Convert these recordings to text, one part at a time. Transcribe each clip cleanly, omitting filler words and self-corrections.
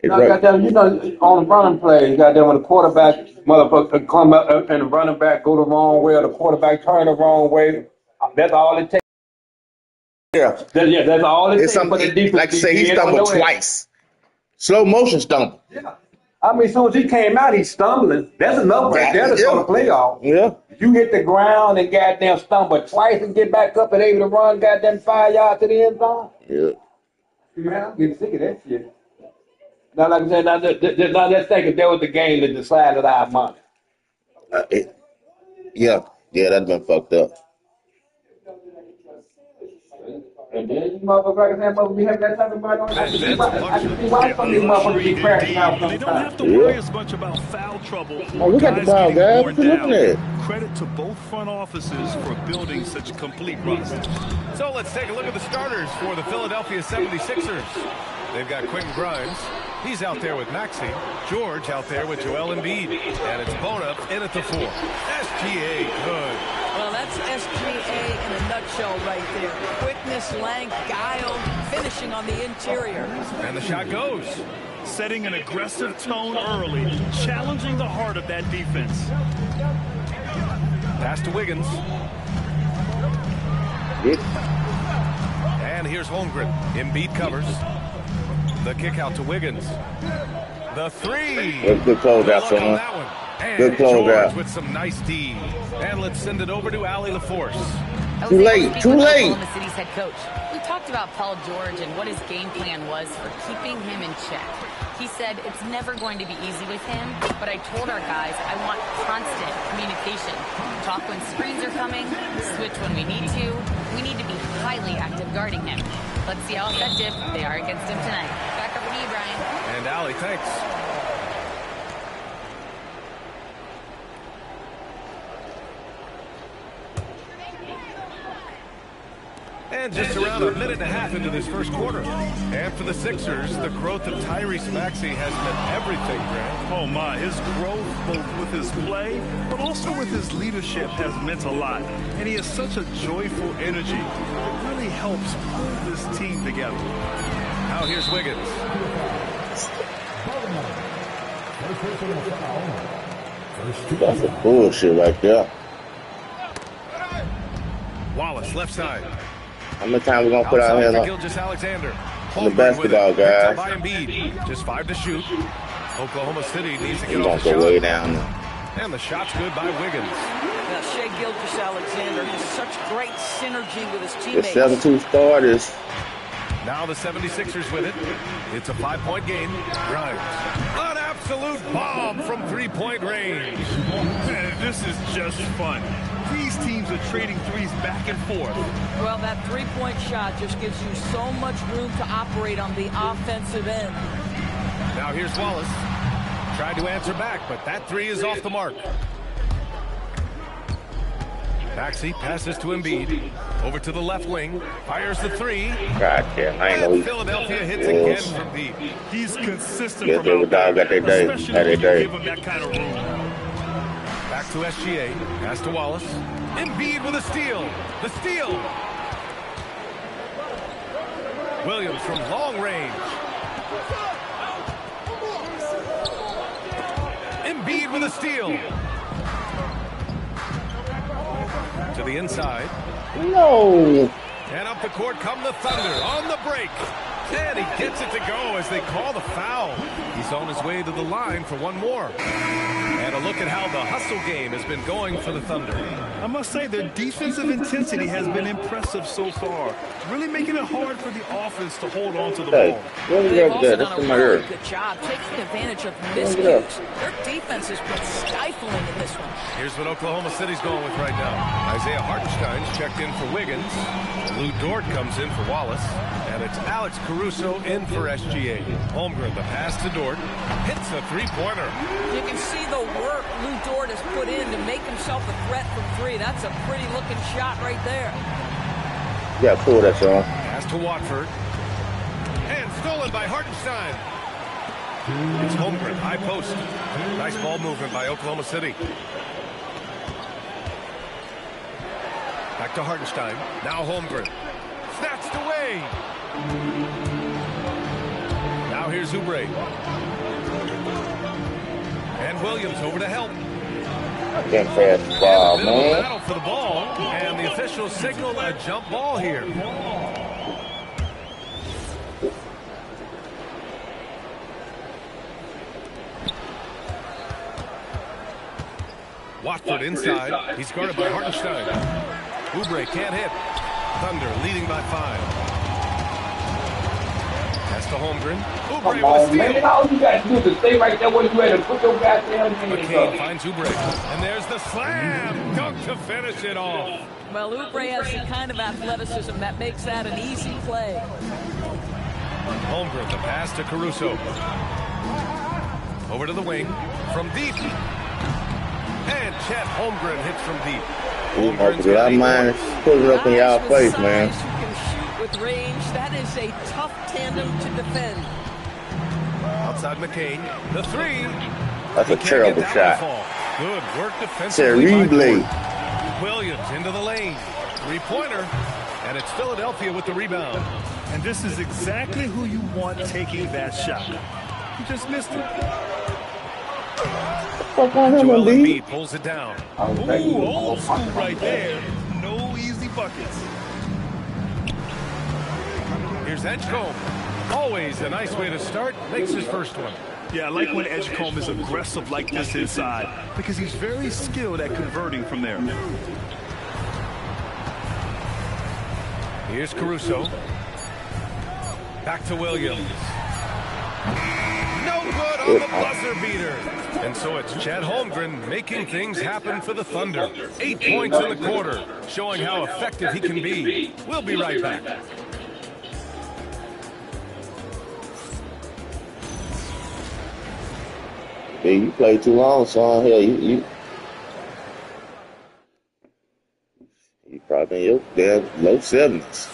Now, goddamn, on the running plays, goddamn, when the quarterback motherfucker come up and the running back go the wrong way or the quarterback turn the wrong way, that's all it takes. Yeah. That's all it It's takes for the defense. like I say, he stumbled twice. Slow motion stumble. Yeah. I mean, as soon as he came out, he's stumbling. That's enough right there to throw the play off. Yeah. You hit the ground and goddamn stumble twice and get back up and able to run goddamn 5 yards to the end zone. Yeah. Man, I'm getting sick of that shit. Now, like I said, now let's think if that was the game that decided our money. Yeah, that's been fucked up. And then you motherfuckers motherfuckers be having that type of money on. I can see why some of these motherfuckers be crashing out sometimes. They don't have to worry as much about foul trouble. Oh, we got the ball, guys. What you looking at? Credit to both front offices for building such a complete roster. So let's take a look at the starters for the Philadelphia 76ers. They've got Quentin Grimes. He's out there with Maxey. George out there with Joel Embiid. And it's Bona in at the 4. SGA, good. Well, that's SGA in a nutshell right there. Quickness, length, guile, finishing on the interior. And the shot goes. Setting an aggressive tone early, challenging the heart of that defense. Pass to Wiggins. And here's Holmgren. Embiid covers. The kick out to Wiggins. The 3. Good closeout, someone. Good closeout. With some nice D. And let's send it over to Allie LaForce. Too late. Oklahoma City's head coach. We talked about Paul George and what his game plan was for keeping him in check. He said it's never going to be easy with him, but I told our guys I want constant communication. Talk when screens are coming, switch when we need to. We need to be highly active guarding him. Let's see how effective they are against him tonight. Back over to you, Brian. And Allie, thanks. And just around a minute and a half into this first quarter. And for the Sixers, the growth of Tyrese Maxey has meant everything, Grant. Oh, my. His growth, both with his play, but also with his leadership, has meant a lot. And he has such a joyful energy. It really helps pull this team together. Now here's Wiggins. That's some bullshit right there. Wallace, left side. How many times we gonna put our hands Alexander on the basketball, guys? Just 5 to shoot. Oklahoma City needs to get He's off gonna the go way shot. down. And the shot's good by Wiggins. Now, Shai Gilgeous-Alexander has such great synergy with his The teammates. 7-2 starters. Now the 76ers with it. It's a 5-point game. Grimes. An absolute bomb from 3-point range. Man, this is just fun. These teams are trading threes back and forth. Well, that three-point shot just gives you so much room to operate on the offensive end. Now here's Wallace. Tried to answer back, but that 3 is off the mark. Maxey passes to Embiid. Over to the left wing. Fires the 3. God damn, I ain't know he Philadelphia hits again from deep. He's consistent Yes, from they out were down, there, got their day. especially Had their when you day. give him that kind of room. Back to SGA. Pass to Wallace. Embiid with a steal. The steal. Williams from long range. Embiid with a steal. To the inside. No. And up the court come the Thunder on the break. And he gets it to go as they call the foul. He's on his way to the line for one more. And a look at how the hustle game has been going for the Thunder. I must say their defensive intensity has been impressive so far, really making it hard for the offense to hold on to the Hey, ball. what was They've that also there? That's done in a my really ear. good job taking advantage of it miscues. Their defense has been stifling in this one. Here's what Oklahoma City's going with right now. Isaiah Hartenstein's checked in for Wiggins. Lou Dort comes in for Wallace. And it's Alex Caruso in for SGA. Holmgren, the pass to Dort. Hits a three-pointer. You can see the work Lou Dort has put in to make himself a threat from 3. That's a pretty looking shot right there. Yeah, pull that, son. Pass to Watford. And stolen by Hartenstein. It's Holmgren, high post. Nice ball movement by Oklahoma City. Back to Hartenstein. Now Holmgren. Snatched away. Now here's Oubre. And Williams over to help. Can't pass the ball, And a bit of a man. battle for the ball, and the officials signal a jump ball here. Watford inside. He's guarded by Hartenstein. Oubre can't hit. Thunder leading by 5. That's to Holmgren. Oubre Come with a on, steal. man. All you got to do is to stay right there where you at and put your goddamn hands McCain up. finds Oubre. And there's the slam. Dunk to finish it off. Well, Oubre has the kind of athleticism that makes that an easy play. Holmgren, the pass to Caruso. Over to the wing. From deep. And Chet Holmgren hits from deep. Because I mind put it up in y'all Guys face, with man. size who can shoot with range. That is a tough tandem to defend. Outside McCain. The 3. That's a Can't terrible get that shot. one to fall. Good work defensively. by Terrible. Gordon. Williams into the lane. 3-pointer. And it's Philadelphia with the rebound. And this is exactly who you want taking that shot. He just missed it. Joel Embiid pulls it down. Ooh, old school right there. No easy buckets. Here's Edgecombe. Always a nice way to start. Makes his first one. Yeah, I like when Edgecombe is aggressive like this inside because he's very skilled at converting from there. Here's Caruso. Back to Williams. No good on the buzzer beater. And so it's Chet Holmgren making things happen for the Thunder. 8 points in the quarter, showing how effective he can be. We'll be right back. Yeah, you play too long, son. Hell, you probably in your damn low 70s.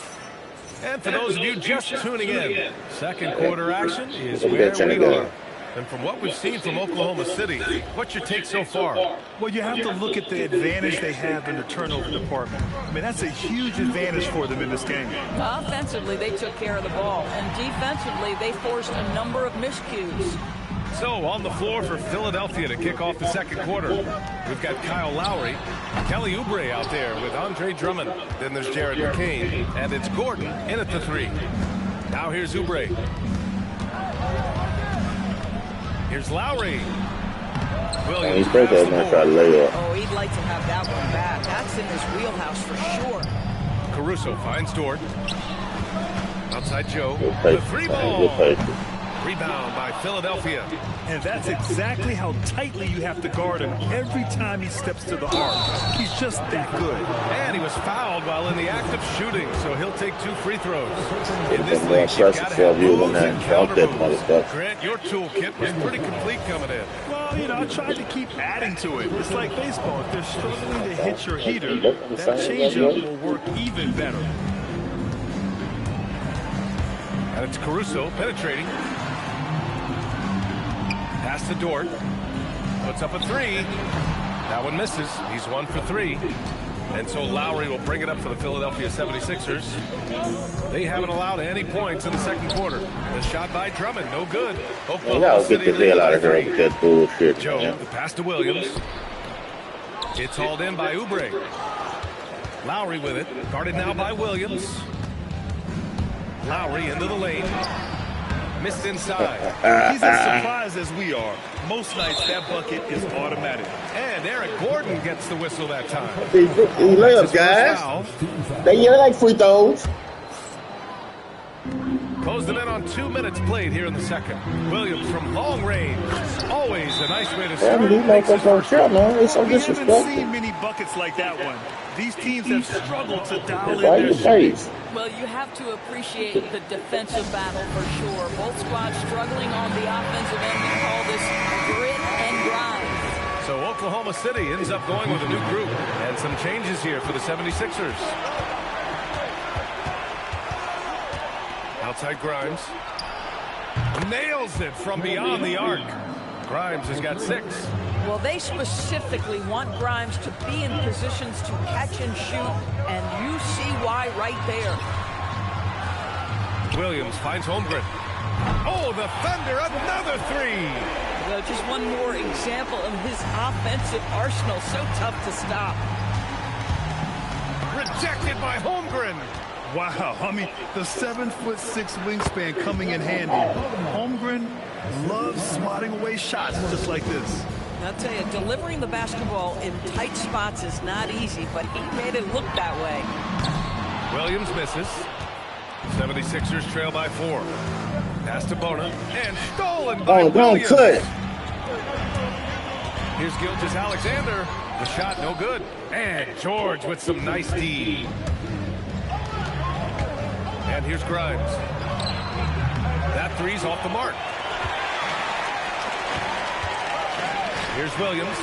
And for those of you just tuning in, second quarter action is Look at where that we Trinidad. are. And from what we've seen from Oklahoma City, what's your take so far? Well, you have to look at the advantage they have in the turnover department. I mean, that's a huge advantage for them in this game. Offensively, they took care of the ball. And defensively, they forced a number of miscues. So on the floor for Philadelphia to kick off the second quarter, we've got Kyle Lowry, Kelly Oubre out there with Andre Drummond. Then there's Jared McCain, and it's Gordon in at the 3. Now here's Oubre. Here's Lowry. Williams He's supposed to have grabs not the try to board. lay up. Oh, he'd like to have that one back. That's in his wheelhouse for sure. Caruso finds Dort. Outside Joe. Good The pace, 3 man. ball. Good pace. Rebound by Philadelphia. And that's exactly how tightly you have to guard him every time he steps to the arc. He's just that good. And he was fouled while in the act of shooting, so he'll take 2 free throws. In this Been more league, you've impressive got to for have you than moves that. and Dump counter that moves. motherfucker. Grant, your toolkit was pretty complete coming in. Well, you know, I tried to keep adding to it. It's like baseball. If they're struggling to hit your heater, that changeup will work even better. And it's Caruso penetrating. Pass to Dort. Puts up a 3. That one misses. He's 1 for 3. And so Lowry will bring it up for the Philadelphia 76ers. They haven't allowed any points in the second quarter. The shot by Drummond, no good. Man, Oklahoma y'all get City the hell out of here leading with by 3. that bullshit, Joe, man. the pass to Williams. It's hauled in by Oubre. Lowry with it. Guarded now by Williams. Lowry into the lane. Missed inside. He's as surprised as we are. Most nights, that bucket is automatic. And Eric Gordon gets the whistle that time. These layups, His first guys. foul. They like free throws. Closed it in on 2 minutes played here in the second. Williams from long range. Always a nice way to start. Damn, these Makes his motherfuckers don't first shot, one. man. They so We haven't disrespectful. seen many buckets like that one. These teams have struggled to dial in Why their you shooting. face? Well, you have to appreciate the defensive battle for sure. Both squads struggling on the offensive end. We call this grit and grind. So Oklahoma City ends up going with a new group and some changes here for the 76ers. Outside Grimes. Nails it from beyond the arc. Grimes has got 6. Well, they specifically want Grimes to be in positions to catch and shoot, and you see why right there. Williams finds Holmgren. Oh, the Thunder, another three. Well, just one more example of his offensive arsenal. So tough to stop. Rejected by Holmgren. Wow, I mean, the 7'6" wingspan coming in handy. Holmgren loves swatting away shots just like this. I'll tell you, delivering the basketball in tight spots is not easy, but he made it look that way. Williams misses. 76ers trail by 4. Pass to Bona and stolen by Williams. Cut. Here's Gilgeous-Alexander. The shot no good. And George with some nice D. And here's Grimes. That three's off the mark. Here's Williams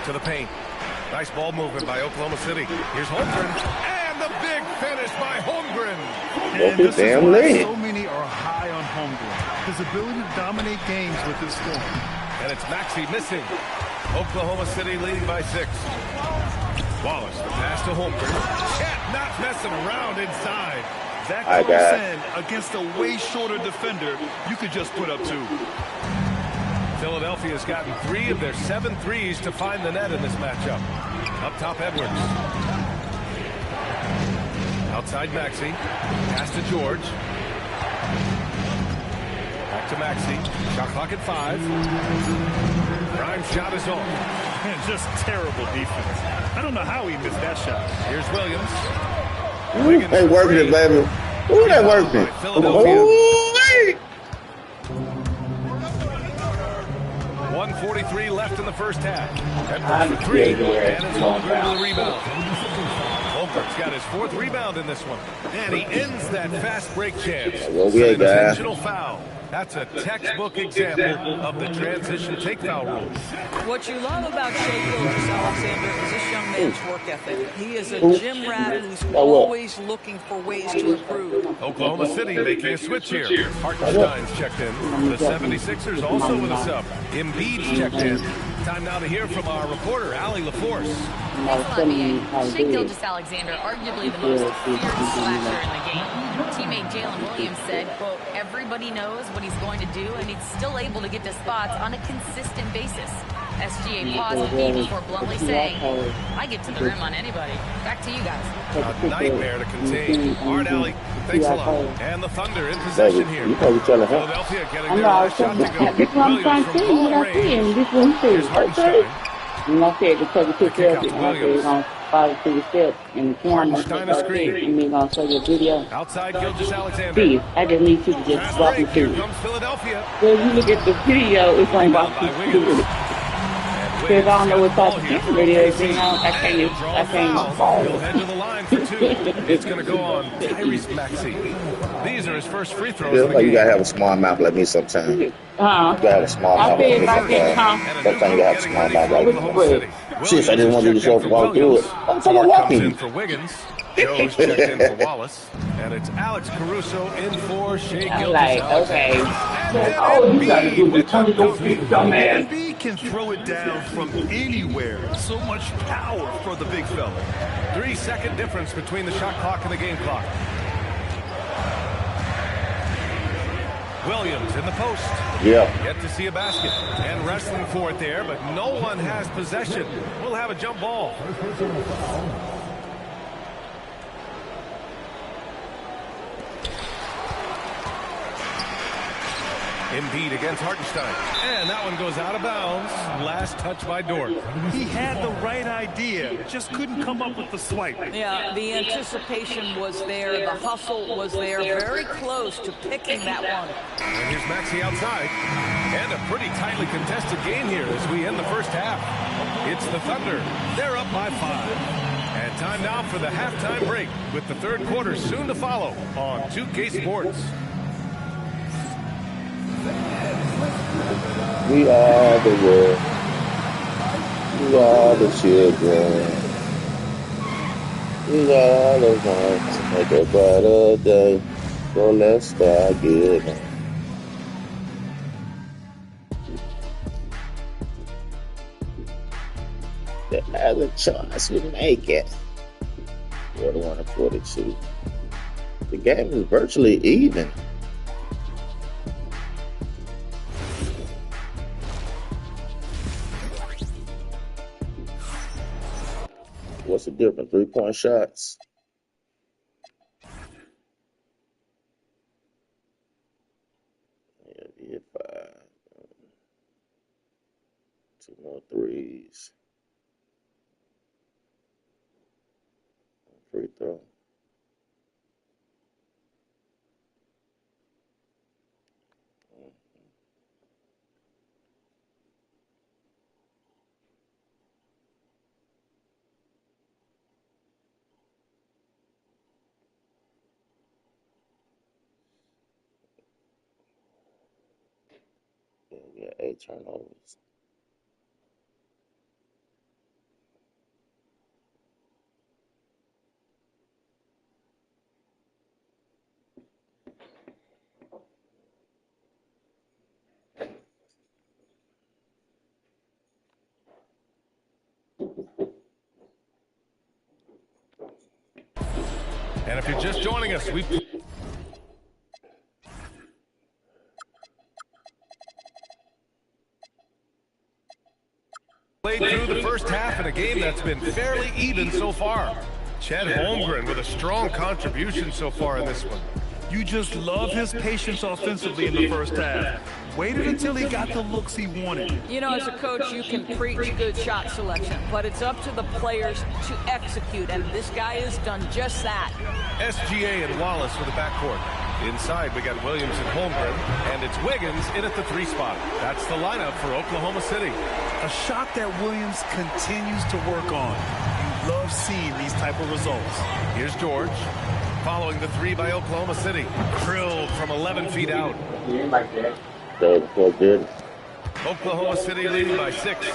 to the paint. Nice ball movement by Oklahoma City. Here's Holmgren. And the big finish by Holmgren. And this is why so many are high on Holmgren. His ability to dominate games with his scoring. And it's Maxey missing. Oklahoma City leading by 6. Wallace, the pass to Holmgren. Chet not messing around inside. That close in against a way shorter defender, you could just put up 2. Philadelphia's gotten 3 of their 7 threes to find the net in this matchup. Up top, Edwards. Outside Maxey. Pass to George. Back to Maxey. Shot clock at 5. Grimes' shot is on. Man, just terrible defense. I don't know how he missed that shot. Here's Williams. They working it, baby. Ooh, they working. Philadelphia. Ooh, 1:43 left in the first half. Edwards for 3, and it's Holmgren with the rebound. Holmgren's got his 4th rebound in this one, and he ends that fast break chance. It's an intentional foul. That's a textbook example of the transition take foul rule. What you love about Shai Gilgeous-Alexander is this young man's work ethic. He is a gym rat who's always looking for ways to improve. Oklahoma City making a switch here. Hartenstein's checked in. The 76ers also with a sub. Embiid's checked in. Time now to hear from our reporter, Allie LaForce. Thanks a lot, BA. Shai Gilgeous-Alexander, arguably the most fierce slasher in the game. Teammate Jalen Williams said, quote, everybody knows what he's going to do, and he's still able to get to spots on a consistent basis. SGA paused Embiid before bluntly saying, I get to the rim on anybody. Back to you guys. A nightmare to contain. Hard Alley, thanks a lot. And the Thunder in possession here. Philadelphia getting their last shot to go. Williams from long range. Here's Hartenstein. And I said to take a picture of it, and I said we're going to follow through the steps in the camera. Hartenstein a screen. And we're going to show you a video. Outside Gilgeous-Alexander. Please, I just need you to just walk me Here through it. comes Philadelphia. Well, you look at the video, it's going to walk you through it. Because I don't know what type of camera it is, you know, I can't. He'll head to the line for 2. It's going to go on Tyrese Maxey. These are his first free throws. Yeah, like you gotta have a small mouth like me sometimes. You gotta have a small mouth like me sometimes. Sometimes you gotta have a small mouth like me. Shit, I didn't want to do the show for walk through it. I'm talking Comes in walking. for Wiggins. Joe's checked in for Wallace. And it's Alex Caruso in for Shai Gilgeous-Alexander. Oh, you gotta do the turn your feet, dumbass. Embiid can throw it down from anywhere. So much power for the big fella. 3-second difference between the shot clock and the game clock. Williams in the post. Yeah. Yet to see a basket. And wrestling for it there, but no one has possession. We'll have a jump ball. Embiid against Hartenstein. And that one goes out of bounds. Last touch by Dort. He had the right idea, just couldn't come up with the swipe. Yeah, the anticipation was there. The hustle was there. Very close to picking that one. And here's Maxey outside. And a pretty tightly contested game here as we end the first half. It's the Thunder. They're up by 5. And time now for the halftime break with the third quarter soon to follow on 2K Sports. We are the world. We are the children. We are the ones to make a brighter day. So let's start giving. The other choice we make it. 41 and 42. The game is virtually even. What's the difference? 3-point shots. Yeah, he hit 5. 2 more threes. Free throw. Yeah, 8 turnovers. And if you're just joining us, we played through the first half in a game that's been fairly even so far. Chet Holmgren with a strong contribution so far in this one. You just love his patience offensively in the first half. Waited until he got the looks he wanted. You know, as a coach, you can preach good shot selection, but it's up to the players to execute, and this guy has done just that. SGA and Wallace for the backcourt. Inside, we got Williams and Holmgren, and it's Wiggins in at the 3 spot. That's the lineup for Oklahoma City. A shot that Williams continues to work on. You love seeing these type of results. Here's George, following the 3 by Oklahoma City. Drilled from 11 feet out. Oklahoma City leading by 6.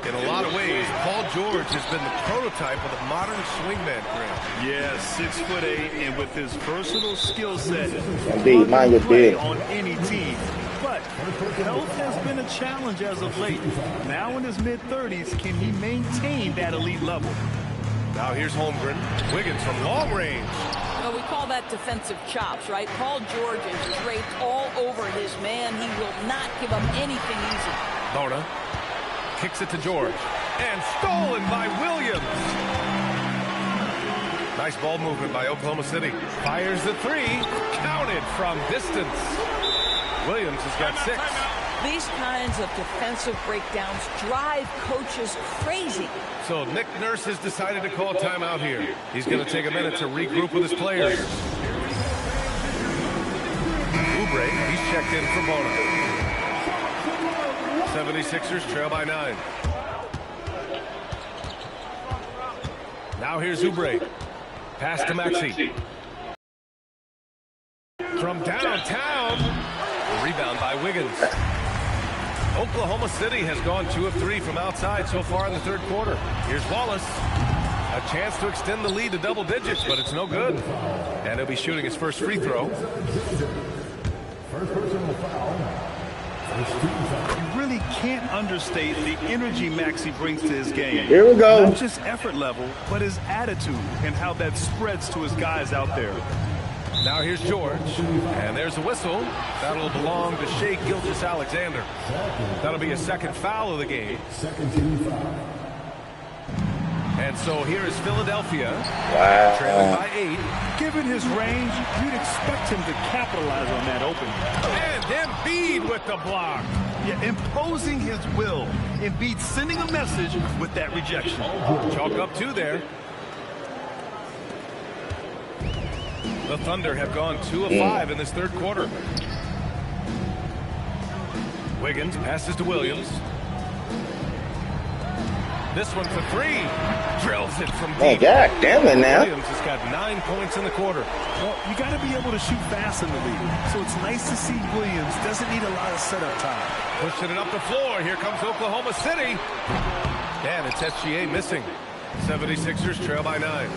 In a lot of ways, Paul George has been the prototype of the modern swingman career. Yeah, 6'8", and with his versatile skill set, play on any team. But health has been a challenge as of late. Now in his mid-30s, can he maintain that elite level? Now here's Holmgren. Wiggins from long range. Well, we call that defensive chops, right? Paul George is raped all over his man. He will not give him anything easy. Bona kicks it to George. And stolen by Williams. Nice ball movement by Oklahoma City. Fires the 3. Counted from distance. Williams has got 6. These kinds of defensive breakdowns drive coaches crazy. So Nick Nurse has decided to call timeout here. He's going to take a minute to regroup with his players. Oubre, he's checked in for Bona. 76ers trail by 9. Now here's Oubre. Pass to Maxey. From downtown. Rebound by Wiggins. Oklahoma City has gone 2 of 3 from outside so far in the third quarter. Here's Wallace. A chance to extend the lead to double digits, but it's no good. And he'll be shooting his first free throw. You really can't understate the energy Maxey brings to his game. Here we go. Not just effort level, but his attitude and how that spreads to his guys out there. Now here's George, and there's a whistle. That'll belong to Shai Gilgeous-Alexander. That'll be a second foul of the game. And so here is Philadelphia, trailing by 8. Given his range, you'd expect him to capitalize on that opening. And Embiid with the block. Yeah, imposing his will. Embiid sending a message with that rejection. Chalk up 2 there. The Thunder have gone 2 of 5 in this third quarter. Wiggins passes to Williams. This one for 3. Drills it from deep. Oh, God damn it now. Williams has got 9 points in the quarter. Well, you got to be able to shoot fast in the league. So it's nice to see Williams doesn't need a lot of setup time. Pushing it up the floor. Here comes Oklahoma City. And it's SGA missing. 76ers trail by 9.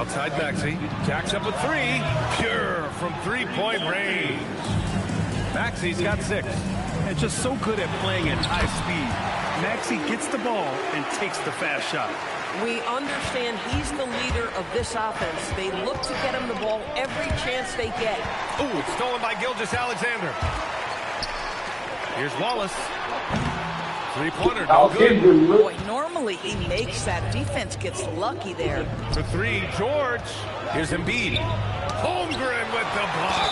Outside Maxey. Jacks up with 3. Pure from 3-point range. Maxey's got 6. And just so good at playing at high speed. Maxey gets the ball and takes the fast shot. We understand he's the leader of this offense. They look to get him the ball every chance they get. Ooh, it's stolen by Gilgeous-Alexander. Here's Wallace. Three-pointer, no good. Boy, normally he makes that. Defense gets lucky there. For three, George. Here's Embiid. Holmgren with the block.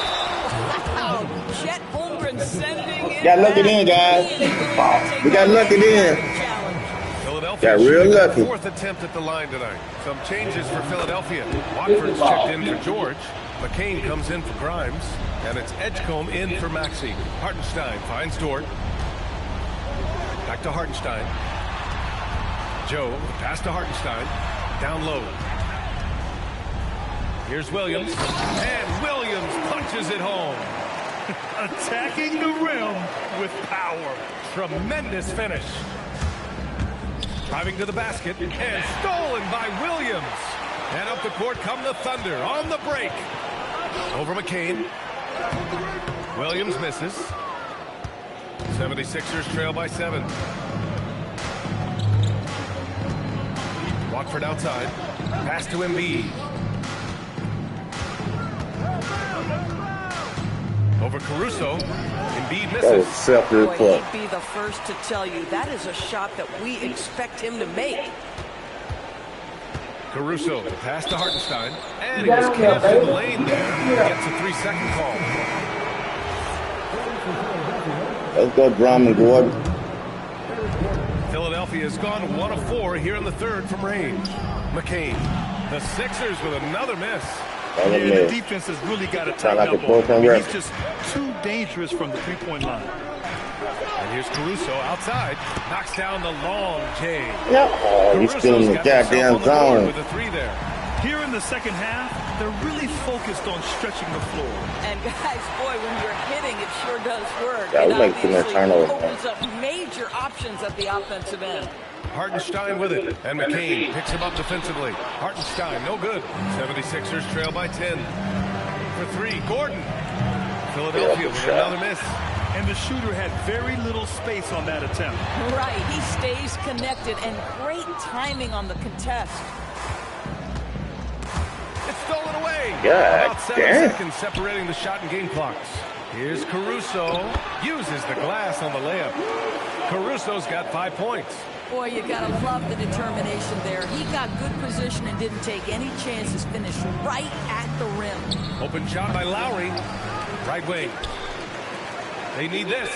Wow, Chet Holmgren sending it. Got lucky in, guys. We got lucky in. Philadelphia Got real lucky. Fourth attempt at the line tonight. Some changes for Philadelphia. Watford's checked in for George. McCain comes in for Grimes. And it's Edgecombe in for Maxey. Hartenstein finds Dort. Back to Hartenstein. Joe, pass to Hartenstein. Down low. Here's Williams. And Williams punches it home. Attacking the rim with power. Tremendous finish. Driving to the basket. And stolen by Williams. And up the court come the Thunder on the break. Over McCain. Williams misses. 76ers trail by 7. Watford outside. Pass to Embiid. Over Caruso. Embiid misses. Boy, he'd be the first to tell you that is a shot that we expect him to make. Caruso, pass to Hartenstein. And he was cast in the lane there. Gets a 3-second call. Let's go, Drummond, Gordon. Philadelphia has gone 1 of 4 here in the third from range. McCain. The Sixers with another miss. Yeah, the defense has really got to tighten up on him. He's just too dangerous from the three-point line. And here's Caruso outside. Knocks down the long J. Yep. Oh, he's still in the goddamn zone. With a 3 there. Here in the second half, they're really focused on stretching the floor. And guys, boy, when you're hitting, it sure does work. Yeah, we it make too many turnovers. opens up major options at the offensive end. Hartenstein with it. And McCain picks him up defensively. Hartenstein, no good. 76ers trail by 10. For 3, Gordon. Philadelphia with another miss. And the shooter had very little space on that attempt. Right, he stays connected and great timing on the contest. It's stolen away. God About 7 damn. seconds separating the shot and game clocks. Here's Caruso. Uses the glass on the layup. Caruso's got 5 points. Boy, you gotta love the determination there. He got good position and didn't take any chances. Finished right at the rim. Open shot by Lowry. Right wing. They need this.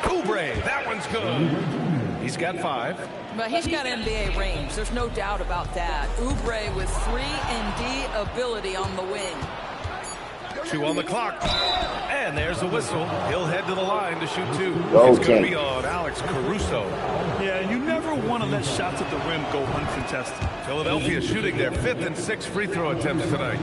Oubre. That one's good. He's got 5. But he's got NBA range. There's no doubt about that. Oubre with 3-and-D ability on the wing. 2 on the clock. And there's a whistle. He'll head to the line to shoot 2. Go, it's going to King. be on Alex Caruso. Yeah, and you never want to let shots at the rim go uncontested. Philadelphia shooting their 5th and 6th free throw attempts tonight.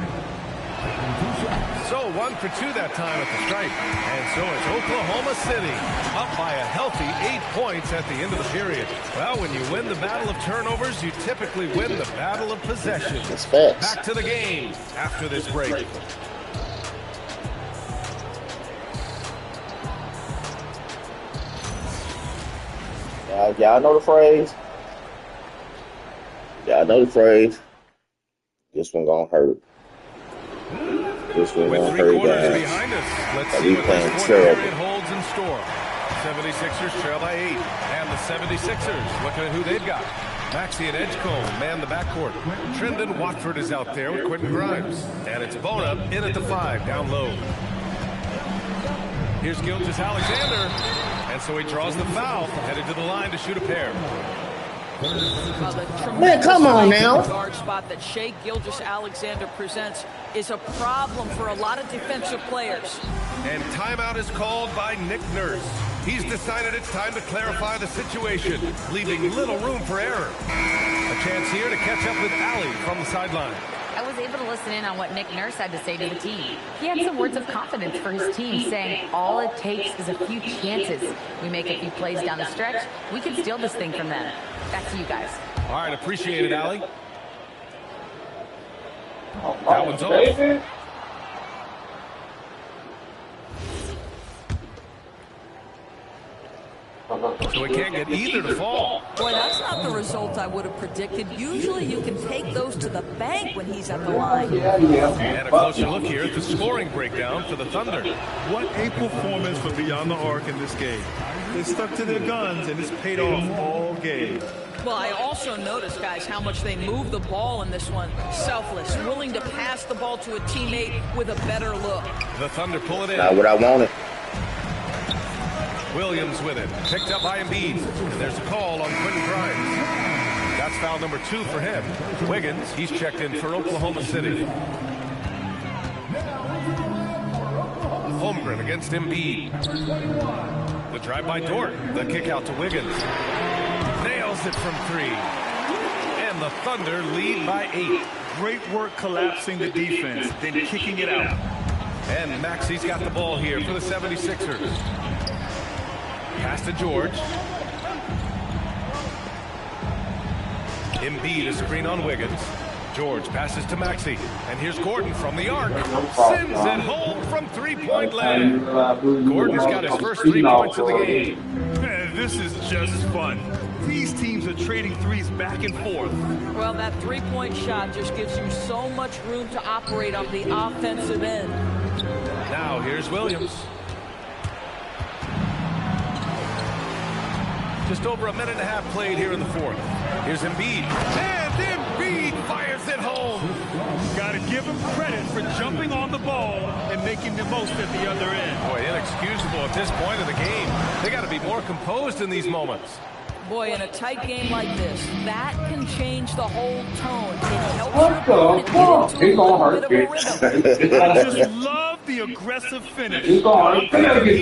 So 1 for 2 that time at the stripe. And so it's Oklahoma City up by a healthy 8 points at the end of the period. Well, when you win the battle of turnovers, you typically win the battle of possession. That's facts. Back to the game after this break. Y'all know the phrase? Y'all know the phrase? This one gonna hurt. This one With gonna 3 hurt, quarters guys. behind us, let's But see we what playing this quarter terrible. period holds in store. 76ers trail by 8. And the 76ers looking at who they've got. Maxey and Edgecombe man the backcourt. Trendon Watford is out there with Quentin Grimes. And it's Bona in at the 5, down low. Here's Gilgeous-Alexander. And so he draws the foul, headed to the line to shoot a pair. Man, come on now. The guard spot that Shai Gilgeous-Alexander presents is a problem for a lot of defensive players. And timeout is called by Nick Nurse. He's decided it's time to clarify the situation, leaving little room for error. A chance here to catch up with Allie from the sideline. I was able to listen in on what Nick Nurse had to say to the team. He had some words of confidence for his team, saying all it takes is a few chances. We make a few plays down the stretch, we can steal this thing from them. Back to you guys. All right, appreciate it, Allie. That one's off. So we can't get either to fall. Boy, that's not the result I would have predicted. Usually you can take those to the bank when he's at the line. And a closer look here at the scoring breakdown for the Thunder. What a performance for Beyond the Arc in this game. They stuck to their guns, and it's paid off all game. Well, I also noticed, guys, how much they move the ball in this one. Selfless, willing to pass the ball to a teammate with a better look. The Thunder pull it in. Not what I wanted. Williams with it. Picked up by Embiid. And there's a call on Quentin Grimes. That's foul number 2 for him. Wiggins, he's checked in for Oklahoma City. Holmgren against Embiid. The drive by Dort. The kick out to Wiggins. Nails it from 3. And the Thunder lead by 8. Great work collapsing the defense, then kicking it out. And Maxi's got the ball here for the 76ers. Pass to George. Embiid, a screen on Wiggins. George passes to Maxey. And here's Gordon from the arc. Sends it home from three-point land. Gordon's got his first 3 points of the game. Man, this is just fun. These teams are trading threes back and forth. Well, that three-point shot just gives you so much room to operate on the offensive end. Now here's Williams. Just over a minute and a half played here in the 4th. Here's Embiid. And Embiid fires it home. Got to give him credit for jumping on the ball and making the most at the other end. Boy, inexcusable at this point of the game. They got to be more composed in these moments. Boy, in a tight game like this, that can change the whole tone. It helps your opponent get into a little bit of a rhythm. I just love the aggressive finish. He's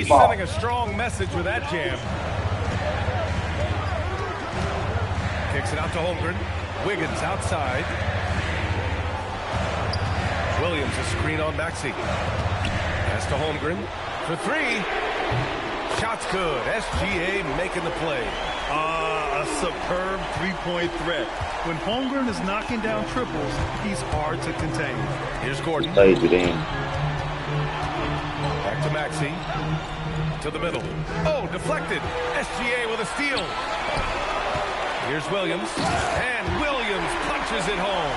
sending a strong message with that jam. Kicks it out to Holmgren. Wiggins outside. Williams a screen on Maxey. Pass to Holmgren for 3. Shot's good. SGA making the play. A superb three-point threat. When Holmgren is knocking down triples, he's hard to contain. Here's Gordon. Laid it in. Back to Maxey. To the middle. Oh, deflected. SGA with a steal. Here's Williams. And Williams punches it home.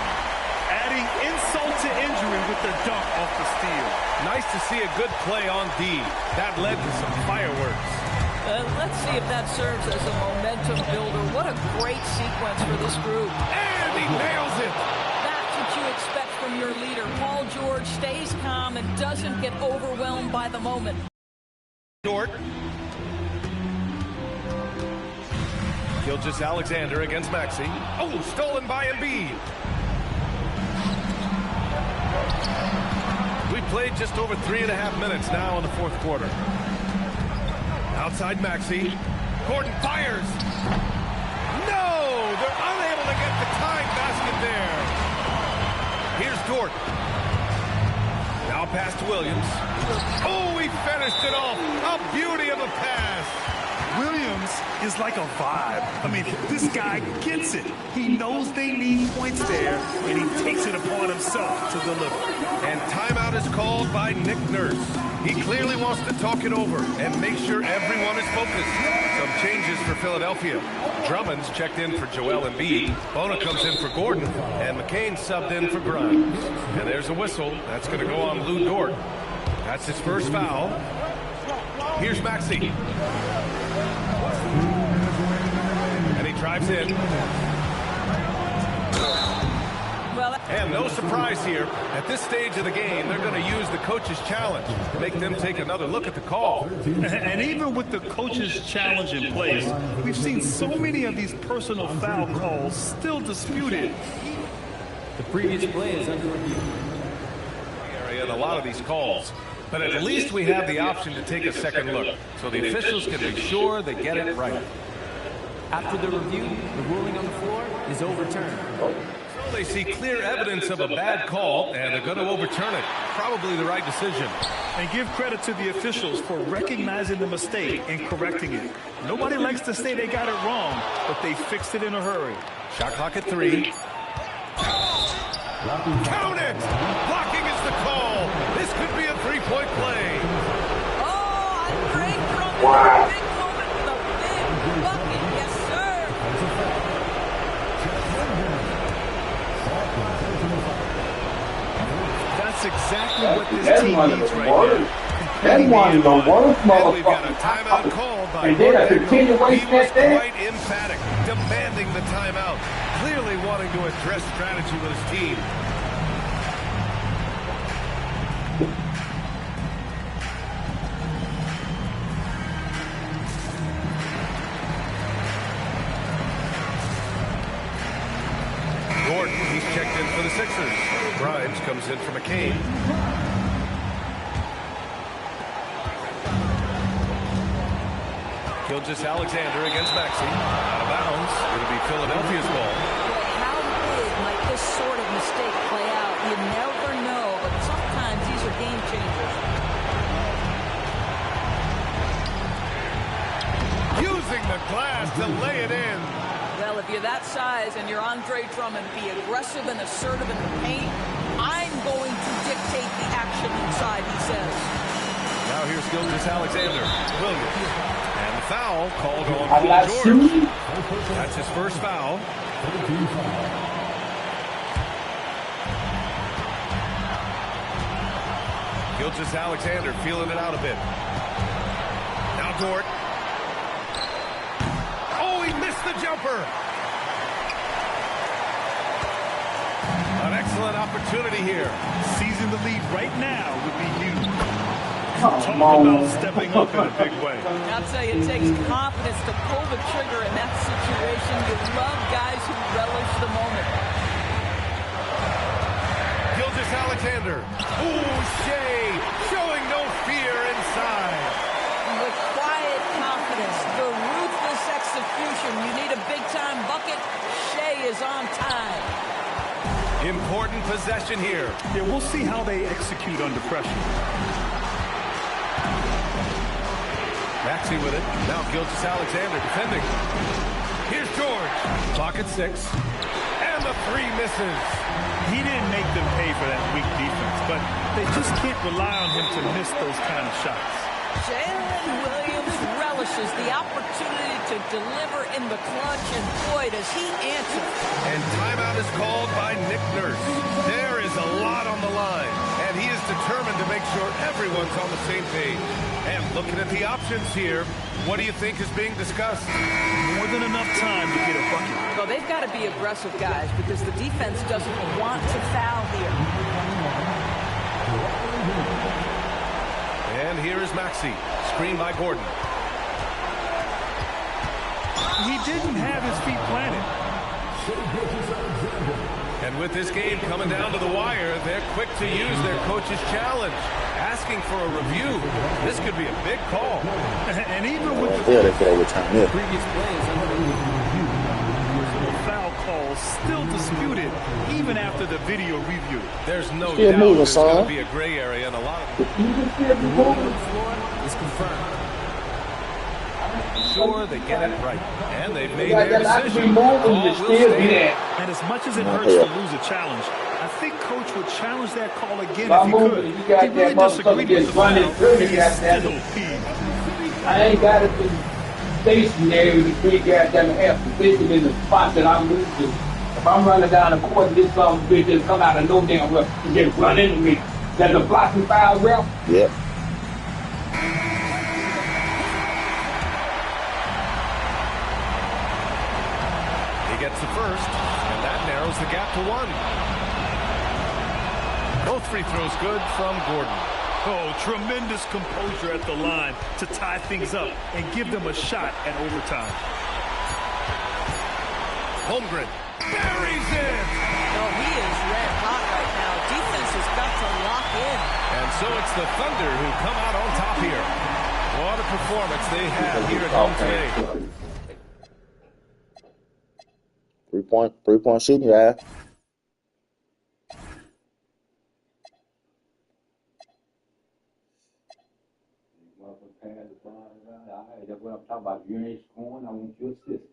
Adding insult to injury with the dunk off the steal. Nice to see a good play on D. That led to some fireworks. Let's see if that serves as a momentum builder. What a great sequence for this group. And he nails it. That's what you expect from your leader. Paul George stays calm and doesn't get overwhelmed by the moment. Dort. Gilgeous-Alexander against Maxey. Oh, stolen by Embiid. We played just over 3.5 minutes now in the 4th quarter. Outside Maxey. Gordon fires. No! They're unable to get the tying basket there. Here's Dort. Now pass to Williams. Oh, he finished it off. A beauty of a pass. Williams is like a vibe. I mean, this guy gets it. He knows they need points there, and he takes it upon himself to deliver. And timeout is called by Nick Nurse. He clearly wants to talk it over and make sure everyone is focused. Some changes for Philadelphia. Drummond's checked in for Joel Embiid. Bona comes in for Gordon, and McCain subbed in for Grimes. And there's a whistle. That's going to go on Lou Dort. That's his first foul. Here's Maxey. And he drives in. And no surprise here. At this stage of the game, they're going to use the coach's challenge. Make them take another look at the call. And even with the coach's challenge in place, we've seen so many of these personal foul calls still disputed. The previous play is under review. And a lot of these calls. But at least we have the option to take a second look, so the officials can be sure they get it right. After the review, the ruling on the floor is overturned. So they see clear evidence of a bad call, and they're going to overturn it. Probably the right decision. And give credit to the officials for recognizing the mistake and correcting it. Nobody likes to say they got it wrong, but they fixed it in a hurry. Shot clock at 3. Count it! Blocking is the call. This could be a three-point play. Oh, a great throw. Big moment with a big bucket. Yes, sir. That's exactly what this team needs right now. That's one of the worst And we've got a motherfuckers. timeout called by And then a Mark Bicknell. continuation He was at that. quite emphatic, demanding the timeout, clearly wanting to address strategy with his team. Gordon, he's checked in for the Sixers. Grimes comes in for McCain. Gilgeous-Alexander against Maxey. Out of bounds. It'll be Philadelphia's ball. How big might this sort of mistake play out? You never know, but sometimes these are game changers. Using the glass to lay it in. Well, if you're that size and you're Andre Drummond, be aggressive and assertive in the paint. I'm going to dictate the action inside, he says. Now here's Gilgeous-Alexander. Williams. And the foul called on Paul George. That's his first foul. Gilgeous-Alexander feeling it out a bit. Now Dort. Oh, he missed the jumper. An excellent opportunity here. Seizing the lead right now would be huge. Come Talk on. about stepping up in a big way. I'll tell you, it takes confidence to pull the trigger in that situation. You love guys who relish the moment. Gilgeous-Alexander. Ooh, Shea showing no fear inside. With quiet confidence, the ruthless execution. You need a big-time bucket. Shea is on time. Important possession here. Yeah, we'll see how they execute under pressure. Maxey with it. Now Gilgeous-Alexander defending. Here's George. Clock at 6. And the three misses. He didn't make them pay for that weak defense, but they just can't rely on him to miss those kind of shots. Jalen Williams relishes the opportunity to deliver in the clutch, and boy, does he answer. And timeout is called by Nick Nurse. There is a lot on the line, and he is determined to make sure everyone's on the same page. And looking at the options here, what do you think is being discussed? More than enough time to get a bucket. Well, they've got to be aggressive, guys, because the defense doesn't want to foul here. And here is Maxey, screened by Gordon. He didn't have his feet planted. And with this game coming down to the wire, they're quick to use their coach's challenge, asking for a review. This could be a big call. And even with the Yeah, they could overturn it. Previous plays under review. foul calls still disputed, even after the video review. There's no Still doubt moving, there's going son. to be a gray area and a lot of Is confirmed. sure they get it right. And they've made Like their that, I decision. be moving Call to will still be stand. there. And as much as it hurts to lose a challenge, I think Coach would challenge that call again If I if he move could. it, you got He really that disagreed motherfucker with just the running foul, through but the he's goddamn- still peeved. I ain't got it to stationary to be goddamn half position in the spot that I'm moved to. If I'm running down the court and this some bitch just come out of no damn well and just run into me, that's a blocking foul, ref. Yep. He gets the first, and that narrows the gap to 1. Both free throws good from Gordon. Oh, tremendous composure at the line to tie things up and give them a shot at overtime. Holmgren buries it! Oh, he is red hot right now. Defense has got to lock in. And so it's the Thunder who come out on top here. What a performance they have here at home today. 3-point shooting, yeah. That's what I'm talking about. You ain't scoring, I want your assist.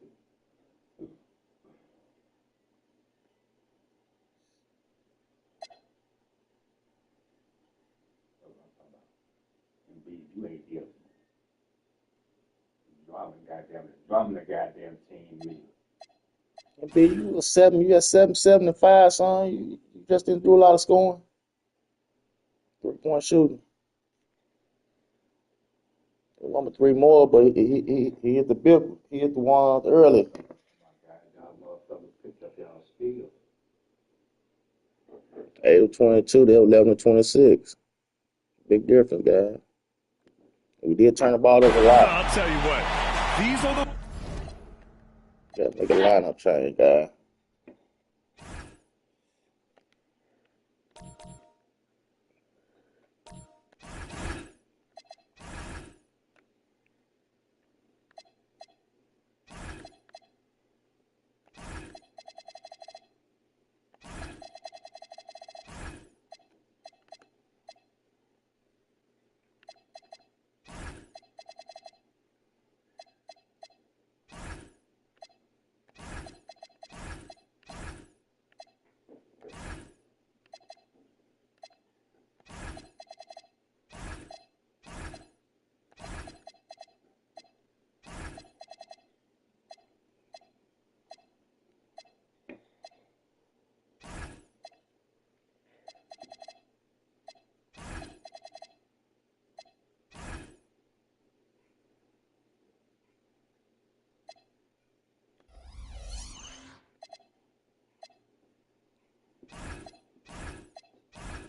You ain't here. Drumming the goddamn team, really. B, you was 7 and 5, son. You just didn't do a lot of scoring. 3-point shooting. One with 3 more, but he hit he hit the ones early. 8 of 22, they were 11 of 26. Big difference, guys. We did turn the ball over a lot. I'll tell you what, these are the... Gotta make a lineup change, guys.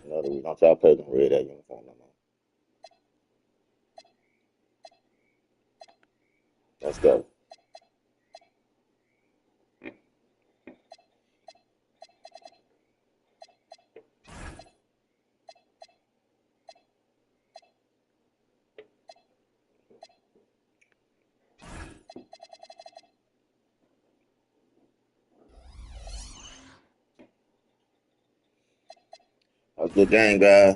Another week. Don't y'all play them red that uniform no more. Let's go. A good game, guys.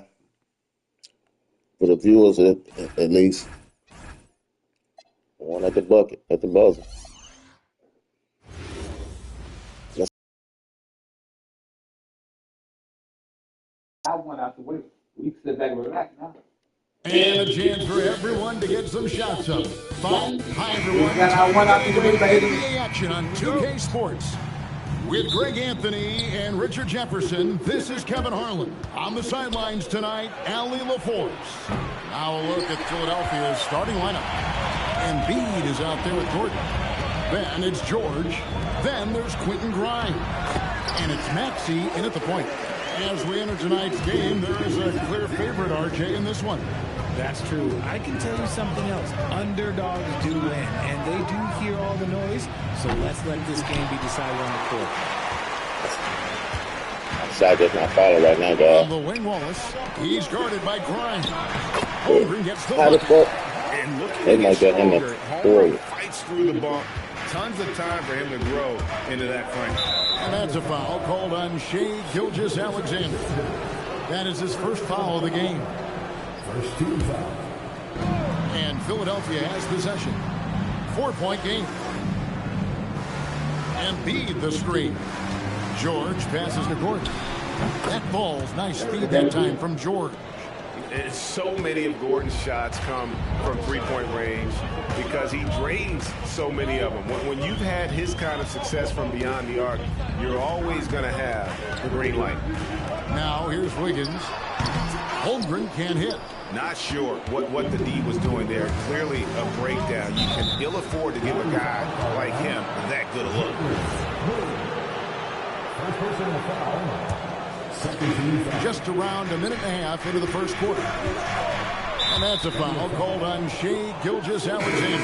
For the viewers, at least. One at the bucket, at the buzzer. I went out the way. We sit back and relax now. And a chance for everyone to get some shots up. Hi, everyone. NBA action on 2K Sports. With Greg Anthony and Richard Jefferson, this is Kevin Harlan. On the sidelines tonight, Allie LaForce. Now a look at Philadelphia's starting lineup. Embiid is out there with Gordon. Then it's George. Then there's Quentin Grimes. And it's Maxey in at the point. As we enter tonight's game, there is a clear favorite, RJ, in this one. That's true. I can tell you something else. Underdogs do win, and they do hear all the noise, so let's let this game be decided on the court. Shot just not fouled right now, guys. On the wing, Wallace. He's guarded by Grimes. Holmgren gets the ball. And look they might get him in Holmgren fights through the bump. Tons of time for him to grow into that frame. And that's a foul called on Shai Gilgeous-Alexander. That is his first foul of the game. First team foul. And Philadelphia has possession. 4-point game. Embiid the screen. George passes to Gordon. That ball's nice speed that time from George. So many of Gordon's shots come from three-point range because he drains so many of them. When you've had his kind of success from beyond the arc, you're always going to have the green light. Now here's Wiggins. Holmgren can't hit. Not sure what the D was doing there. Clearly a breakdown. You can ill afford to give a guy like him that good a look. Just around a minute and a half into the first quarter. And that's a foul called on Shai Gilgeous-Alexander.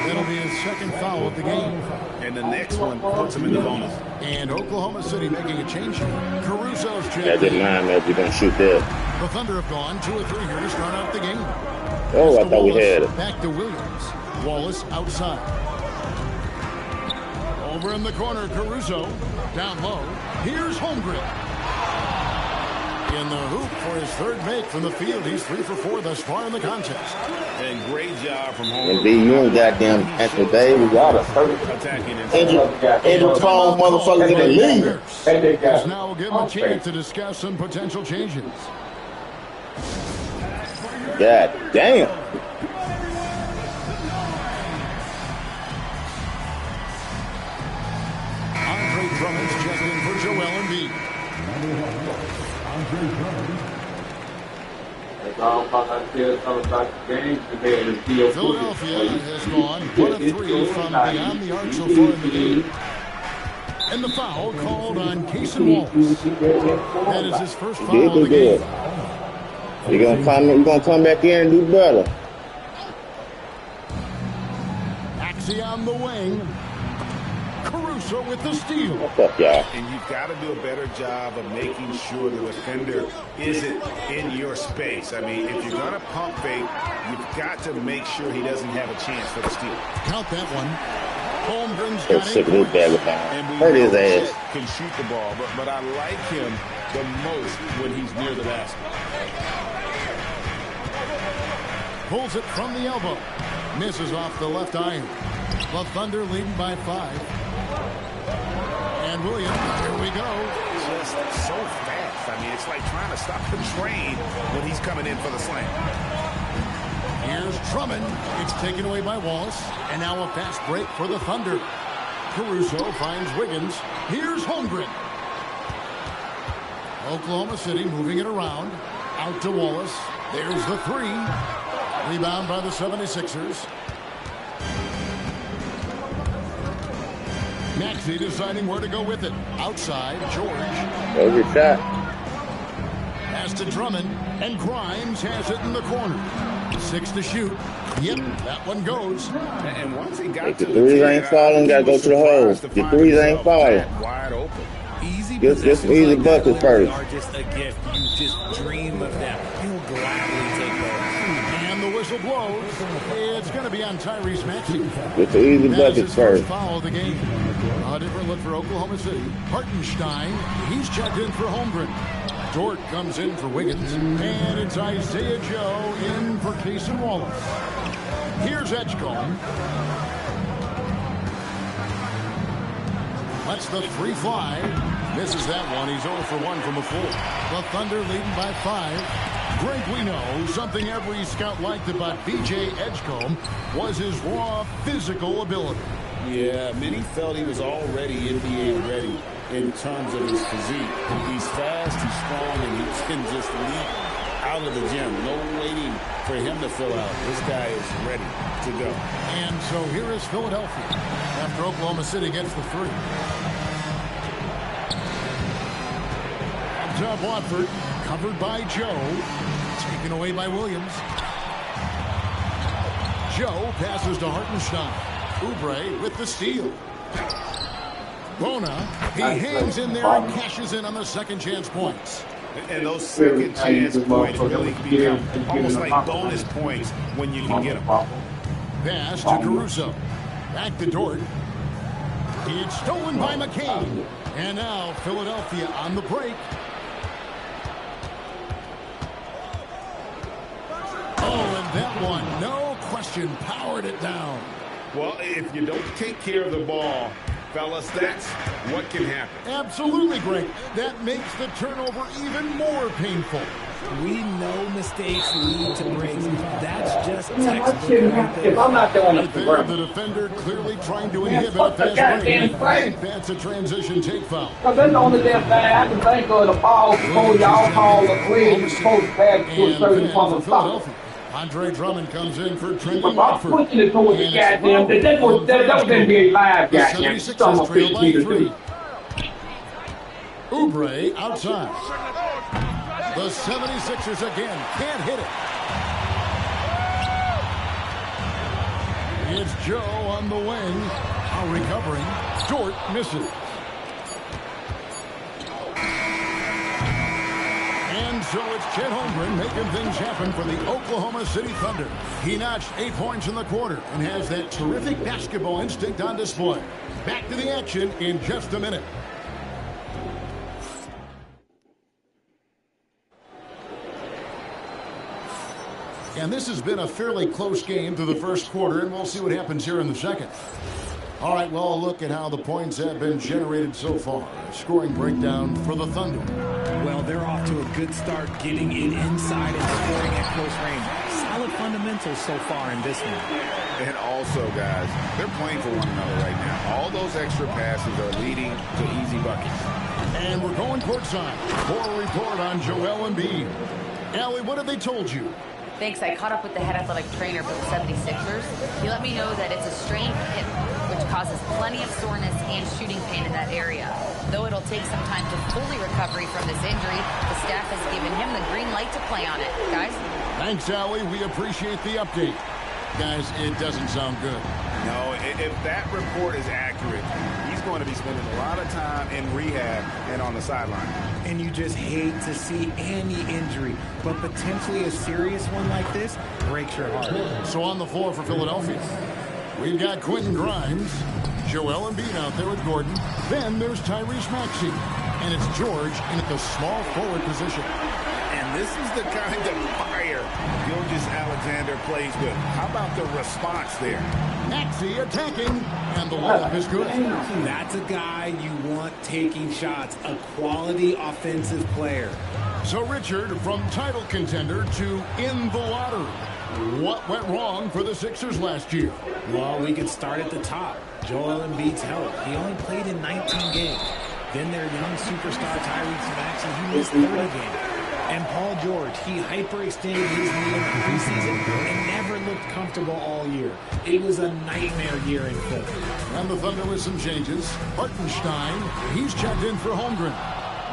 That'll be his second foul of the game. And the next one puts him in the bonus. And Oklahoma City making a change here. Caruso's check. Yeah, didn't mind that you're going to shoot there. The Thunder have gone 2 of 3 here to start out the game. Oh, I thought we had it. Back to Williams. Wallace outside. Over in the corner, Caruso. Down low. Here's Holmgren. In the hoop for his third make from the field. He's 3 for 4 thus far in the contest. And great job from Holmgren. And B, you and goddamn Anthony Davis, y'all are hurt. Injury prone motherfuckers in the league. Now we'll give him a chance to discuss some potential changes. God damn. Andre Drummond's checking in for Joel Embiid. Philadelphia has gone 1 of 3 from beyond the arc so far in the game. And the foul called on Cason Wallace. That is his first foul of the game. You're gonna come back in and do better. Maxey on the wing. Caruso with the steal. What's up, y'all? And you've got to do a better job of making sure the defender isn't in your space. I mean, if you're going to pump fake, you've got to make sure he doesn't have a chance for the steal. Count that one. Holmgren's got sick of his bag hurt his ass. Can shoot the ball, but I like him the most when he's near the basket. Pulls it from the elbow. Misses off the left iron. The Thunder leading by 5. And Williams, here we go. Just so fast. I mean, it's like trying to stop the train when he's coming in for the slam. Here's Drummond. It's taken away by Wallace. And now a fast break for the Thunder. Caruso finds Wiggins. Here's Holmgren. Oklahoma City moving it around. Out to Wallace. There's the 3. Rebound by the 76ers. Maxey deciding where to go with it. Outside, George. There's your shot. Pass to Drummond, and Grimes has it in the corner. 6 to shoot. Yep, that one goes. And once he got the threes ain't falling, gotta go to the hole. The threes ain't falling. Wide open. Easy just easy buckets first. Are just a gift. You just dream of them. He'll gladly take those. And the whistle blows. It's going to be on Tyrese Maxey. With the easy buckets first. Foul of the game. A different look for Oklahoma City. Hartenstein, he's checked in for Holmgren. Dort comes in for Wiggins. And it's Isaiah Joe in for Cason Wallace. Here's Edgecombe. Lets the 3 fly. Misses that one. He's 0 for 1 from the floor. The Thunder leading by 5. Greg, we know something every scout liked about B.J. Edgecombe was his raw physical ability. Yeah, many felt he was already NBA ready in terms of his physique. He's fast, he's strong, and he can just leap out of the gym. No waiting for him to fill out. This guy is ready to go. And so here is Philadelphia after Oklahoma City gets the 3. Up top, Watford, covered by Joe. Taken away by Williams. Joe passes to Hartenstein. Oubre with the steal. Bona, he hangs in there and cashes in on the second chance points. And those second chance points really become almost like bonus points when you can get them. Pass to Caruso. Back to Dort. It's stolen by McCain. And now Philadelphia on the break. Oh, and that one, no question, powered it down. Well, if you don't take care of the ball, fellas, that's what can happen. Absolutely, Greg. That makes the turnover even more painful. We know mistakes lead to breaks. That's just textbook. If I'm not doing it, the defender clearly trying to inhibit a fast break. That's a transition take foul. Because that's the only damn thing I can think of. The ball before y'all call the play is supposed to pass to a certain point of stop. Andre Drummond comes in for Trendon I'm Watford. pushing it towards the goddamn. That was NBA Live, goddamn. 76ers trail by 3. Oubre outside. The 76ers again can't hit it. It's Joe on the wing. Now recovering. Dort misses. And so it's Chet Holmgren making things happen for the Oklahoma City Thunder. He notched 8 points in the quarter and has that terrific basketball instinct on display. Back to the action in just a minute. And this has been a fairly close game through the first quarter, and we'll see what happens here in the second. All right, well, a look at how the points have been generated so far. A scoring breakdown for the Thunder. Well, they're off to a good start getting it inside and scoring at close range. Solid fundamentals so far in this one. And also, guys, they're playing for one another right now. All those extra passes are leading to easy buckets. And we're going courtside for a report on Joel Embiid. Allie, what have they told you? Thanks. I caught up with the head athletic trainer for the 76ers. He let me know that it's a strained hip, which causes plenty of soreness and shooting pain in that area. Though it'll take some time to fully recover from this injury, the staff has given him the green light to play on it. Guys? Thanks, Allie. We appreciate the update. Guys, it doesn't sound good. No, if that report is accurate, he's going to be spending a lot of time in rehab and on the sideline. And you just hate to see any injury, but potentially a serious one like this breaks your heart. So on the floor for Philadelphia, we've got Quentin Grimes, Joel Embiid out there with Gordon. Then there's Tyrese Maxey, and it's George in at the small forward position. And this is the kind of fire Gilgeous-Alexander plays with. How about the response there? Maxey attacking, and the layup is good. That's a guy you want taking shots, a quality offensive player. So, Richard, from title contender to in the lottery, what went wrong for the Sixers last year? Well, we could start at the top. Joel Embiid's health. He only played in 19 games. Then their young superstar Tyrese Maxey, he missed 30 games. And Paul George, he hyperextended his knee in the preseason and never looked comfortable all year. It was a nightmare year in Philly. And the Thunder with some changes. Hartenstein, he's checked in for Holmgren.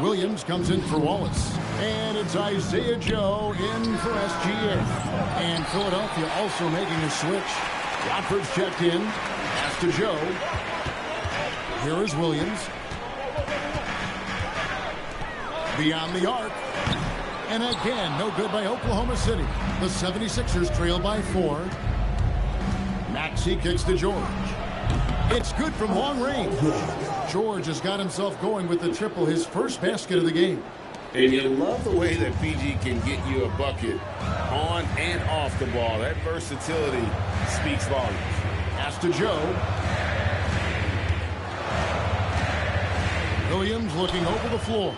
Williams comes in for Wallace. And it's Isaiah Joe in for SGA. And Philadelphia also making a switch. Watford's checked in. Pass to Joe. Here is Williams. Beyond the arc. And again, no good by Oklahoma City. The 76ers trail by 4. Maxey kicks to George. It's good from long range. George has got himself going with the triple, his first basket of the game. And you love the way that PG can get you a bucket on and off the ball. That versatility speaks volumes. Pass to Joe. Williams looking over the floor.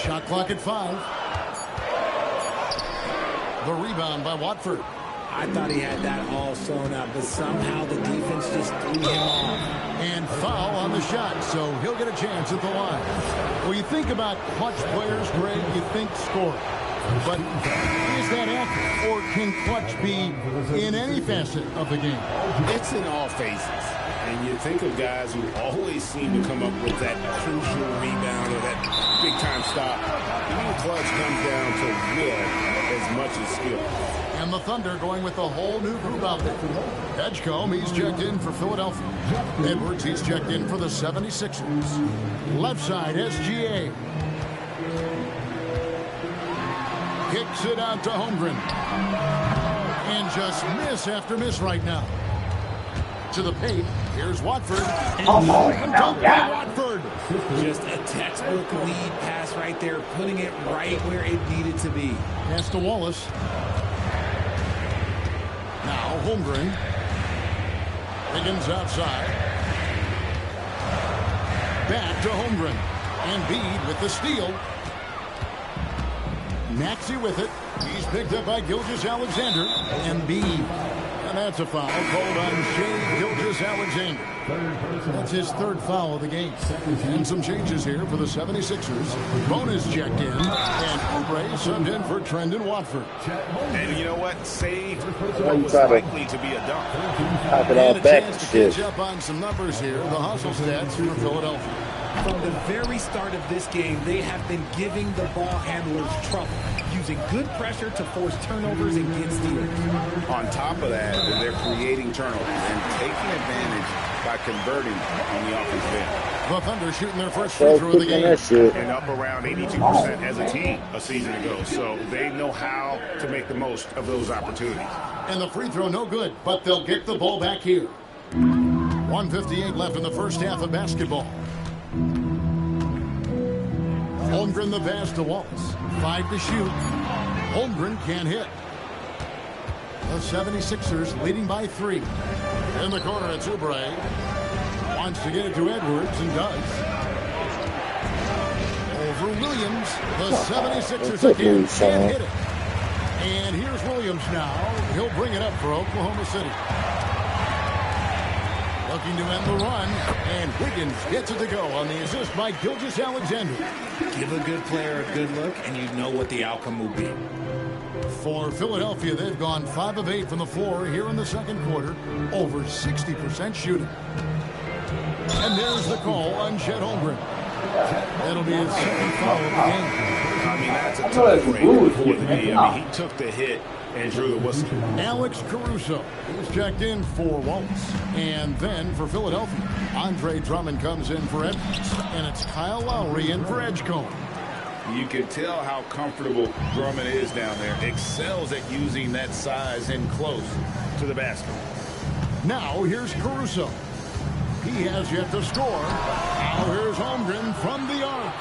Shot clock at 5. The rebound by Watford. I thought he had that all sewn up, but somehow the defense just threw him off. And foul on the shot, so he'll get a chance at the line. When you think about clutch players, Greg, you think score. But is that accurate, or can clutch be in any facet of the game? It's in all phases. And you think of guys who always seem to come up with that crucial rebound or that big-time stop. Even clutch comes down to will as much as skill. And the Thunder going with a whole new group out there. Edgecombe, he's checked in for Philadelphia. Edwards, he's checked in for the 76ers. Left side, SGA. Kicks it out to Holmgren. And just miss after miss right now. To the paint, here's Watford. Watford. Just a textbook lead pass right there, putting it right where it needed to be. Pass to Wallace. Now Holmgren. Higgins outside. Back to Holmgren. Embiid with the steal. Maxey with it. He's picked up by Gilgeous-Alexander. Embiid. And that's a foul called on Shai Gilgeous-Alexander. That's his third foul of the game. And some changes here for the 76ers. Bonus checked in. And Oubre subbed in for Trendon Watford. And you know what? Saved what was likely to be a dunk. And a chance to catch up on some numbers here. The hustle stats for Philadelphia. From the very start of this game, they have been giving the ball handlers trouble, using good pressure to force turnovers and get steals. On top of that, they're creating turnovers and taking advantage by converting on the offensive end. The Thunder shooting their first free throw of the game. And up around 82% as a team a season ago. So they know how to make the most of those opportunities. And the free throw no good, but they'll get the ball back here. 1:58 left in the first half of basketball. Holmgren the pass to Wallace. 5 to shoot. Holmgren can't hit. The 76ers leading by 3. In the corner, it's Oubre. Wants to get it to Edwards and does. Over Williams. The 76ers again can't hit it. And here's Williams now. He'll bring it up for Oklahoma City. Looking to end the run, and Wiggins gets it to go on the assist by Gilgeous-Alexander. Give a good player a good look, and you know what the outcome will be. For Philadelphia, they've gone 5 of 8 from the floor here in the second quarter, over 60% shooting. And there's the call on Chet Holmgren. That'll be his second foul of the game. I mean, that's a tough break for the game. I mean, he took the hit and drew the whistle. Alex Caruso is checked in for Wallace. And then for Philadelphia, Andre Drummond comes in for Edwards. And it's Kyle Lowry in for Edgecombe. You can tell how comfortable Drummond is down there. Excels at using that size in close to the basket. Now here's Caruso. He has yet to score. Now here's Holmgren from the arc.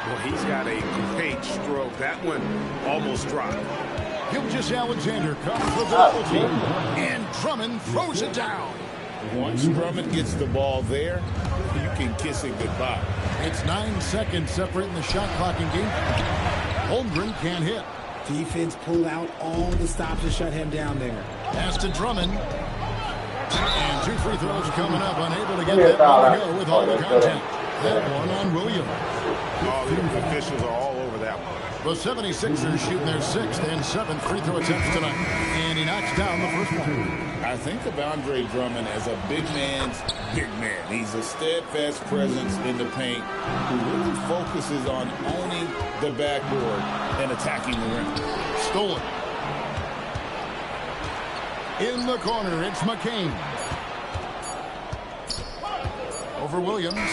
Well, he's got a great stroke. That one almost dropped. Gilgeous-Alexander comes with the double team. And Drummond throws it down. Once Drummond gets the ball there, you can kiss it goodbye. It's 9 seconds separating the shot clock in game. Holmgren can't hit. Defense pulled out all the stops to shut him down there. Pass to Drummond. And 2 free throws coming up. Unable to get that one to go with all the contact. That one on Williams. Oh, the officials are all over that one. The 76ers shooting their 6th and 7th free throw attempts tonight. And he knocks down the first one. I think of Andre Drummond as a big man's big man. He's a steadfast presence in the paint who really focuses on owning the backboard and attacking the rim. Stolen. In the corner, it's McCain. Over Williams.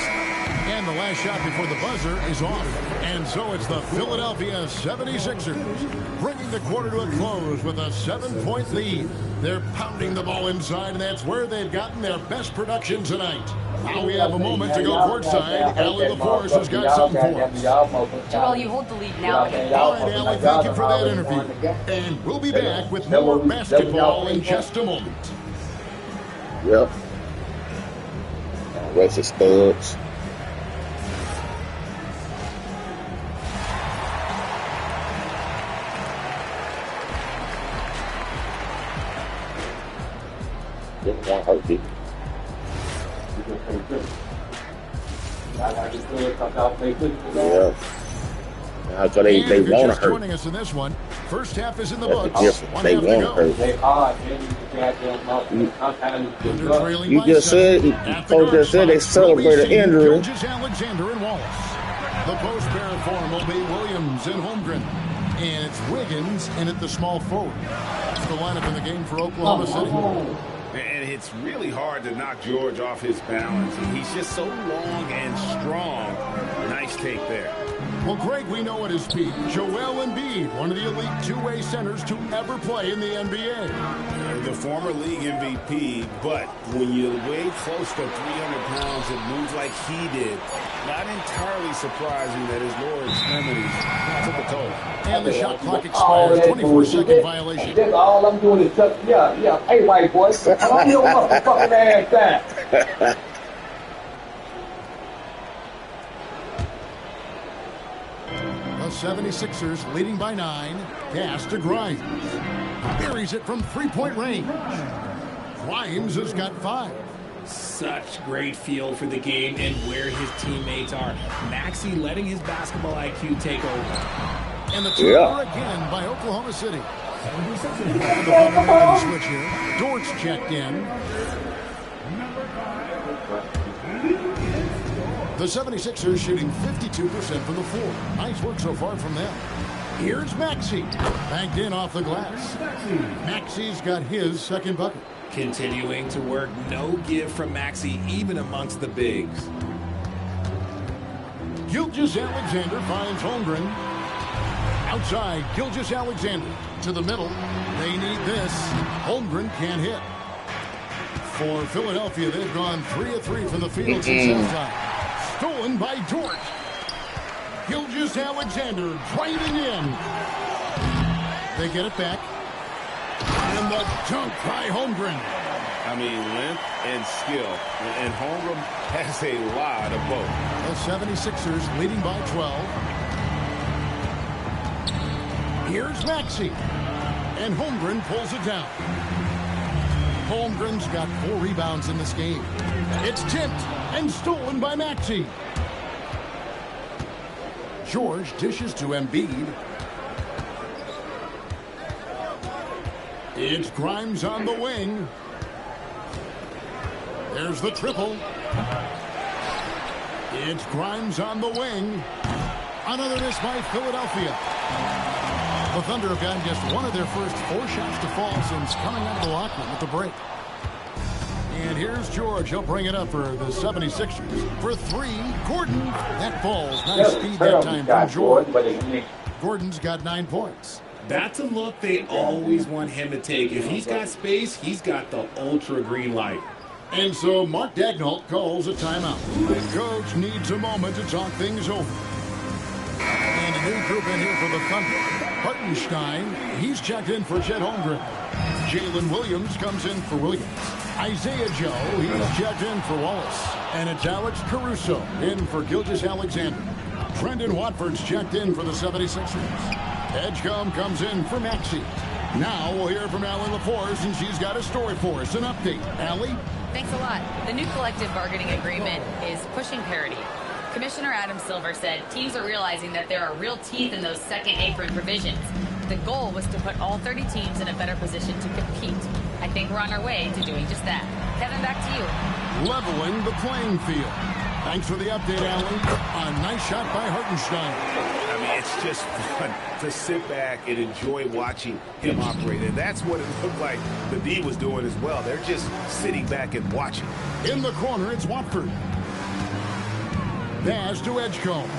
And the last shot before the buzzer is off. And so it's the Philadelphia 76ers bringing the quarter to a close with a 7-point lead. They're pounding the ball inside, and that's where they've gotten their best production tonight. Now we have a moment to go courtside. Allie LaForce has got something for us. Joel, you hold the lead now. All right, Allie, thank you for that interview. And we'll be back with more basketball in just a moment. Yep. Racist studs. Just one heartbeat. Yeah. So they want to hurt. Joining us in this one. First half is in the books. They want to hurt. You just said, Coach just said they celebrated injury. Gilgeous-Alexander and Wallace. The post pair form will be Williams and Holmgren. And it's Wiggins in at the small forward. That's the lineup in the game for Oklahoma City. And it's really hard to knock George off his balance. He's just so long and strong. Nice take there. Well, Greg, we know at his peak, Joel Embiid, one of the elite two-way centers to ever play in the NBA. The former league MVP, but when you weigh close to 300 pounds and moves like he did, not entirely surprising that his lower extremities took a toll. And the shot clock expires, 24-second violation. All I'm doing is just, hey, white boy, I'm your motherfucking ass back. The 76ers leading by 9. Pass to Grimes. Buries it from three-point range. Grimes has got 5. Such great feel for the game and where his teammates are. Maxey letting his basketball IQ take over. And the turnover again by Oklahoma City. The switch here. Dortch checked in. The 76ers shooting 52% from the floor. Nice work so far from them. Here's Maxey. Banked in off the glass. Maxey's got his second bucket. Continuing to work, no give from Maxey, even amongst the bigs. Gilgeous-Alexander finds Holmgren. Outside, Gilgeous-Alexander to the middle. They need this. Holmgren can't hit. For Philadelphia, they've gone 3 of 3 from the field since halftime. Stolen by Dort. Gilgeous-Alexander driving in. They get it back. And the dunk by Holmgren. I mean, length and skill. And Holmgren has a lot of both. The 76ers leading by 12. Here's Maxey. And Holmgren pulls it down. Holmgren's got 4 rebounds in this game. It's tipped and stolen by Maxey. George dishes to Embiid. It's Grimes on the wing. There's the triple. It's Grimes on the wing. Another miss by Philadelphia. The Thunder have gotten just one of their first 4 shots to fall since coming out of the locker room at the break. And here's George. He'll bring it up for the 76ers. For 3, Gordon. That falls. Nice speed that time from George. Gordon's got 9 points. That's a look they always want him to take. If he's got space, he's got the ultra green light. And so Mark Daigneault calls a timeout. The coach needs a moment to talk things over. And a new group in here for the Thunder. Hartenstein, he's checked in for Chet Holmgren. Jalen Williams comes in for Williams. Isaiah Joe, he's checked in for Wallace. And it's Alex Caruso in for Gilgeous-Alexander. Trendon Watford's checked in for the 76ers. Edgecombe comes in for Maxey. Now we'll hear from Allie LaForce, and she's got a story for us. An update. Allie? Thanks a lot. The new collective bargaining agreement is pushing parity. Commissioner Adam Silver said teams are realizing that there are real teeth in those second apron provisions. The goal was to put all 30 teams in a better position to compete. I think we're on our way to doing just that. Kevin, back to you. Leveling the playing field. Thanks for the update, Allie. A nice shot by Hartenstein. I mean, it's just fun to sit back and enjoy watching him operate. And that's what it looked like the D was doing as well. They're just sitting back and watching. In the corner, it's Watford. Pass to Edgecombe.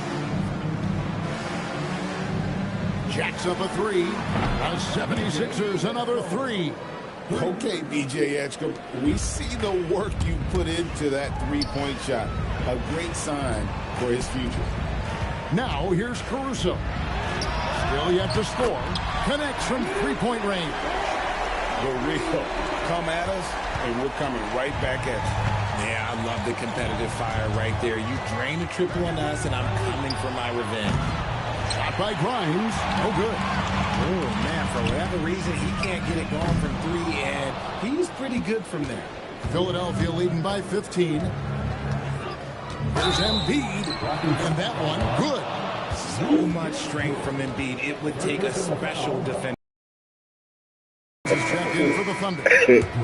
Jacks up a 3. The 76ers another 3. Okay, BJ Edgecombe, we see the work you put into that 3-point shot. A great sign for his future. Now here's Caruso. Still yet to score. Connects from 3-point range. The real come at us, and we're coming right back at you. Yeah, I love the competitive fire right there. You drain a triple on us, and I'm coming for my revenge. Shot by Grimes. No good. Oh, man, for whatever reason, he can't get it going from 3, and he's pretty good from there. Philadelphia leading by 15. There's Embiid, and that one good. So much strength from Embiid. It would take a special defender. He's checked in for the Thunder.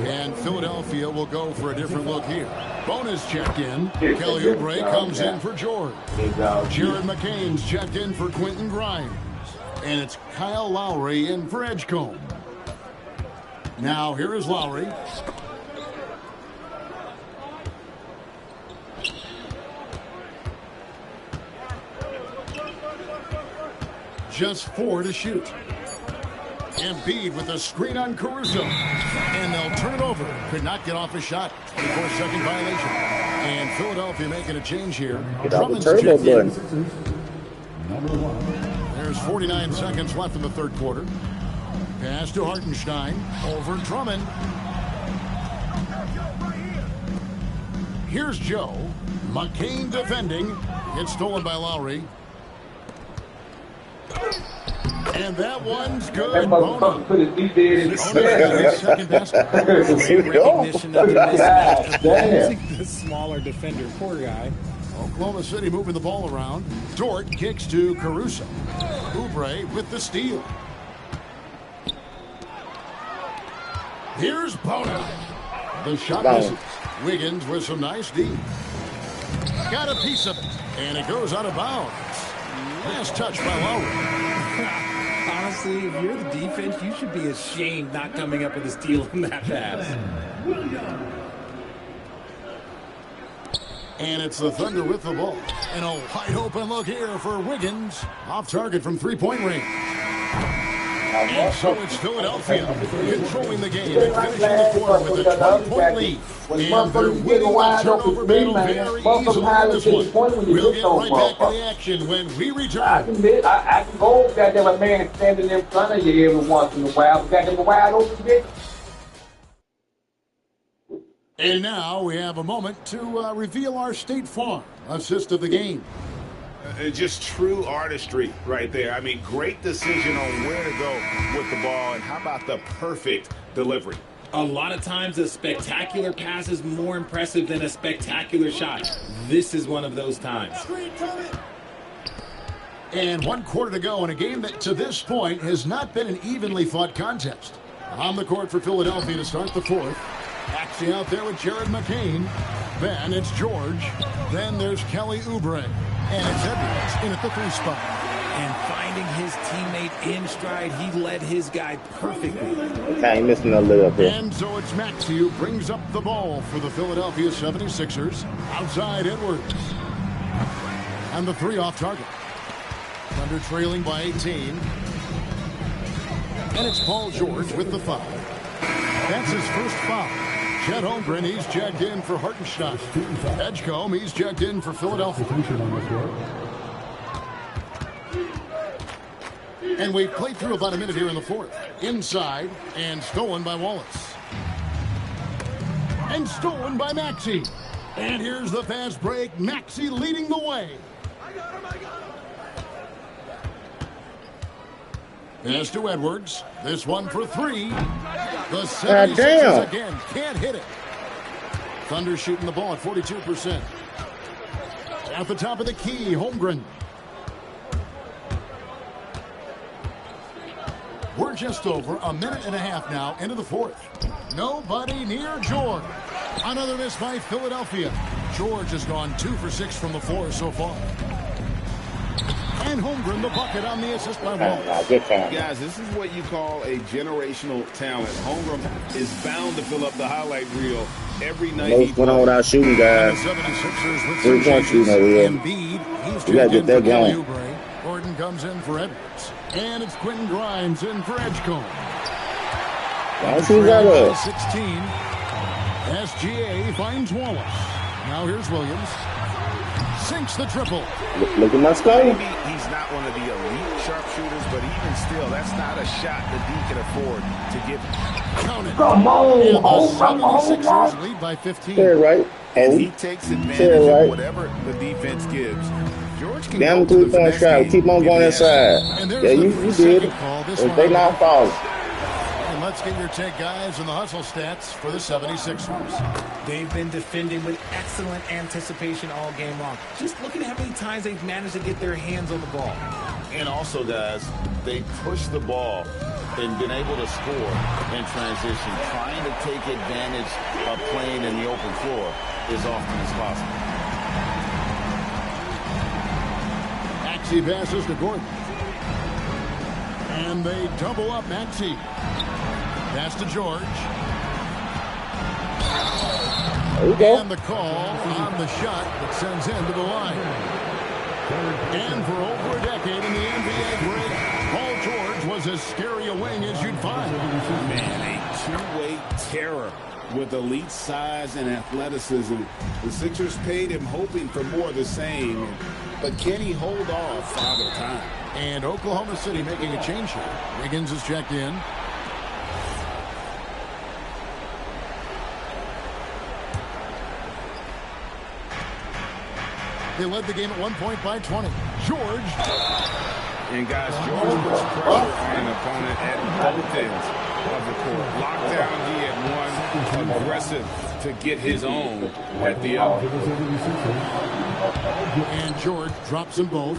And Philadelphia will go for a different look here. Bonus checked in. Kelly Oubre comes in for George. Jared McCain's checked in for Quentin Grimes. And it's Kyle Lowry in for Edgecombe. Now here is Lowry. Just 4 to shoot. Embiid with a screen on Caruso. And they'll turn it over. Could not get off a shot. 24-second violation. And Philadelphia making a change here. Get off the turbo button. There's 49 seconds left in the third quarter. Pass to Hartenstein. Over Drummond. Here's Joe. McCain defending. It's stolen by Lowry. And that one's good. Bono. Second basket. Recognition of the mismatch. Using the smaller defender, poor guy. Oklahoma City moving the ball around. Dort kicks to Caruso. Oubre with the steal. Here's Bono. The shot misses. Wiggins with some nice D. Got a piece of it. And it goes out of bounds. Last touch by Lowry. Honestly, if you're the defense, you should be ashamed not coming up with a steal in that pass. And it's the Thunder with the ball. And a wide open look here for Wiggins. Off target from 3-point range. And so it's Philadelphia controlling the game and finishing the quarter with a 20-point lead. And they're winning the turnover battle very easily in this one. We'll get right back to the action when we return. I can go, goddamn, a man standing in front of you every once in a while. Goddamn, a wide open bitch. And now we have a moment to reveal our State Farm assist of the game. Just true artistry right there. I mean, great decision on where to go with the ball, and how about the perfect delivery. A lot of times a spectacular pass is more impressive than a spectacular shot. This is one of those times. And 1 quarter to go in a game that to this point has not been an evenly fought contest. On the court for Philadelphia to start the fourth. Maxey out there with Jared McCain. Then it's George. Then there's Kelly Oubre. And it's Edwards in at the 3 spot. And finding his teammate in stride, he led his guy perfectly. Okay, missing a little bit. And so it's Maxey who brings up the ball for the Philadelphia 76ers. Outside Edwards. And the 3 off target. Thunder trailing by 18. And it's Paul George with the foul. That's his first foul. Chet Holmgren, he's checked in for Hartenstein. Edgecombe, he's checked in for Philadelphia. And we've played through about a minute here in the fourth. Inside, and stolen by Wallace. And stolen by Maxey. And here's the fast break. Maxey leading the way. Pass to Edwards. This one for 3. The 76ers again can't hit it. Thunder shooting the ball at 42%. At the top of the key, Holmgren. We're just over a minute and a half now into the fourth. Nobody near George. Another miss by Philadelphia. George has gone 2 for 6 from the floor so far. And Holmgren the bucket on the assist by Wallace. Guys, this is what you call a generational talent. Holmgren is bound to fill up the highlight reel every night. What's going on with our shooting, guys? 3-point shooting over here. We got to get that going. Gordon comes in for Edwards. And it's Quentin Grimes in for Edgecombe. That's who's that up. 16. SGA finds Wallace. Now here's Williams. Sinks the triple. Look at my score. Maybe he's not one of the elite sharpshooters, but even still, that's not a shot that he can afford to give. Count it. Come on. And the 76ers lead by 15. Fair, right? And he takes advantage of whatever the defense gives. George can down go to the 3-point shot. Keep on going inside. Yeah, you did it. If they not falling. And let's get your take, guys, and the hustle stats for the 76ers. They've been defending with excellent anticipation all game long. Just look at how many times they've managed to get their hands on the ball. And also, guys, they push the ball and been able to score in transition, trying to take advantage of playing in the open floor as often as possible. Maxey passes to Gordon. And they double up Maxey. Pass to George. There we go. And the call on the shot that sends him to the line. And for over a decade in the NBA grid, Paul George was as scary a wing as you'd find. Man, a two-way terror with elite size and athleticism. The Sixers paid him hoping for more of the same. But can he hold off Father Time? And Oklahoma City making a change here. Wiggins is checked in. They led the game at 1 point by 20. George. And guys, George puts pressure on an opponent at both ends of the court. Lockdown, he had one. Aggressive to get his own at the other. And George drops them both.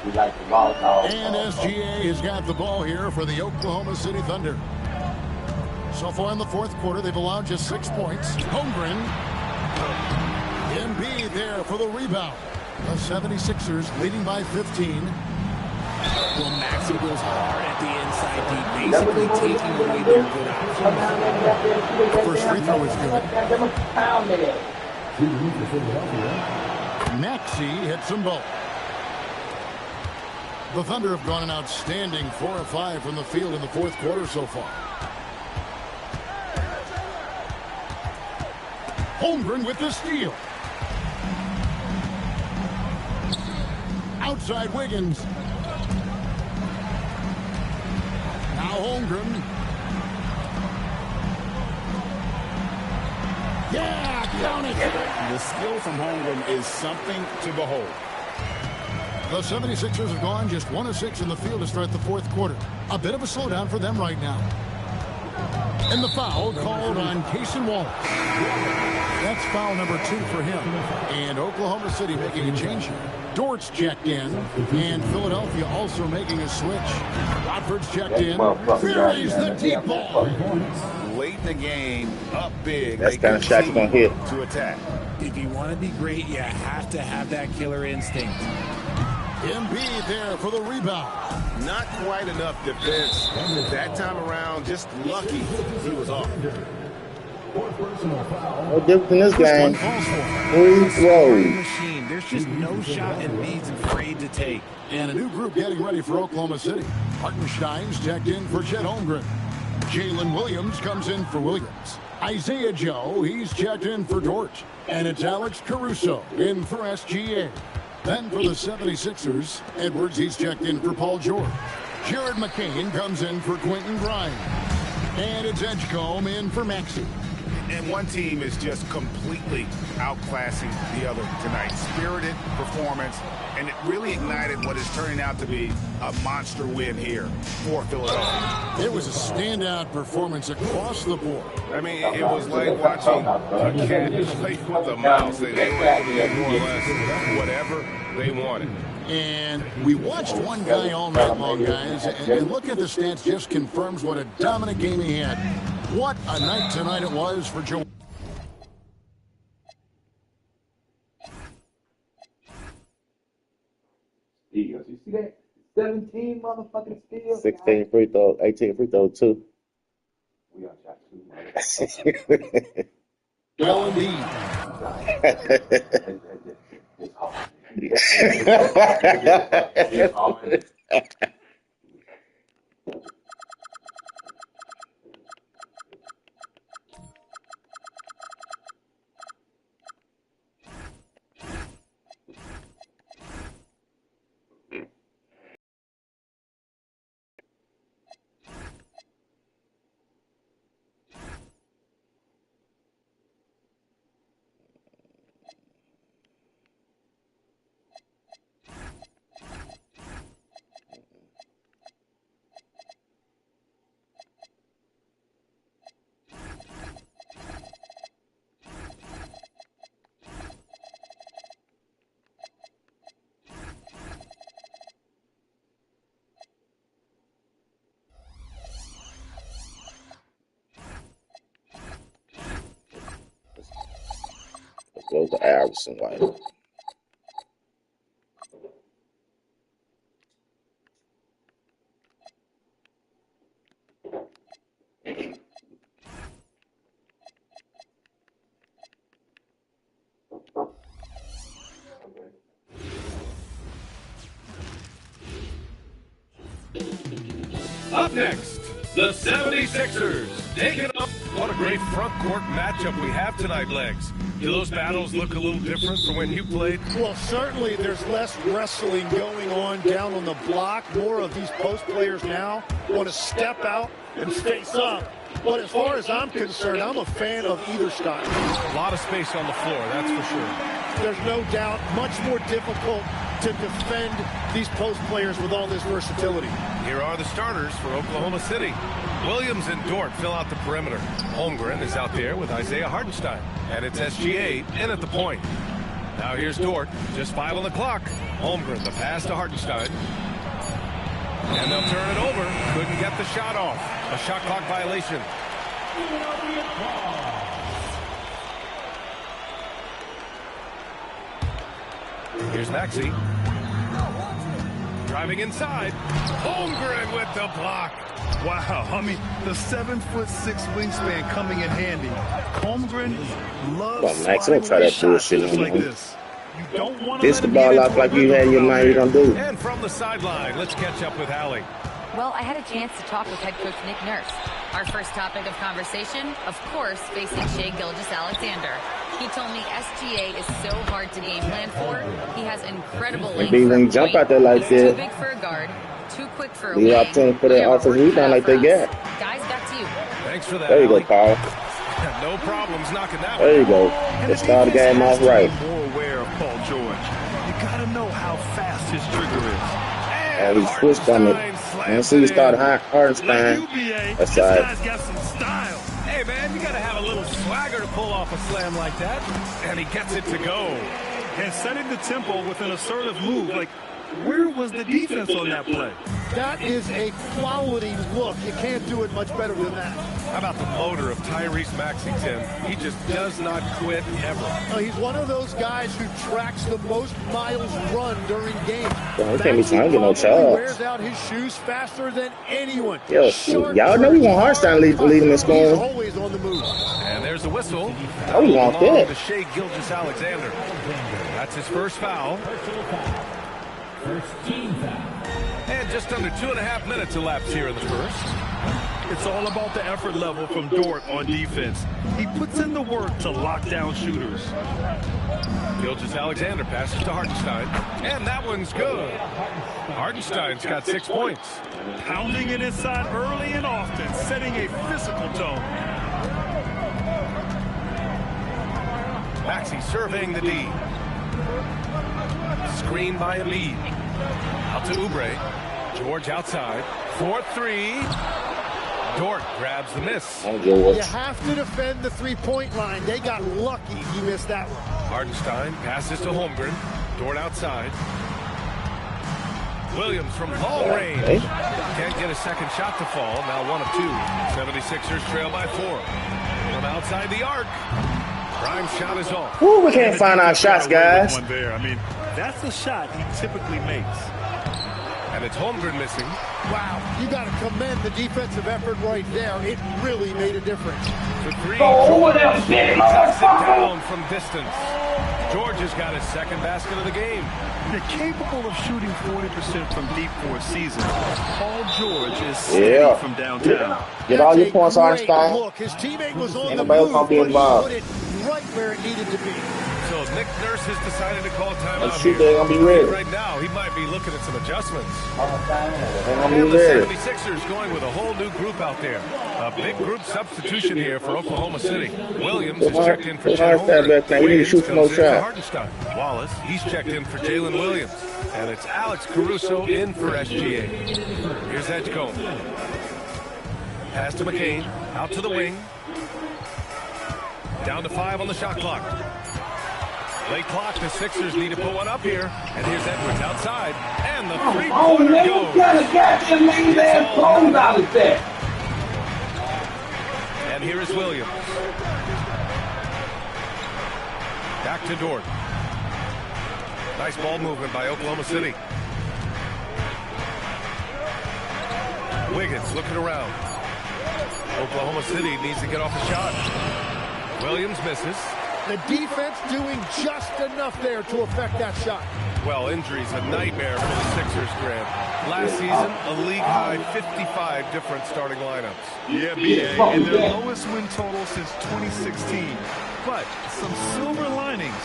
And SGA has got the ball here for the Oklahoma City Thunder. So far in the fourth quarter, they've allowed just 6 points. Holmgren. Embiid there for the rebound. The 76ers leading by 15. Well, Maxey goes hard at the inside deep, basically taking away their good options. The first free throw is good. Maxey hits them both. The Thunder have gone an outstanding 4 of 5 from the field in the fourth quarter so far. Holmgren with the steal. Outside Wiggins. Now Holmgren. Yeah, count it. The skill from Holmgren is something to behold. The 76ers have gone just 1 of 6 in the field to start the fourth quarter. A bit of a slowdown for them right now. And the foul called on Cason Wallace. That's foul number 2 for him. And Oklahoma City making a change here. Dort's checked in, and Philadelphia also making a switch. Watford's checked in. Buries the deep ball. Late in the game, up big. That's kind of shot you're going to hit. To attack. If you want to be great, you have to have that killer instinct. Embiid there for the rebound. Not quite enough defense. That time around, just lucky he was off. No different in this game. Free throws. There's just no shot Embiid's afraid to take. And a new group getting ready for Oklahoma City. Hartenstein's checked in for Chet Holmgren. Jalen Williams comes in for Williams. Isaiah Joe, he's checked in for Dort. And it's Alex Caruso in for SGA. Then for the 76ers, Edwards, he's checked in for Paul George. Jared McCain comes in for Quentin Grimes. And it's Edgecombe in for Maxey. And one team is just completely outclassing the other tonight. Spirited performance, and it really ignited what is turning out to be a monster win here for Philadelphia. It was a standout performance across the board. I mean, it was like watching a cat play with a mouse. They were able to do more or less whatever they wanted. And we watched one guy all night long, guys, and look at the stats, just confirms what a dominant game he had. What a night tonight it was for Joe. You see that? 17 motherfucking steals. 16 free throws, 18 free throws, 2. We all shot 2. Well, indeed. Goes to Iverson White. Up next, the 76ers taking up. What a great front court matchup we have tonight, Legs. Do those battles look a little different from when you played? Well, certainly there's less wrestling going on down on the block. More of these post players now want to step out and face up. But as far as I'm concerned, I'm a fan of either style. A lot of space on the floor, that's for sure. There's no doubt much more difficult to defend these post players with all this versatility. Here are the starters for Oklahoma City. Williams and Dort fill out the perimeter. Holmgren is out there with Isaiah Hartenstein. And it's SGA in at the point. Now here's Dort, just 5 on the clock. Holmgren, the pass to Hartenstein. And they'll turn it over. Couldn't get the shot off. A shot clock violation. Here's Maxey. Driving inside. Holmgren with the block. Wow, I mean, the 7'6" wingspan coming in handy. Holmgren loves Well, Max, don't try that bullshit like this. You don't want to Dish the ball off like you had in your mind you're going to do. And from the sideline, let's catch up with Allie. Well, I had a chance to talk with head coach Nick Nurse. Our first topic of conversation, of course, facing Shai Gilgeous-Alexander. He told me SGA is so hard to game plan for. He has incredible length. Maybe when you jump out there like that, too big for a guard, too quick for a you wing. opportunity for that offensive rebound like they got. Guys, back to you. Thanks for that. There you go, Paul. No problems knocking that There you one. go. Let's start the game off right. More aware of Paul George. You got to know how fast his trigger is. And he switched on it. And see, you started Hartenstein. This guy's got some style. Hey, man, you got to have a little swagger to pull off a slam like that. And he gets it to go. And setting the tempo with an assertive move. Like, where was the defense on that play? That is a quality look. You can't do it much better than that. How about the motor of Tyrese Maxey, Tim? He just does not quit ever. He's one of those guys who tracks the most miles run during games. Well, he can't be trying to get no He charge. wears out his shoes faster than anyone. Yo, y'all know we want Hartenstein leading this He's scoring. always on the move. And there's the whistle. Oh, we want that. To Shai Gilgeous-Alexander. That's his first foul. And just under 2.5 minutes elapsed here in the first. It's all about the effort level from Dort on defense. He puts in the work to lock down shooters. Gilgeous-Alexander passes to Hartenstein. And that one's good. Hartenstein's got 6 points. Pounding it inside early and often, setting a physical tone. Maxey surveying the D. Screen by Embiid. Out to Oubre. George outside. 4-3. Dort grabs the miss. You have to defend the three-point line. They got lucky he missed that one. Hartenstein passes to Holmgren. Dort outside. Williams from long range. Can't get a second shot to fall. Now 1 of 2. 76ers trail by 4. From outside the arc. Prime shot is off. Ooh, we can't find our shots, guys. One there. I mean, that's the shot he typically makes. And it's Holmgren missing. Wow, you got to commend the defensive effort right there. It really made a difference. For 3. Over there, big Knocks it motherfucker. down from distance. George has got his second basket of the game. They're capable of shooting 40% from deep for a season. Paul George is steady from downtown. Get all your points, Hartenstein. Look, his teammate was on Ain't the nobody else move, gonna be but he involved. put it right where it needed to be. So Nick Nurse has decided to call timeout Let's shoot, here. they're gonna be ready. Right now, he might be looking at some adjustments. They're gonna And be the ready. 76ers going with a whole new group out there. A big group substitution here for Oklahoma City. Williams has checked in for Chet Holmgren. We need to shoot some more Wiggins comes in for shots. Hartenstein. Wallace, he's checked in for Jalen Williams. And it's Alex Caruso in for SGA. Here's Edgecombe. Pass to McCain. Out to the wing. Down to 5 on the shot clock. Late clock, the Sixers need to put one up here. And here's Edwards outside. And the three-pointer goes. Gotta catch him, leave that phone out of there. And here is Williams. Back to Dort. Nice ball movement by Oklahoma City. Wiggins looking around. Oklahoma City needs to get off a shot. Williams misses. The defense doing just enough there to affect that shot. Well, injuries a nightmare for the Sixers, Grant. Last season, a league-high 55 different starting lineups. Yeah, BA, and their lowest win total since 2016. But some silver linings.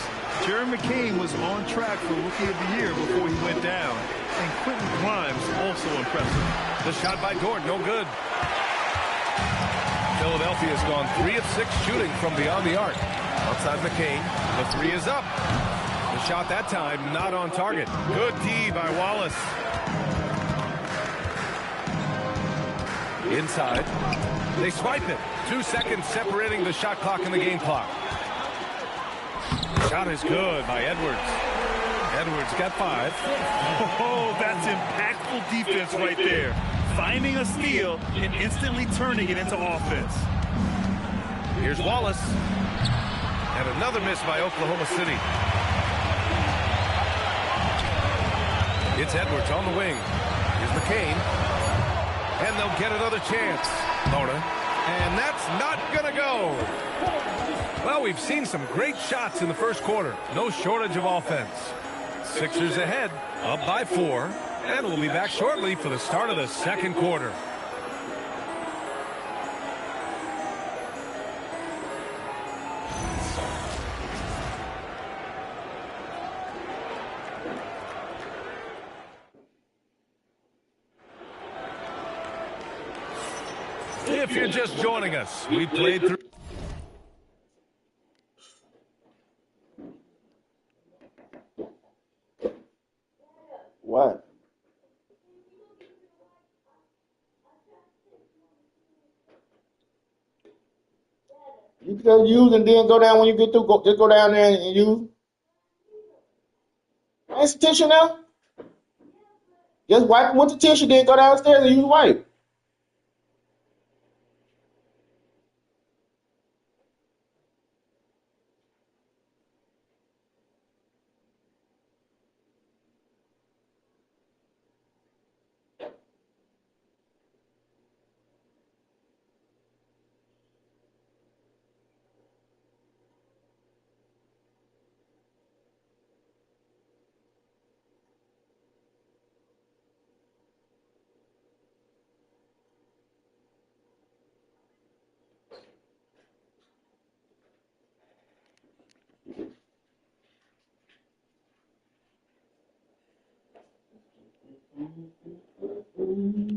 Jerry McCain was on track for Rookie of the Year before he went down. And Quentin Grimes also impressive. The shot by Dort, no good. Philadelphia's gone 3 of 6 shooting from beyond the arc. Outside McCain, the 3 is up. The shot that time not on target. Good D by Wallace. Inside. They swipe it. 2 seconds separating the shot clock and the game clock. Shot is good by Edwards. Edwards got 5. Oh, that's impactful defense right there. Finding a steal and instantly turning it into offense. Here's Wallace. And another miss by Oklahoma City. It's Edwards on the wing. Here's McCain. And they'll get another chance. Mona. And that's not going to go. Well, we've seen some great shots in the first quarter. No shortage of offense. Sixers ahead, up by 4. And we'll be back shortly for the start of the second quarter. If you're just joining us, we played through. What? just use and then go down when you get through. Just go down there and use. Ain't some tissue now? Just wipe with the tissue, then go downstairs and use wipe.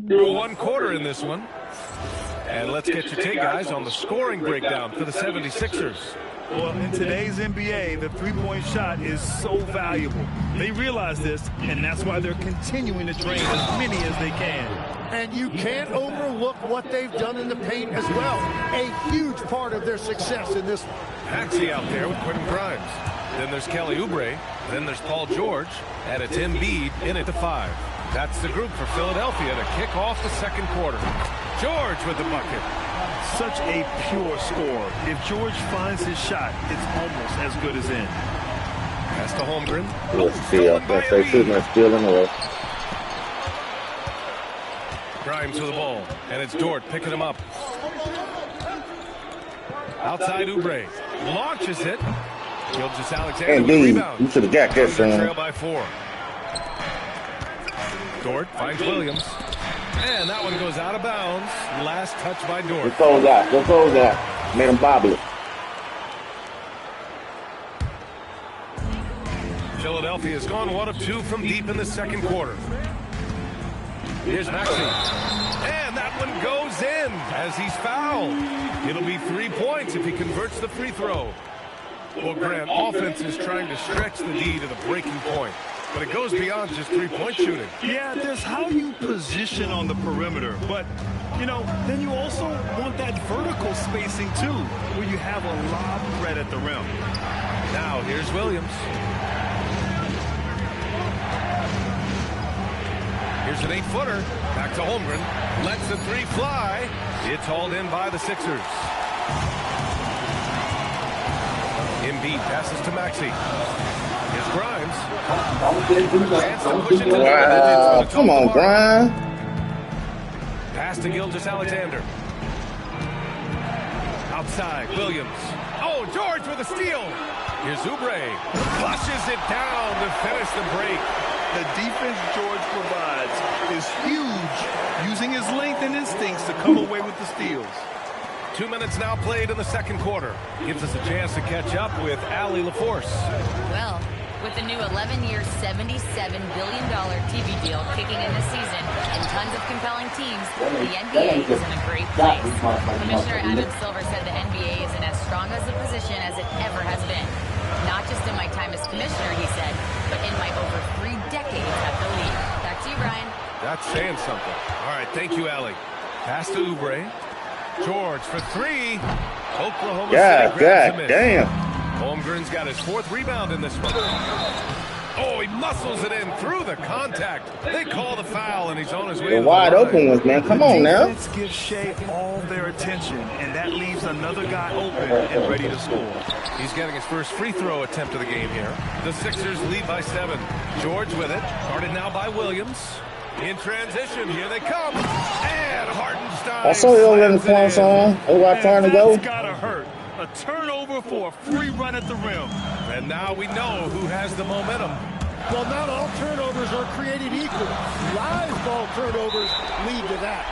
Through one quarter in this one. And let's get your take, guys, on the scoring breakdown for the 76ers. Well, in today's NBA, the three-point shot is so valuable. They realize this, and that's why they're continuing to drain as many as they can. And you can't overlook what they've done in the paint as well. A huge part of their success in this one. Maxey out there with Quentin Grimes. Then there's Kelly Oubre. Then there's Paul George. And it's Embiid in at the 5. That's the group for Philadelphia to kick off the second quarter. George with the bucket. Such a pure score. If George finds his shot, it's almost as good as in. Pass to Holmgren. That's they shooting and still in the way. Grimes with the ball. And it's Dort picking him up. Outside Oubre. Launches it. Gilgeous Alexander with the rebound. You should have got that, son. Trail by 4. Dort finds Williams. And that one goes out of bounds. Last touch by Dort. Good close out. Good close out. Made him bobble it. Philadelphia has gone 1 of 2 from deep in the second quarter. Here's Maxey. And that one goes in as he's fouled. It'll be 3 points if he converts the free throw. Well, Grant, offense is trying to stretch the D to the breaking point. But it goes beyond just three-point shooting. Yeah, there's how you position on the perimeter. But, you know, then you also want that vertical spacing, too, where you have a lob threat at the rim. Now, here's Williams. Here's an 8-footer. Back to Holmgren. Lets the 3 fly. It's hauled in by the Sixers. Embiid passes to Maxey. Here's Grimes. Wow, come on, Grimes. Pass to Gilgeous Alexander. Outside, Williams. Oh, George with a steal. Here's Oubre. Flushes it down to finish the break. The defense George provides is huge, using his length and instincts to come away with the steals. 2 minutes now played in the second quarter. Gives us a chance to catch up with Allie LaForce. Well, with the new 11-year, $77 billion TV deal kicking in this season and tons of compelling teams, the NBA is in a great place. Commissioner Adam Silver said the NBA is in as strong as a position as it ever has been. Not just in my time as commissioner, he said, but in my over 3 decades at the league. Back to you, Brian. That's saying something. All right, thank you, Allie. Pass to Oubre. George for 3. Oklahoma City grabs a miss. Damn. Holmgren's got his 4th rebound in this one. Oh, he muscles it in through the contact. They call the foul, and he's on his way. The wide open ones, man. Come on now. Defense gives Shea all their attention, and that leaves another guy open and ready to score. He's getting his first free throw attempt of the game here. The Sixers lead by 7. George with it. Guarded now by Williams. In transition, here they come. And Hartenstein. I saw you over in the points on. Everybody trying to go. That's gotta hurt. A turnover for a free run at the rim. And now we know who has the momentum. Well, not all turnovers are created equal. Live ball turnovers lead to that.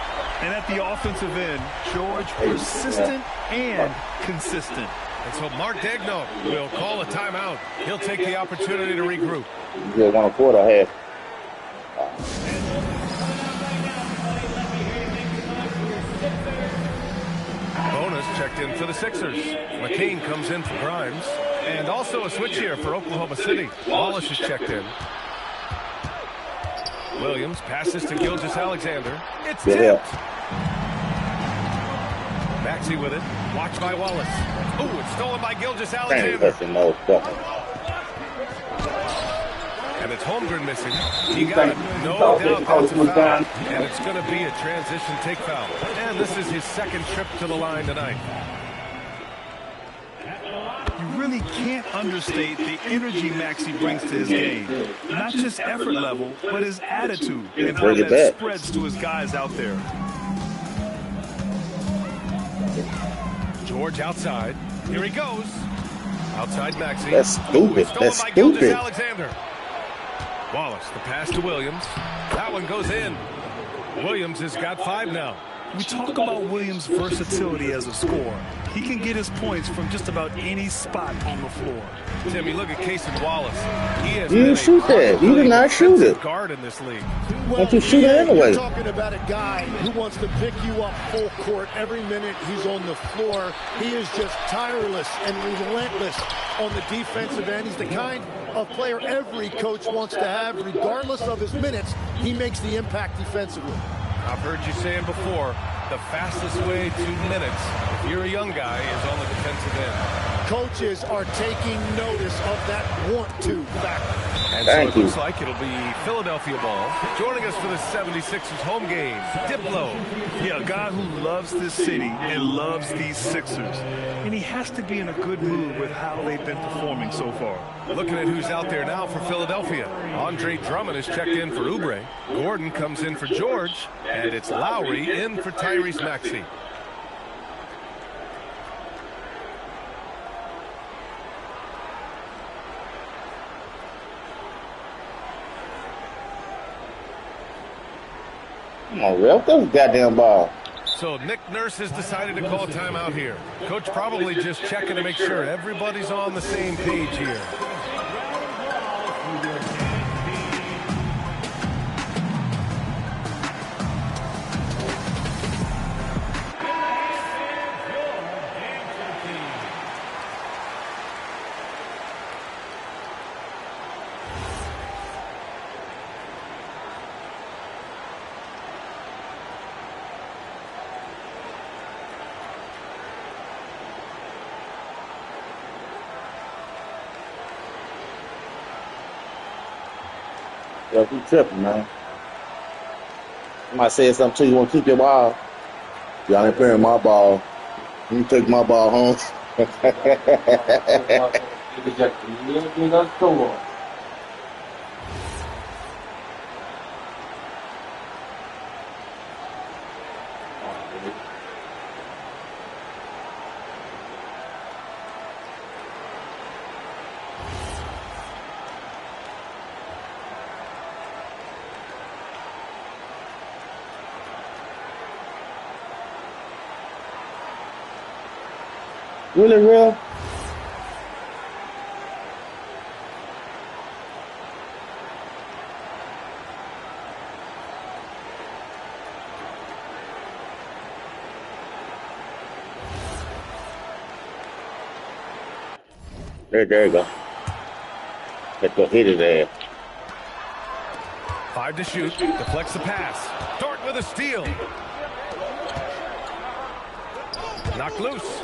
And at the offensive end, George persistent and consistent. And so Mark Daigneault will call a timeout. He'll take the opportunity to regroup. Yeah, 1 quarter ahead. Bonus checked in for the Sixers. McCain comes in for Grimes. And also a switch here for Oklahoma City. Wallace is checked in. Williams passes to Gilgeous Alexander. It's tipped. Maxey with it. Watched by Wallace. Oh, it's stolen by Gilgeous-Alexander. And it's Holmgren missing. He got it. No doubt that's a foul. And it's going to be a transition take foul. And this is his second trip to the line tonight. You really can't understate the energy Maxey brings to his game. Not just effort level, but his attitude and how that spreads to his guys out there. George outside. Here he goes. Outside Maxey. That's stupid. That's stupid. Alexander. Wallace, the pass to Williams. That one goes in. Williams has got 5 now. We talk about Williams' versatility as a scorer. He can get his points from just about any spot on the floor. Timmy, look at Cason Wallace. He has you shoot that. You did not shoot it. Guard in this league. Don't you shoot it anyway? You're talking about a guy who wants to pick you up full court every minute he's on the floor. He is just tireless and relentless on the defensive end. He's the kind of player every coach wants to have, regardless of his minutes. He makes the impact defensively. I've heard you saying before, the fastest way to minutes, if you're a young guy, is on the defensive end. Coaches are taking notice of that want-to factor. And so it looks like it'll be Philadelphia ball. Joining us for the 76ers home game, Diplo. Yeah, a guy who loves this city and loves these Sixers. And he has to be in a good mood with how they've been performing so far. Looking at who's out there now for Philadelphia. Andre Drummond is checked in for Oubre. Gordon comes in for George. And it's Lowry in for Tyrese Maxey. Come on, Ralph, that was goddamn ball. So Nick Nurse has decided to call a timeout here. Coach probably just checking to make sure everybody's on the same page here. Yo, you tripping, man. Somebody said something to you. You want to keep your ball? Y'all ain't playing my ball. You take my ball home. Really real? There you go. Let's go hit his ass. 5 to shoot. Deflects the pass. Dort with a steal. Knocked loose.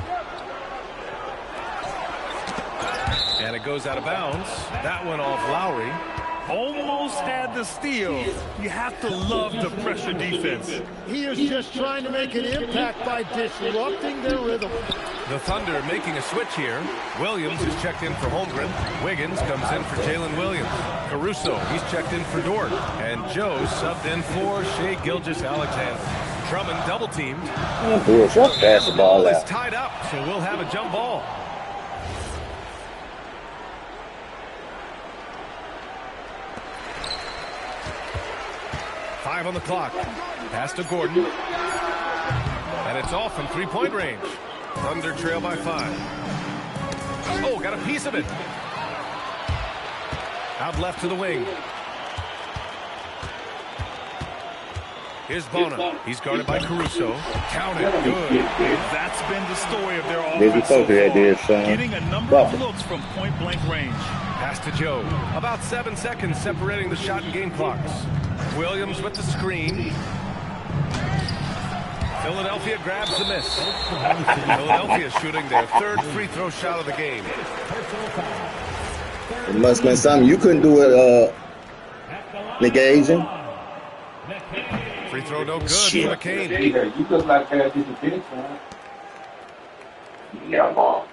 And it goes out of bounds. That one off Lowry. Almost had the steal. You have to love the pressure defense. He is just trying to make an impact by disrupting their rhythm. The Thunder making a switch here. Williams is checked in for Holmgren. Wiggins comes in for Jalen Williams. Caruso, he's checked in for Dort. And Joe subbed in for Shai Gilgeous-Alexander. Drummond double teamed. The ball is tied up, so we'll have a jump ball. On the clock. Pass to Gordon. And it's off from three-point range. Thunder trail by 5. Oh, got a piece of it. Out left to the wing. Here's Bona. He's guarded by Caruso. Count it. Good. That's been the story of their offense so far. Getting a number of looks from point-blank range. Pass to Joe. About 7 seconds separating the shot and game clocks. Williams with the screen. Philadelphia grabs the miss. Philadelphia shooting their third free throw shot of the game. It must have been something you couldn't do it, negation. Free throw no good for McCain. You look like that is a bench, man. Yeah, ball.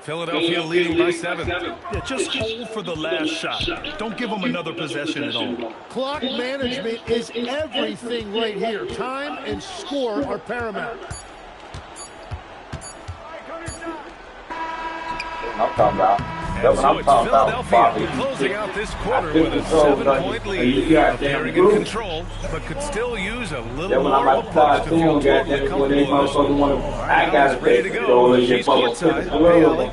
Philadelphia leading by 7. Yeah, just hold for the last shot. Don't give them another possession at all. Clock management is everything right here. Time and score are paramount. I'm talking about. And so it's Philadelphia closing out this quarter with a 7-point lead. Appearing in control, but could still use a little more of a push to feel totally comfortable. Now ready to go. She's courtside. Hey, Allie.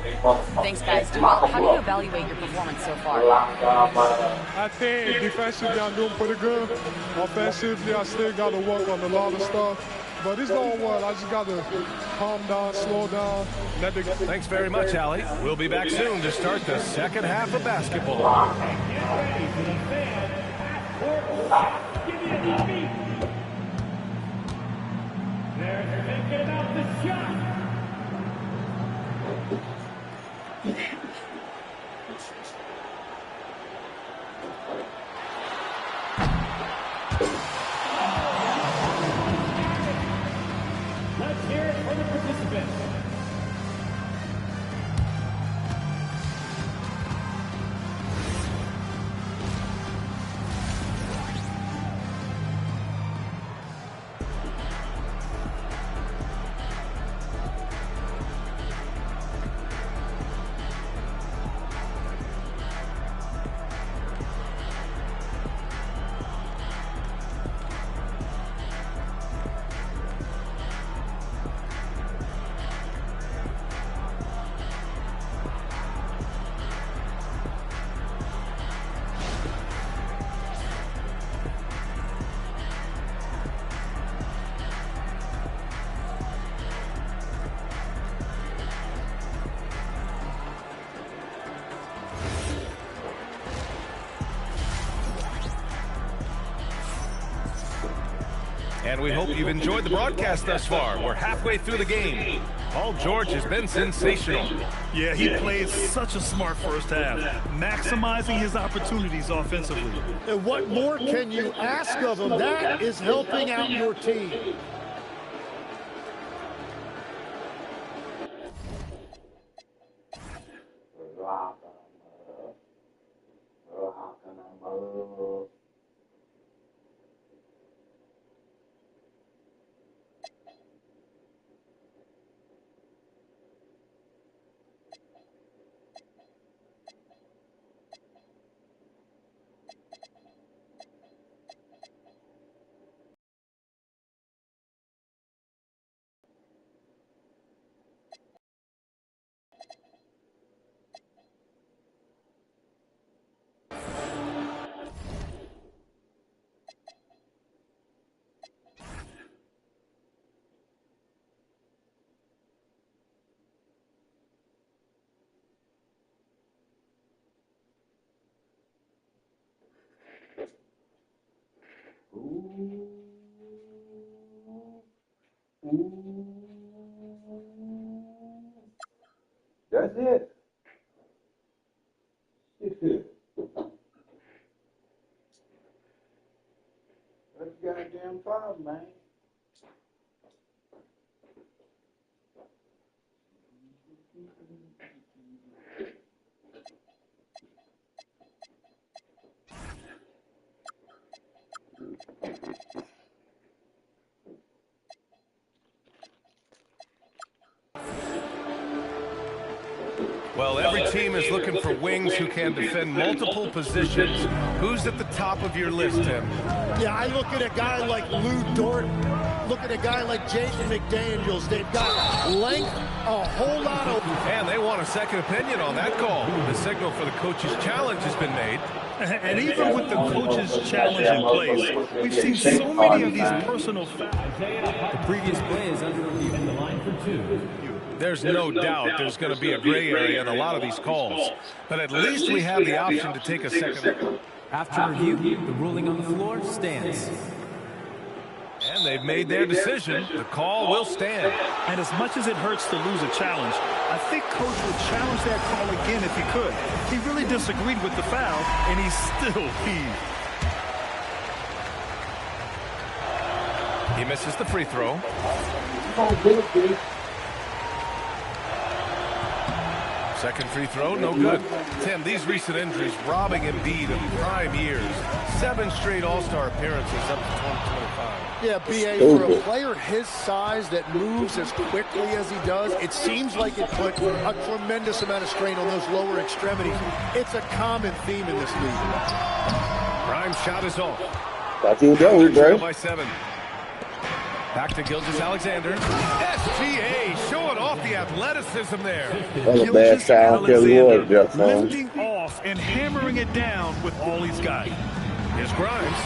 Thanks, guys. How do you evaluate your performance so far? I think defensively I'm doing pretty good. Offensively, I still got to work on a lot of stuff. But it's going well. I just got to calm down, slow down. Thanks very much, Allie. We'll be back soon to start the second half of basketball. They're thinking about the shot. Let's hear it for the participants. And we hope you've enjoyed the broadcast thus far. We're halfway through the game. Paul George has been sensational. Yeah, he played such a smart first half, maximizing his opportunities offensively. And what more can you ask of him? That is helping out your team. That's it. It's it. That's the goddamn problem, man. Well, every team is looking for wings who can defend multiple positions. Who's at the top of your list, Tim? Yeah, I look at a guy like Lou Dort. Look at a guy like Jaden McDaniels. They've got length, a whole lot of... And they want a second opinion on that call. The signal for the coach's challenge has been made. And even with the coach's challenge in place, we've seen so many of these personal fouls. The previous play is under review from the line for 2. There's no doubt there's going to be a gray area in a lot of these calls. But at least we have the option to take a second. After review, the ruling on the floor stands. And they've made their decision. The call will stand. And as much as it hurts to lose a challenge, I think Coach would challenge that call again if he could. He really disagreed with the foul, and he still heaved. He misses the free throw. Second free throw, no good. Tim, these recent injuries robbing Embiid of prime years. 7 straight All-Star appearances up to 2025. Yeah, B.A., for a player his size that moves as quickly as he does, it seems like it put a tremendous amount of strain on those lower extremities. It's a common theme in this league. Prime shot is off. Thought you were done, bro. By 7. Back to Gilgeous-Alexander. SGA showing off the athleticism there. That's a bad foul. Lifting off and hammering it down with all he's got. Here's Grimes.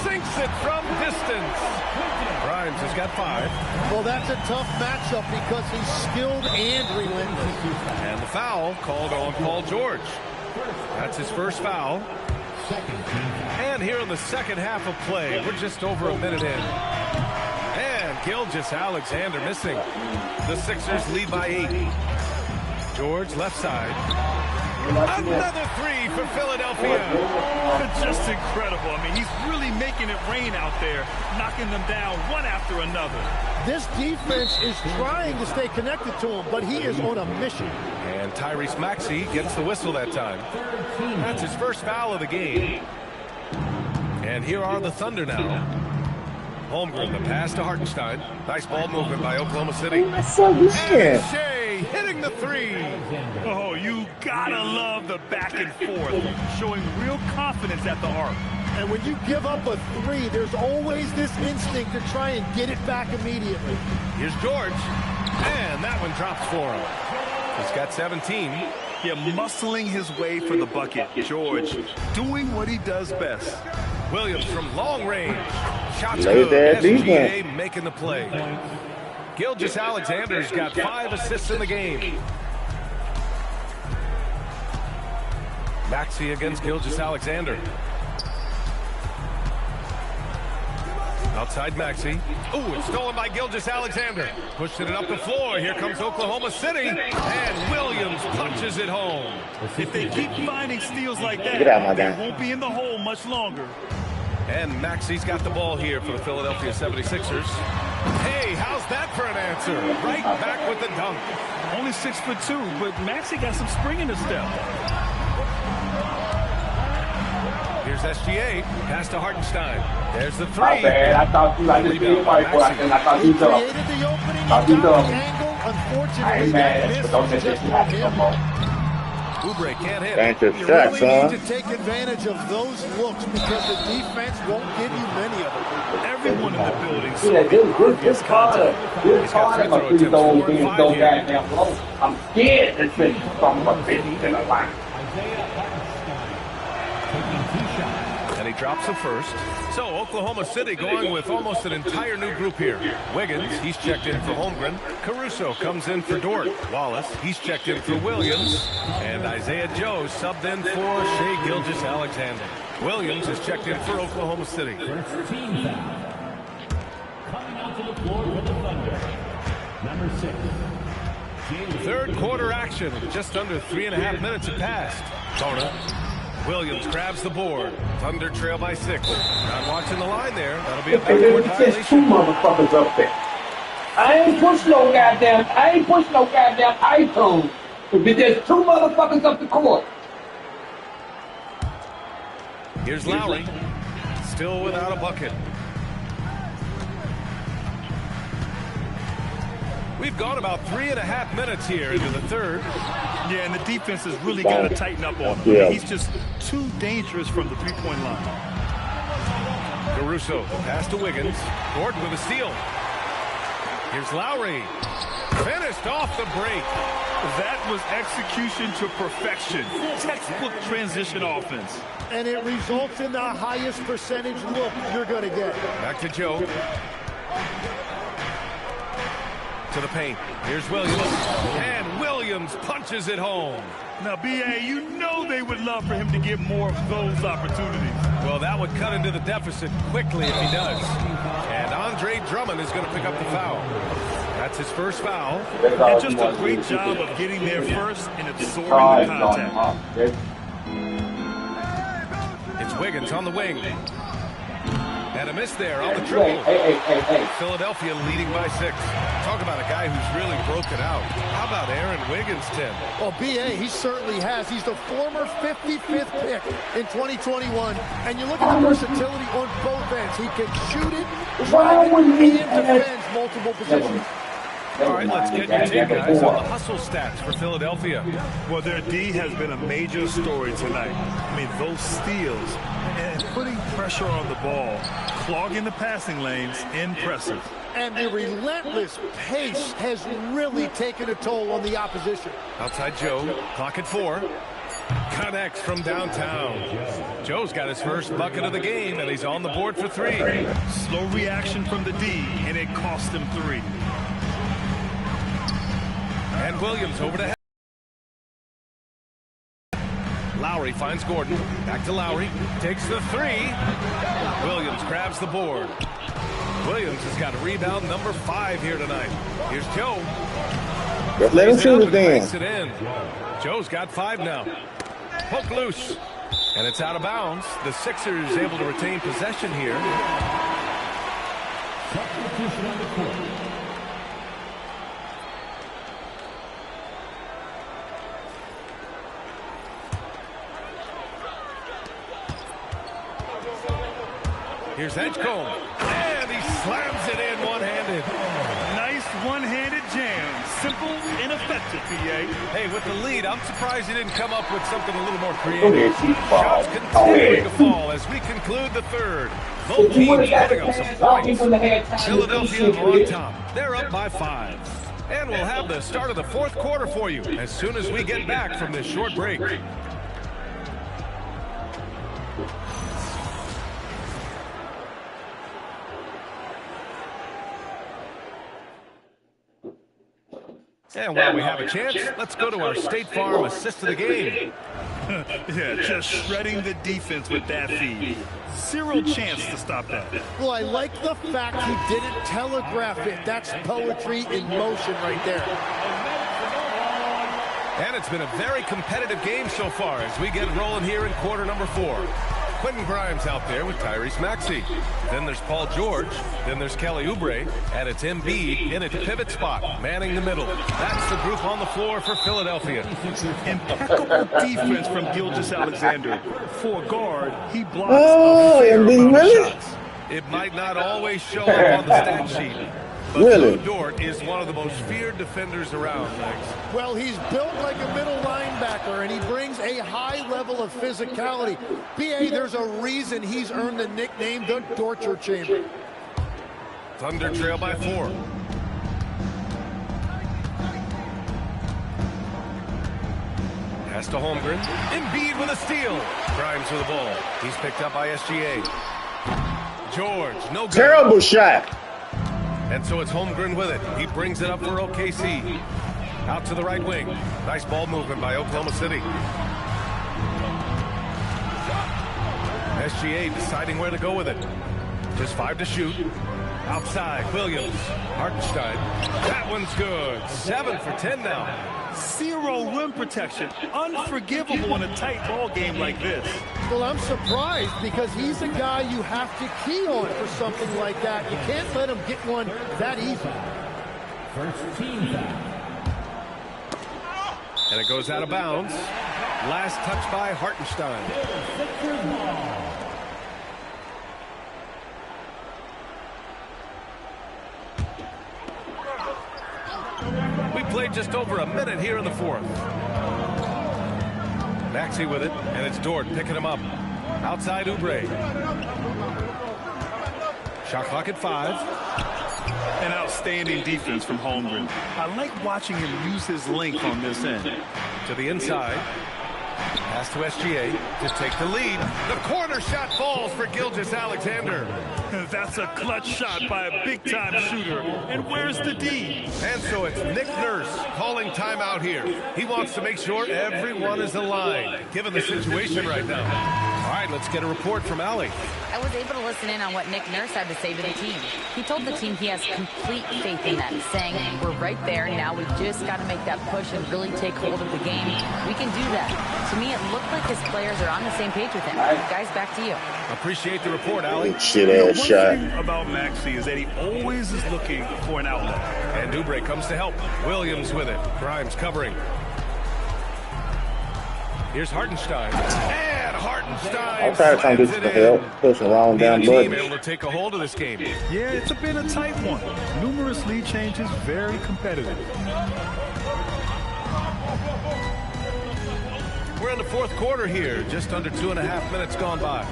Sinks it from distance. Grimes has got 5. Well, that's a tough matchup because he's skilled and relentless. And the foul called on Paul George. That's his first foul. And here in the second half of play, we're just over a minute in. And Gilgeous-Alexander missing. The Sixers lead by 8. George left side. Another 3 for Philadelphia. Just incredible. I mean, he's really making it rain out there, knocking them down one after another. This defense is trying to stay connected to him, but he is on a mission. And Tyrese Maxey gets the whistle that time. That's his first foul of the game. And here are the Thunder now. Holmgren, the pass to Hartenstein. Nice ball movement by Oklahoma City. That's so good. And Shea hitting the 3. Oh, you gotta love the back and forth, showing real confidence at the arc. And when you give up a 3, there's always this instinct to try and get it back immediately. Here's George. And that one drops for him. He's got 17. Yeah, muscling his way for the bucket. George doing what he does best. Williams from long range. Shots Lay good. that SGA making the play. Gilgeous-Alexander's got 5 assists in the game. Maxey against Gilgeous-Alexander. Outside Maxey. Ooh, it's stolen by Gilgeous-Alexander. Pushing it up the floor. Here comes Oklahoma City. And Williams punches it home. If they keep finding steals like that, Get out, my guy. they won't be in the hole much longer. And Maxey's got the ball here for the Philadelphia 76ers. Hey, how's that for an answer? Right back with the dunk. Only 6'2", but Maxey got some spring in his step. Here's SGA. Pass to Hartenstein. There's the 3. My bad. I thought you like to be a fight for I thought you done. Created the opening. Thought you done. Unfortunately, I ain't mad, but don't let this happen no more. Oubre can't hit. Thank you, You shots, really huh? need to take advantage of those looks because the defense won't give you many of them. Everyone in the building. Yeah, this Carter, my free throws being so goddamn low. I'm scared to say something about 50 in the line. And he drops the first. So Oklahoma City going with almost an entire new group here. Wiggins, he's checked in for Holmgren. Caruso comes in for Dort. Wallace, he's checked in for Williams. And Isaiah Joe subbed in for Shea Gilgeous-Alexander. Williams is checked in for Oklahoma City. First team foul. Coming out to the floor for the Thunder. Number 6. Third quarter action. Just under 3.5 minutes have passed. Torna. Williams grabs the board. Thunder trail by 6. Not watching the line there. That'll be a backcourt There's 2 violation. motherfuckers up there. I ain't push no goddamn iTunes. But there's 2 motherfuckers up the court. Here's Lowry. Still without a bucket. We've gone about 3.5 minutes here into the third. Yeah, and the defense has really got to tighten up on him. Yeah. He's just too dangerous from the three-point line. Caruso, pass to Wiggins. Gordon with a steal. Here's Lowry. Finished off the break. That was execution to perfection. Textbook transition offense. And it results in the highest percentage look you're going to get. Back to Joe. To the paint. Here's Williams. And Williams punches it home. Now, B.A., you know they would love for him to get more of those opportunities. Well, that would cut into the deficit quickly if he does. And Andre Drummond is going to pick up the foul. That's his first foul. And just a great job of getting there first and absorbing the contact. It's Wiggins on the wing. And a miss there on the dribble. Philadelphia leading by 6. Talk about a guy who's really broken out. How about Aaron Wiggins, Tim? Well, B.A., he certainly has. He's the former 55th pick in 2021. And you look at the versatility on both ends. He can shoot it, drive it, and defend multiple positions. All right, let's get your take, guys, on the hustle stats for Philadelphia. Well, their D has been a major story tonight. I mean, those steals and putting pressure on the ball, clogging the passing lanes, impressive. And the relentless pace has really taken a toll on the opposition. Outside Joe, clock at 4. Connects from downtown. Joe's got his first bucket of the game, and he's on the board for 3. Slow reaction from the D, and it cost him 3. And Williams over to Lowry finds Gordon. Back to Lowry. Takes the 3. Williams grabs the board. Williams has got rebound number 5 here tonight. Here's Joe. Let him shoot it makes it in. Joe's got 5 now. Poke loose. And it's out of bounds. The Sixers able to retain possession here. Substitution on the court. Here's Edgecombe, and he slams it in one-handed. Nice one-handed jam. Simple and effective, PA. Hey, with the lead, I'm surprised he didn't come up with something a little more creative. Shots continuing to fall as we conclude the third. Both teams putting up some points. Philadelphia on top. They're up by 5. And we'll have the start of the fourth quarter for you as soon as we get back from this short break. And while we have a chance, let's go to our State Farm assist of the game. Yeah, just shredding the defense with that feed. Zero chance to stop that. Well, I like the fact he didn't telegraph it. That's poetry in motion right there. And it's been a very competitive game so far as we get rolling here in quarter number 4. Quentin Grimes out there with Tyrese Maxey. Then there's Paul George. Then there's Kelly Oubre. And it's Embiid in a pivot spot, manning the middle. That's the group on the floor for Philadelphia. Impeccable defense from Gilgeous-Alexander. For guard, he blocks a fair amount of shots. It might not always show up on the stat sheet. But Lou Dort is one of the most feared defenders around, Legs. Well, he's built like a middle linebacker, and he brings a high level of physicality. B.A., there's a reason he's earned the nickname the Torture Chamber. Thunder trail by 4. Pass to Holmgren. Embiid with a steal. Grimes with the ball. He's picked up by SGA. George, no good. Terrible shot. And so it's Holmgren with it. He brings it up for OKC. Out to the right wing. Nice ball movement by Oklahoma City. SGA deciding where to go with it. Just 5 to shoot. Outside, Williams. Hartenstein. That one's good. 7 for 10 now. Zero rim protection. Unforgivable in a tight ball game like this. Well, I'm surprised because he's a guy you have to key on for something like that. You can't let him get one that easy. First team foul. And it goes out of bounds. Last touch by Hartenstein. We played just over a minute here in the fourth. Maxey with it, and it's Dort picking him up. Outside Oubre. Shot clock at 5. An outstanding defense from Holmgren. I like watching him use his length on this end. To the inside. Pass to SGA to take the lead. The corner shot falls for Gilgeous-Alexander. That's a clutch shot by a big-time shooter. And where's the D? And so it's Nick Nurse calling timeout here. He wants to make sure everyone is aligned, given the situation right now. All right, let's get a report from Allie. I was able to listen in on what Nick Nurse had to say to the team. He told the team he has complete faith in them, saying, we're right there now. We've just got to make that push and really take hold of the game. We can do that. To me, it looked like his players are on the same page with him. Guys, back to you. Appreciate the report, Allie. Shit-ass shot. One thing about Maxey is that he always is looking for an outlet. And Oubre comes to help. Williams with it. Grimes covering. Here's Hartenstein. And Hartenstein. I'm trying to get the help. Pushing around down team able to take a hold of this game. Yeah, it's been a tight one. Numerous lead changes, very competitive. We're in the fourth quarter here. Just under 2.5 minutes gone by.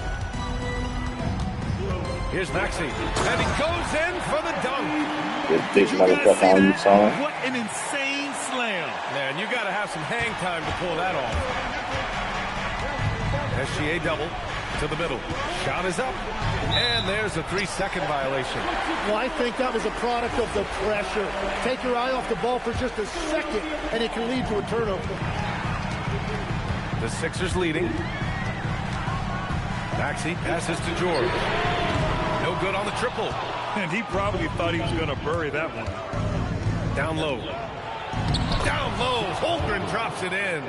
Here's Maxey. And he goes in for the dunk. This motherfucker on you, son. What an insane slam. Man, you got to have some hang time to pull that off. SGA double to the middle. Shot is up. And there's a 3-second violation. Well, I think that was a product of the pressure. Take your eye off the ball for just a second, and it can lead to a turnover. The Sixers leading. Maxey passes to George. No good on the triple. And he probably thought he was going to bury that one. Down low. Down low. Holmgren drops it in.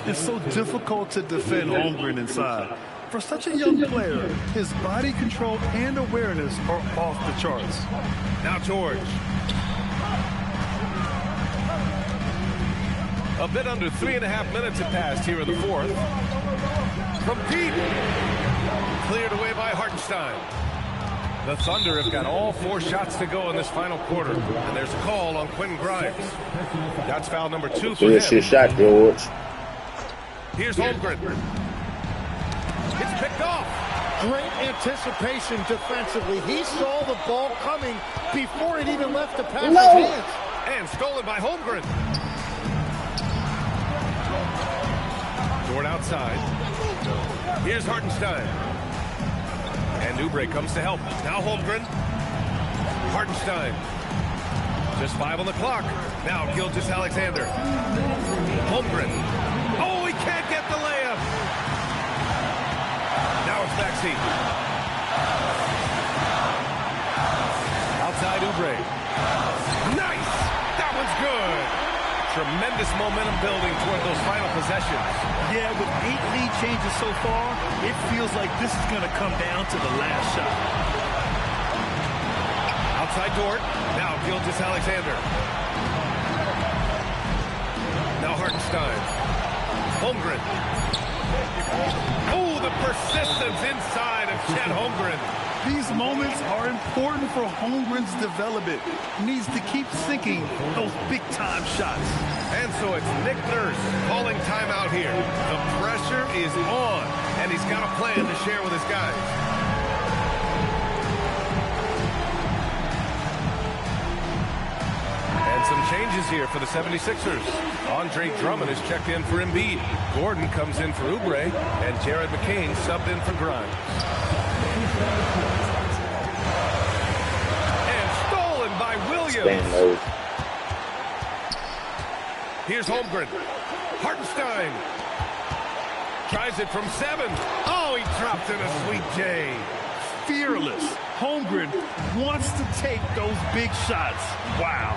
It's so difficult to defend Holmgren inside. For such a young player, his body control and awareness are off the charts. Now George. A bit under 3.5 minutes have passed here in the fourth. From deep. Cleared away by Hartenstein. The Thunder have got all 4 shots to go in this final quarter. And there's a call on Quentin Grimes. That's foul number 2 for him. Good shot, George. Here's Holmgren. It's picked off. Great anticipation defensively. He saw the ball coming before it even left the passer's hands. And stolen by Holmgren. Dort outside. Here's Hartenstein. And Oubre comes to help. Now Holmgren. Hartenstein. Just 5 on the clock. Now Gilgeous-Alexander. Holmgren. Oh, he can't get the layup. Now it's Maxey. Outside Oubre. Nice. That one's good. Tremendous momentum building toward those final possessions. Yeah, with 8 lead changes so far, it feels like this is going to come down to the last shot. Outside Dort. Now Gilgeous-Alexander. Now Hartenstein. Holmgren. Oh, the persistence inside of Chet Holmgren. These moments are important for Holmgren's development. He needs to keep sinking those big-time shots. And so it's Nick Nurse calling timeout here. The pressure is on, and he's got a plan to share with his guys. And some changes here for the 76ers. Andre Drummond is checked in for Embiid. Gordon comes in for Oubre, and Jared McCain subbed in for Grimes. And stolen by Williams. Here's Holmgren. Hartenstein. Tries it from 7. Oh, he dropped in a sweet J. Fearless. Holmgren wants to take those big shots. Wow.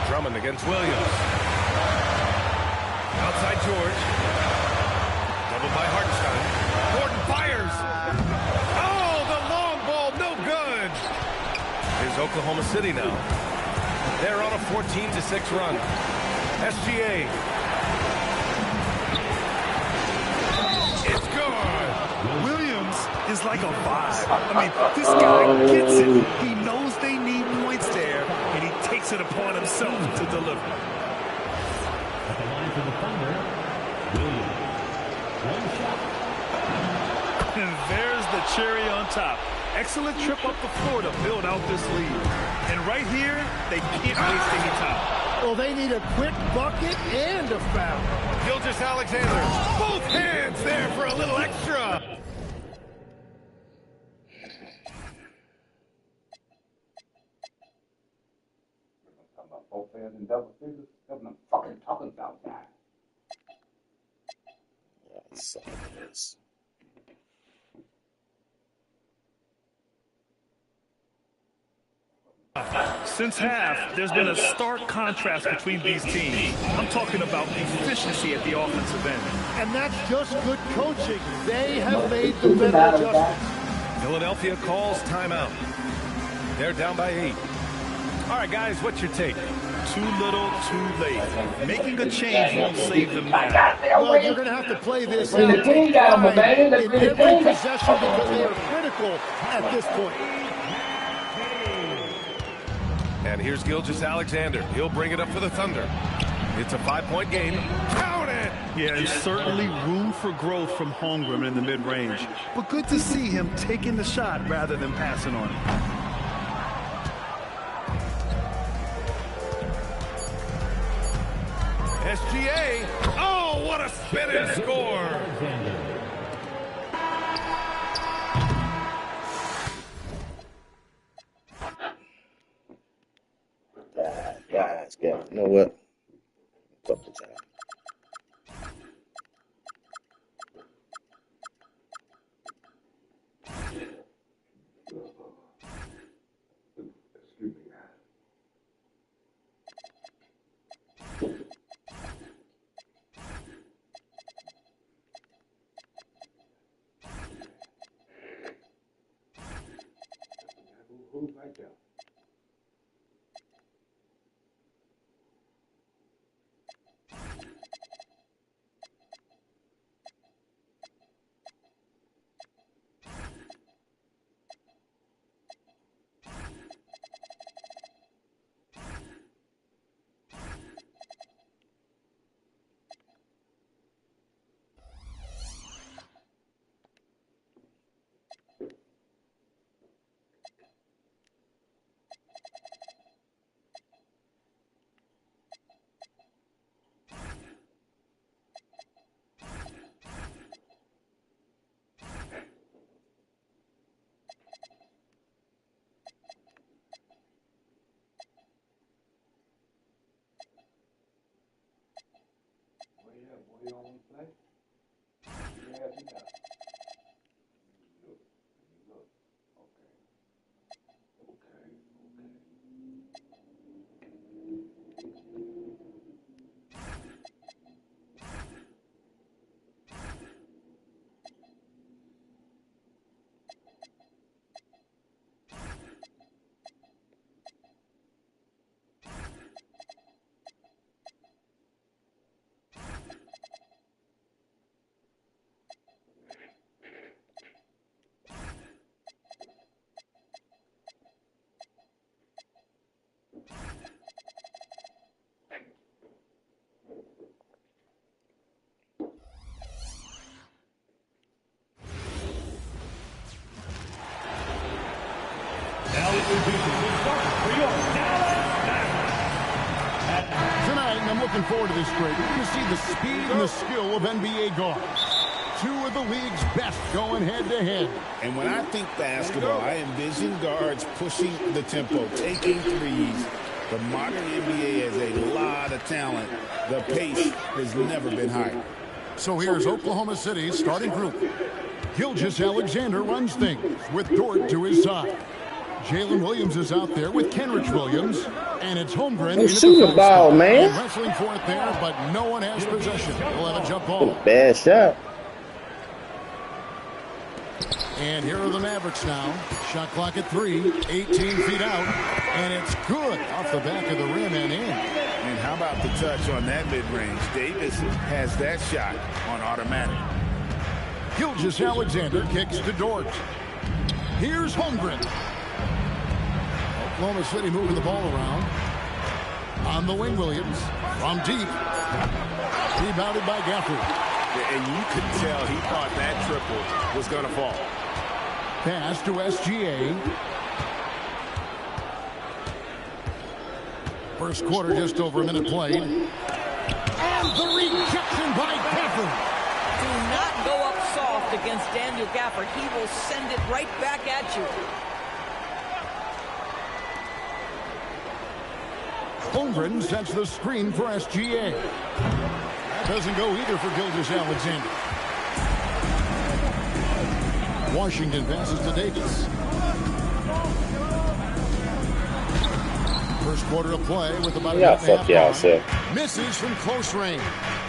Drummond against Williams. Outside George. Doubled by Hartenstein. Gordon fires. Oh, the long ball, no good. Here's Oklahoma City now. They're on a 14-6 run. SGA. It's good. Williams is like a vibe. I mean, this guy gets it. He knows they need points there, and he takes it upon himself to deliver. At the line for the Thunder, Williams. 1 shot. And there's the cherry on top. Excellent trip up the floor to build out this lead. And right here, they can't waste any time. Well, they need a quick bucket and a foul. Gilgeous-Alexander, both hands there for a little extra. Both hands in double figures. That's what I'm fucking talking about that. Yes. Since half, there's been a stark contrast between these teams. I'm talking about efficiency at the offensive end. And that's just good coaching. They have made the better adjustments. Philadelphia calls timeout. They're down by 8. All right, guys, what's your take? Too little, too late. Making a change won't save them now. Well, you're going to have to play this out. The team got them, man. In every possession because they are critical at this point. And here's Gilgeous-Alexander. He'll bring it up for the Thunder. It's a 5-point game. Count it! Yeah, and certainly room for growth from Holmgren in the mid-range. But good to see him taking the shot rather than passing on it. SGA. Oh, what a spinning score. Guys, you know what? Couple times. Who's right there? You don't want to play? Yeah, he does. Look. Okay. Tonight, I'm looking forward to this break. You're going to see the speed and the skill of NBA guards. Two of the league's best going head-to-head. And when I think basketball, I envision guards pushing the tempo, taking threes. The modern NBA has a lot of talent. The pace has never been higher. So here's Oklahoma City's starting group. Gilgeous-Alexander runs things with Dort to his side. Jalen Williams is out there with Kenrich Williams. And it's Holmgren. Shoot the ball, man. Wrestling for it there, but no one has possession. We'll have a jump ball. Bad shot. And here are the Mavericks now. Shot clock at 3, 18 feet out. And it's good off the back of the rim and in. And how about the touch on that mid-range? Davis has that shot on automatic. Gilgeous-Alexander kicks to Dort. Here's Holmgren. Oklahoma City moving the ball around. On the wing, Williams. From deep. Rebounded by Gafford. And you could tell he thought that triple was going to fall. Pass to SGA. First quarter, just over a minute played. And the rejection by Gafford. Do not go up soft against Daniel Gafford. He will send it right back at you. Holmgren sets the screen for SGA. That doesn't go either for Gilgeous-Alexander. Washington passes to Davis. First quarter of play with about a minute and a half. Misses from close range.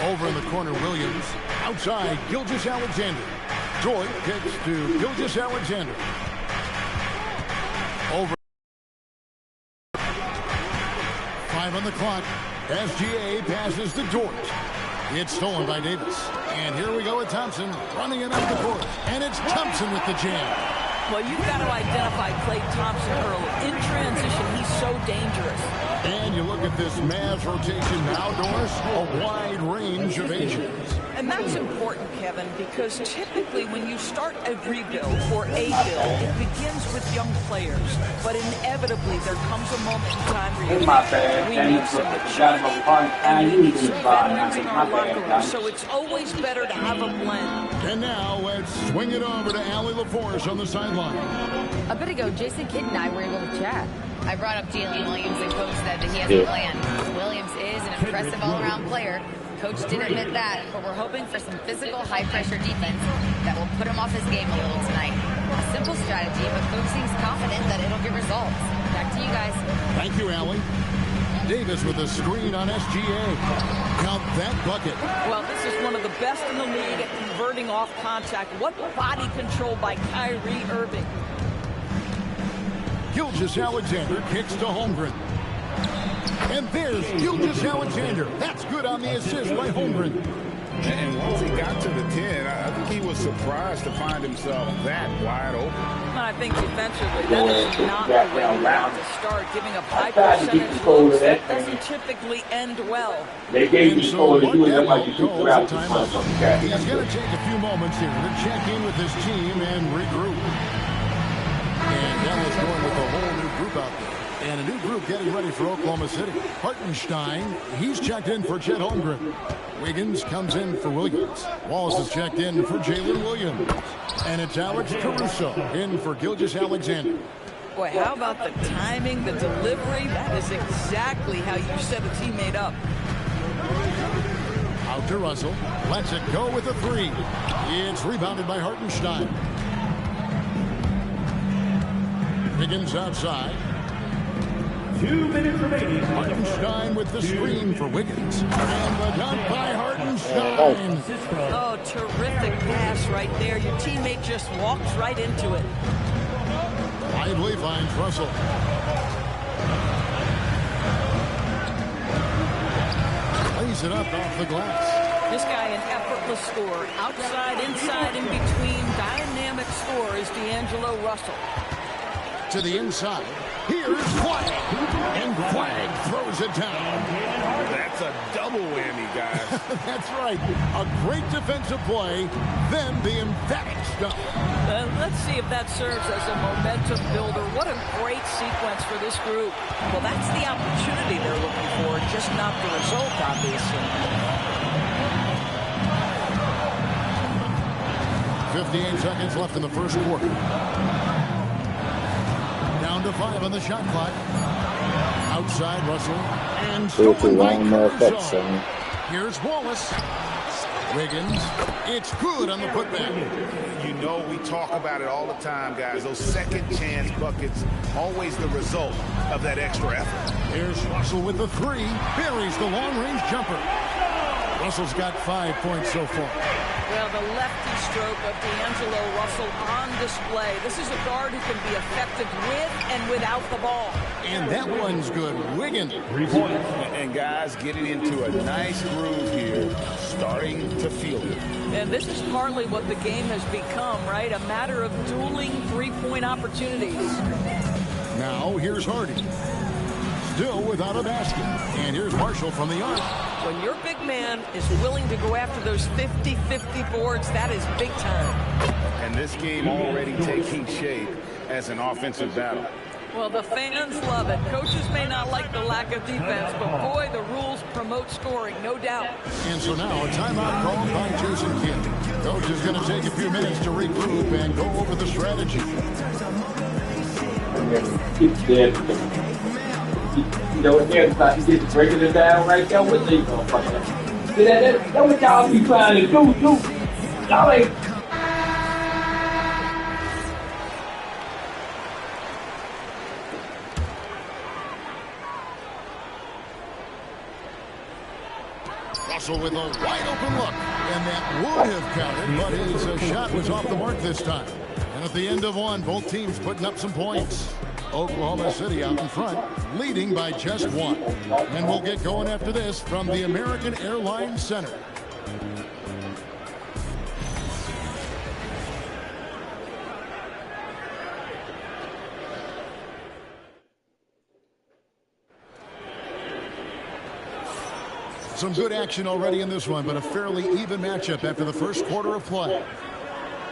Over in the corner, Williams. Outside, Gilgeous-Alexander. Dort kicks to Gilgeous-Alexander. Over. 5 on the clock. SGA passes to Dort. It's stolen by Davis. And here we go with Thompson running it up the court. And it's Thompson with the jam. Well, you've got to identify Klay Thompson early. In transition, he's so dangerous. And you look at this Mavs rotation now, Doris, a wide range of ages. And that's important, Kevin, because typically when you start a rebuild or a build, it begins with young players. But inevitably, there comes a moment in time where we need some maturity and we need some veterans in our locker room. So it's always better to have a blend. And now let's swing it over to Allie LaForce on the sideline. A bit ago, Jason Kidd and I were able to chat. I brought up Jalen Williams, and Coach said that he has a plan. Williams is an impressive all-around player. Coach did admit that, but we're hoping for some physical, high-pressure defense that will put him off his game a little tonight. A simple strategy, but Coach seems confident that it'll give results. Back to you guys. Thank you, Allie. Davis with a screen on SGA. Count that bucket. Well, this is one of the best in the league at converting off contact. What body control by Kyrie Irving. Gilgeous-Alexander kicks to Holmgren. And there's Gilgeous-Alexander. That's good on the assist by Holmgren. And once he got to the 10, I think he was surprised to find himself that wide open. I think defensively, that is not the way you want to start. Giving up high percentage looks, that doesn't typically end well. They gave you so to do it like you took throughout the time. He's going to take a few moments here to check in with his team and regroup. And Dallas going with a whole new group out there. And a new group getting ready for Oklahoma City. Hartenstein, he's checked in for Chet Holmgren. Wiggins comes in for Williams. Wallace is checked in for Jalen Williams. And it's Alex Caruso in for Gilgeous-Alexander. Boy, how about the timing, the delivery? That is exactly how you set a teammate up. Out to Russell. Lets it go with a 3. It's rebounded by Hartenstein. Wiggins outside. 2 minutes remaining. Hartenstein with the screen for Wiggins. And the dunk by Hartenstein. Oh, terrific pass right there. Your teammate just walks right into it. Lively finds Russell. Lays it up off the glass. This guy, an effortless scorer. Outside, inside, in between. Dynamic scorer is D'Angelo Russell. To the inside. Here's Quag. And Quag throws it down. That's a double whammy, guys. That's right. A great defensive play, then the emphatic stuff. Let's see if that serves as a momentum builder. What a great sequence for this group. Well, that's the opportunity they're looking for, just not the result, obviously. 58 seconds left in the first quarter. Down to 5 on the shot clock. Outside Russell. And stolen by Caruso. Here's Wallace. Wiggins. It's good on the putback. You know we talk about it all the time, guys. Those second chance buckets, always the result of that extra effort. Here's Russell with the 3. Buries the long-range jumper. Russell's got 5 points so far. Well, the lefty stroke of D'Angelo Russell on display. This is a guard who can be effective with and without the ball. And that one's good. Wiggins. 3 points. And guys getting into a nice groove here, starting to feel it. And this is partly what the game has become, right? A matter of dueling three-point opportunities. Now here's Hardy. Still without a basket. And here's Marshall from the arc. When your big man is willing to go after those 50-50 boards, that is big time. And this game already taking shape as an offensive battle. Well, the fans love it. Coaches may not like the lack of defense, but boy, the rules promote scoring, no doubt. And so now a timeout called by Jason Kidd. Coach is going to take a few minutes to regroup and go over the strategy. You know, he's breaking it down right there with these motherfuckers. That's what y'all be trying to do. Y'all ain't. Russell with a wide open look, and that would have counted, but his shot was off the mark this time. And at the end of one, both teams putting up some points. Oklahoma City out in front, leading by just one. And we'll get going after this from the American Airlines Center. Some good action already in this one, but a fairly even matchup after the first quarter of play.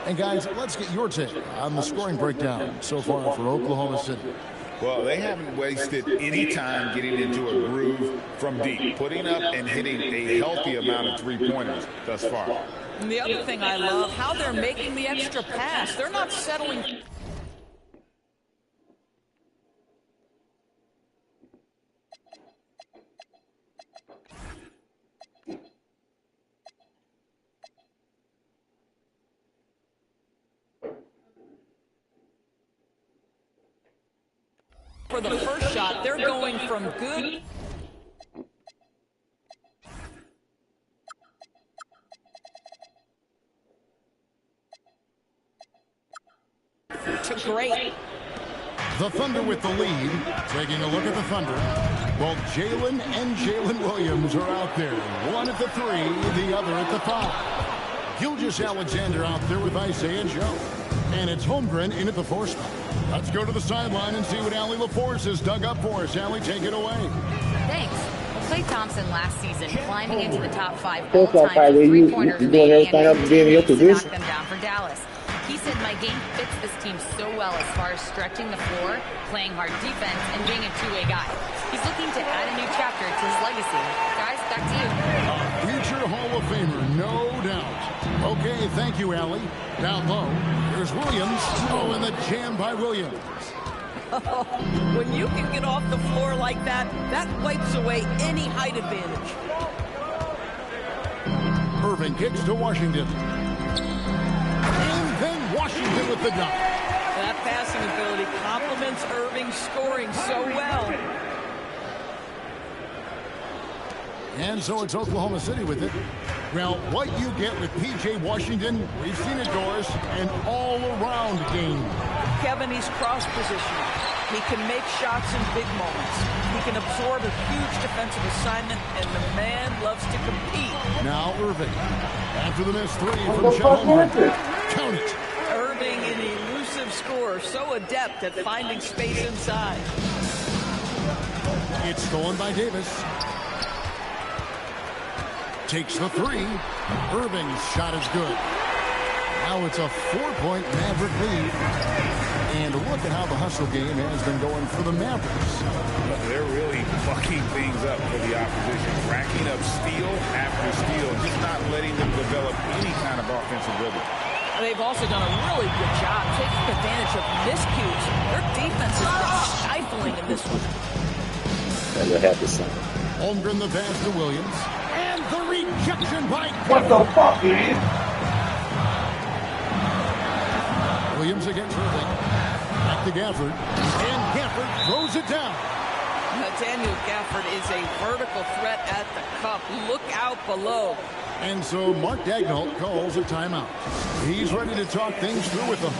And guys, let's get your take on the scoring breakdown so far for Oklahoma City. Well, they haven't wasted any time getting into a groove from deep, putting up and hitting a healthy amount of three-pointers thus far. And the other thing I love, how they're making the extra pass. They're not settling. For the first shot, they're going from good to great. The Thunder with the lead. Taking a look at the Thunder. Both Jalen and Jalen Williams are out there. One at the 3, the other at the 5. Gilgeous-Alexander out there with Isaiah Joe. And it's Holmgren in at the 4 spot. Let's go to the sideline and see what Allie LaForce has dug up for us. Allie, take it away. Thanks. Klay Thompson last season climbing into the top 5 all-time three-pointers in the NBA to knock them down for Dallas. He said, my game fits this team so well as far as stretching the floor, playing hard defense, and being a two-way guy. He's looking to add a new chapter to his legacy. Guys, back to you. Future Hall of Famer, no doubt. Okay, thank you, Allie. Down low, there's Williams. Oh, and the jam by Williams. When you can get off the floor like that, that wipes away any height advantage. Irving kicks to Washington. And then Washington with the dunk. That passing ability complements Irving's scoring so well. And so it's Oklahoma City with it. Well, what you get with P.J. Washington, we've seen it, Doris, an all-around game. Kevin, he's cross-positioning. He can make shots in big moments. He can absorb a huge defensive assignment, and the man loves to compete. Now Irving. After the missed 3 from Chet Holmgren. Count it. Irving, an elusive scorer, so adept at finding space inside. It's stolen by Davis. Takes the 3. Irving's shot is good. Now it's a 4-point Maverick lead. And look at how the hustle game has been going for the Mavericks. They're really fucking things up for the opposition. Racking up steal after steal. Just not letting them develop any kind of offensive rhythm. They've also done a really good job taking advantage of miscues. Their defense has been stifling in this one. And you'll have to say. Holmgren the pass to Williams. And the rejection by What the fuck, man? Williams against Irving. Back to Gafford. And Gafford throws it down. Daniel Gafford is a vertical threat at the cup. Look out below. And so Mark Daigneault calls a timeout. He's ready to talk things through with them.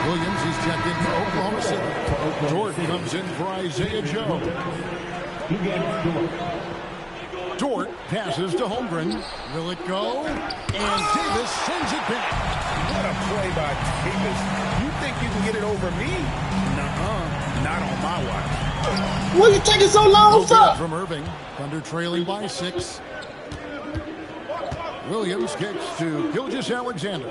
Williams is checked in for Oklahoma City. Dort comes in for Isaiah Joe. Dort passes to Holmgren. Will it go? And Davis sends it back. What a play by Davis. You think you can get it over me? Nuh-uh. Not on my watch. What are you taking so long for? From Irving. Thunder trailing by 6. Williams kicks to Gilgeous-Alexander.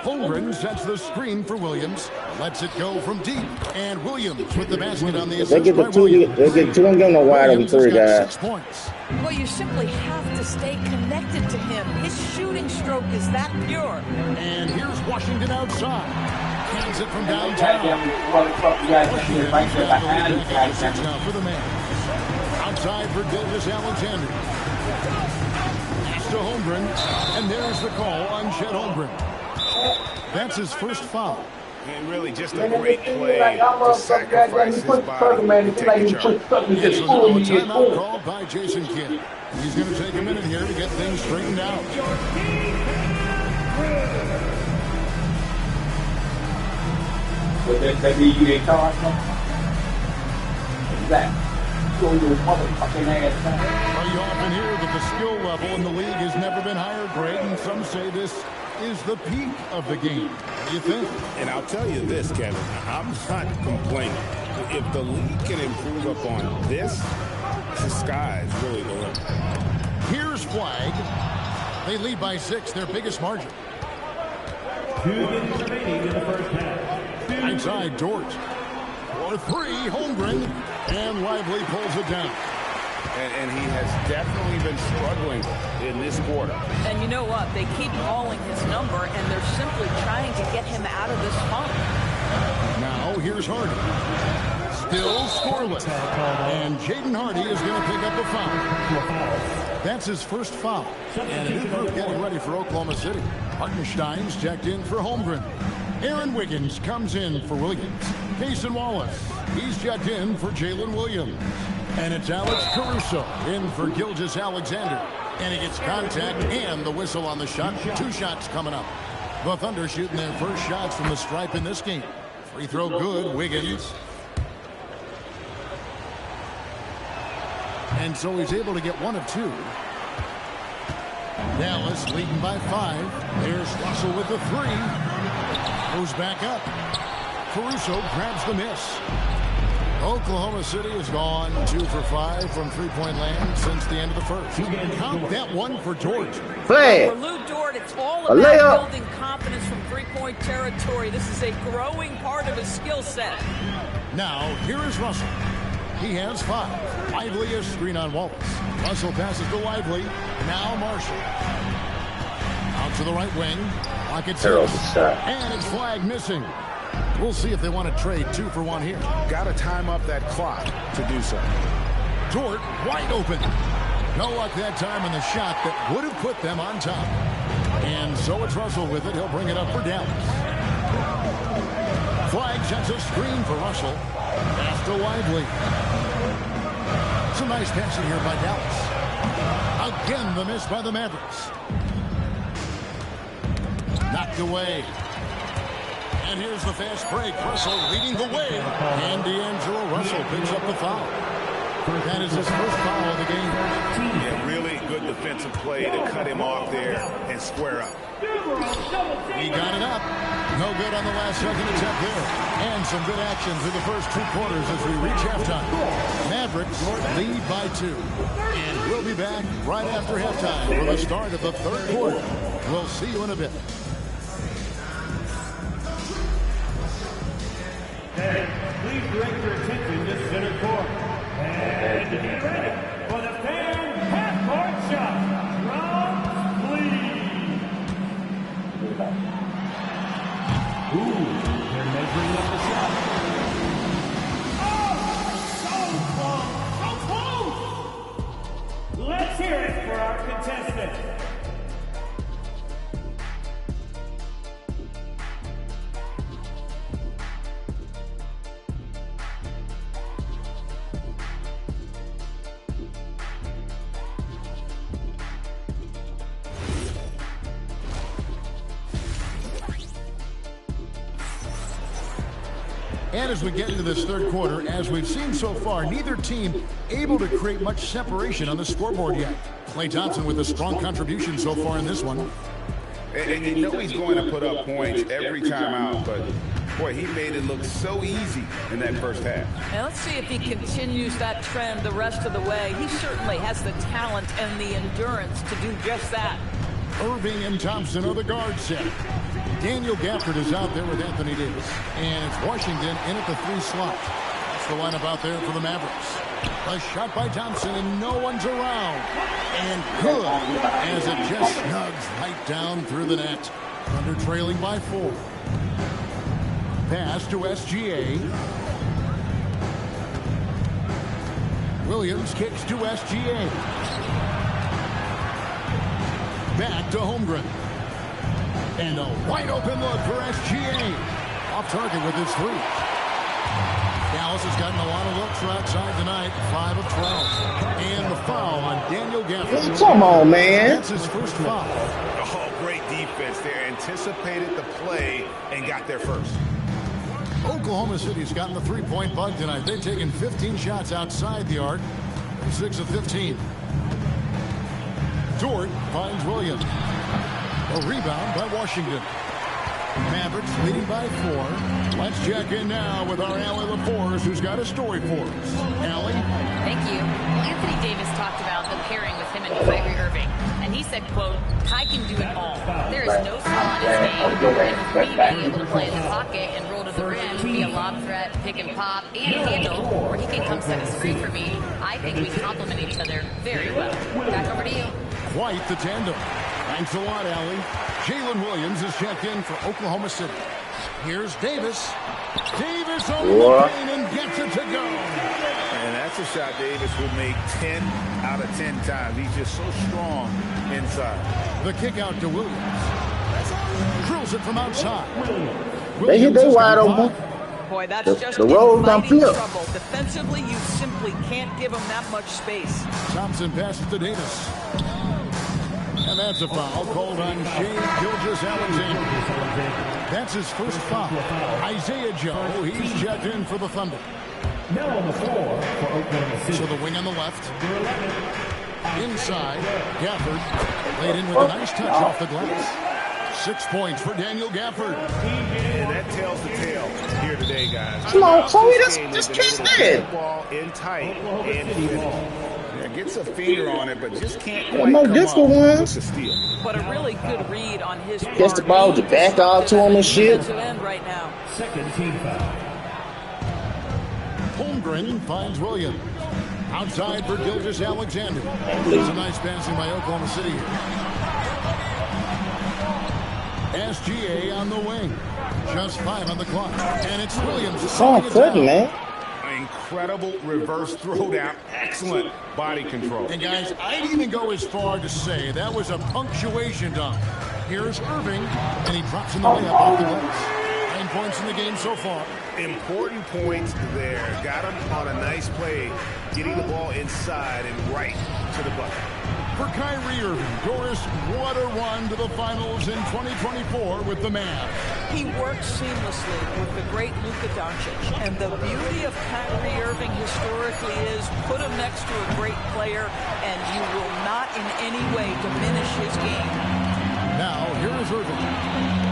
Holmgren sets the screen for Williams. Lets it go from deep. And Williams with the basket on the assist. They get the two. They get two. Don't give no wide open three, guys. 6 points. Well, you simply have to stay connected to him. His shooting stroke is that pure. And here's Washington outside. Hands it from downtown. Now for the man. Outside for Gilgeous-Alexander. Pass to Holmgren. And there's the call on Chet Holmgren. That's his first foul. And really just a great play to sacrifice his body to take a charge. This was a timeout called by Jason Kidd. He's going to take a minute here to get things straightened out. But that means you didn't charge them? Exactly. Show your motherfucking ass back. Well, you often hear that the skill level in the league has never been higher, Greg, and some say this is the peak of the game. What do you think? And I'll tell you this, Kevin, I'm not complaining. If the league can improve upon this, the sky's really the limit. Here's Flag. They lead by 6, their biggest margin. 2 minutes remaining in the first half. Inside Dort. For 3, Holmgren. And Lively pulls it down. And he has definitely been struggling in this quarter. And you know what? They keep calling his number, and they're simply trying to get him out of this funk. Now, here's Hardy. Still scoreless. And Jaden Hardy is going to pick up a foul. That's his first foul. And a new group getting ready for Oklahoma City. Hartenstein's checked in for Holmgren. Aaron Wiggins comes in for Williams. Cason Wallace, he's checked in for Jalen Williams. And it's Alex Caruso in for Gilgeous-Alexander. And he gets contact and the whistle on the shot. 2 shots coming up. The Thunder shooting their first shots from the stripe in this game. Free throw good, Wiggins. And so he's able to get 1 of 2. Dallas leading by 5. There's Russell with the 3. Goes back up. Caruso grabs the miss. Oklahoma City has gone 2 for 5 from three-point land since the end of the first. Count that one for Dort. Play. For Lou Dort, it's all about building confidence from three-point territory. This is a growing part of his skill set. Now, here is Russell. He has 5. Lively a screen on Wallace. Russell passes to Lively. Now Marshall. Out to the right wing. Rockets and it's Flag missing. We'll see if they want to trade 2 for 1 here. Got to time up that clock to do so. Dort wide open. No luck that time on the shot that would have put them on top. And so it's Russell with it. He'll bring it up for Dallas. Flag sets a screen for Russell. Pass to Lively. Some nice passing here by Dallas. Again, the miss by the Mavericks. Knocked away. And here's the fast break. Russell leading the way. And D'Angelo Russell picks up the foul. That is his first foul of the game. Yeah, really good defensive play to cut him off there and square up. He got it up. No good on the last second attempt there. And some good action through the first 2 quarters as we reach halftime. Mavericks lead by 2. And we'll be back right after halftime for the start of the 3rd quarter. We'll see you in a bit. Hey, please direct your attention to center court. And get ready for the fan half-court shot. Drums, please. Ooh, they're measuring up the shot. Oh, so close. Let's hear it for our contestant. And as we get into this 3rd quarter, as we've seen so far, neither team able to create much separation on the scoreboard yet. Klay Thompson with a strong contribution so far in this one. And you know he's going to put up points every time out, but boy, he made it look so easy in that first half. Now let's see if he continues that trend the rest of the way. He certainly has the talent and the endurance to do just that. Irving and Thompson are the guard set. Daniel Gafford is out there with Anthony Davis. And it's Washington in at the 3 slot. That's the lineup out there for the Mavericks. A shot by Thompson, and no one's around. And good, as it just snugs right down through the net. Thunder trailing by 4. Pass to SGA. Williams kicks to SGA. Back to Holmgren. And a wide open look for SGA. Off target with his 3. Dallas has gotten a lot of looks outside tonight. 5 of 12. And the foul on Daniel Gafford. Come on, man. That's his first foul. Oh, great defense there. Anticipated the play and got there first. Oklahoma City's gotten the 3-point bug tonight. They've taken 15 shots outside the arc. 6 of 15. Dort finds Williams. A rebound by Washington. Mavericks leading by 4. Let's check in now with our Allie LaForce, who's got a story for us. Allie? Thank you. Well, Anthony Davis talked about the pairing with him and Kyrie Irving. And he said, quote, Kai can do it all. There is no flaw in his game. And with me being able to play in the pocket and roll to the rim, be a lob threat, pick and pop, and handle, where he can come set a screen for me, I think we complement each other very well. Back over to you. Quite the tandem. Thanks a lot, Allie. Jalen Williams is checked in for Oklahoma City. Here's Davis. Davis on the lane and gets it to go. And that's a shot Davis will make 10 out of 10 times. He's just so strong inside. The kick out to Williams. Drills it from outside. They hit their wide open. Boy, that's just the roll's on flip. Trouble. Defensively, you simply can't give him that much space. Thompson passes to Davis. And that's a foul called on Shai Gilgeous-Alexander. That's his first foul. Isaiah Joe, he's checked in for the Thunder. Now on the floor for Oklahoma City. So the wing on the left. Inside, Gafford laid in with a nice touch off the glass. 6 points for Daniel Gafford. And that tells the tale here today, guys. Come on, Chloe, just kiss it. Ball in tight and finish. Gets a finger on it, but just can't Yeah, quite no come disco up ones. with the steal. But a really good read on his part. Gets the ball to back off to him and shit. Defensive end right now. Second team foul. Holmgren finds Williams. Outside for Gilgeous-Alexander. It's a nice passing by Oklahoma City here. SGA on the wing. Just 5 on the clock. And it's Williams. It's on foot, man. Incredible reverse throwdown. Excellent body control. And guys, I'd even go as far to say that was a punctuation dunk. Here's Irving, and he drops in the layup off the glass. 9 points in the game so far. Important points there. Got him on a nice play, getting the ball inside and right to the bucket. For Kyrie Irving, Doris, what a run to the finals in 2024 with the Mavs. He works seamlessly with the great Luka Doncic. And the beauty of Kyrie Irving historically is put him next to a great player and you will not in any way diminish his game. Now, here is Irving.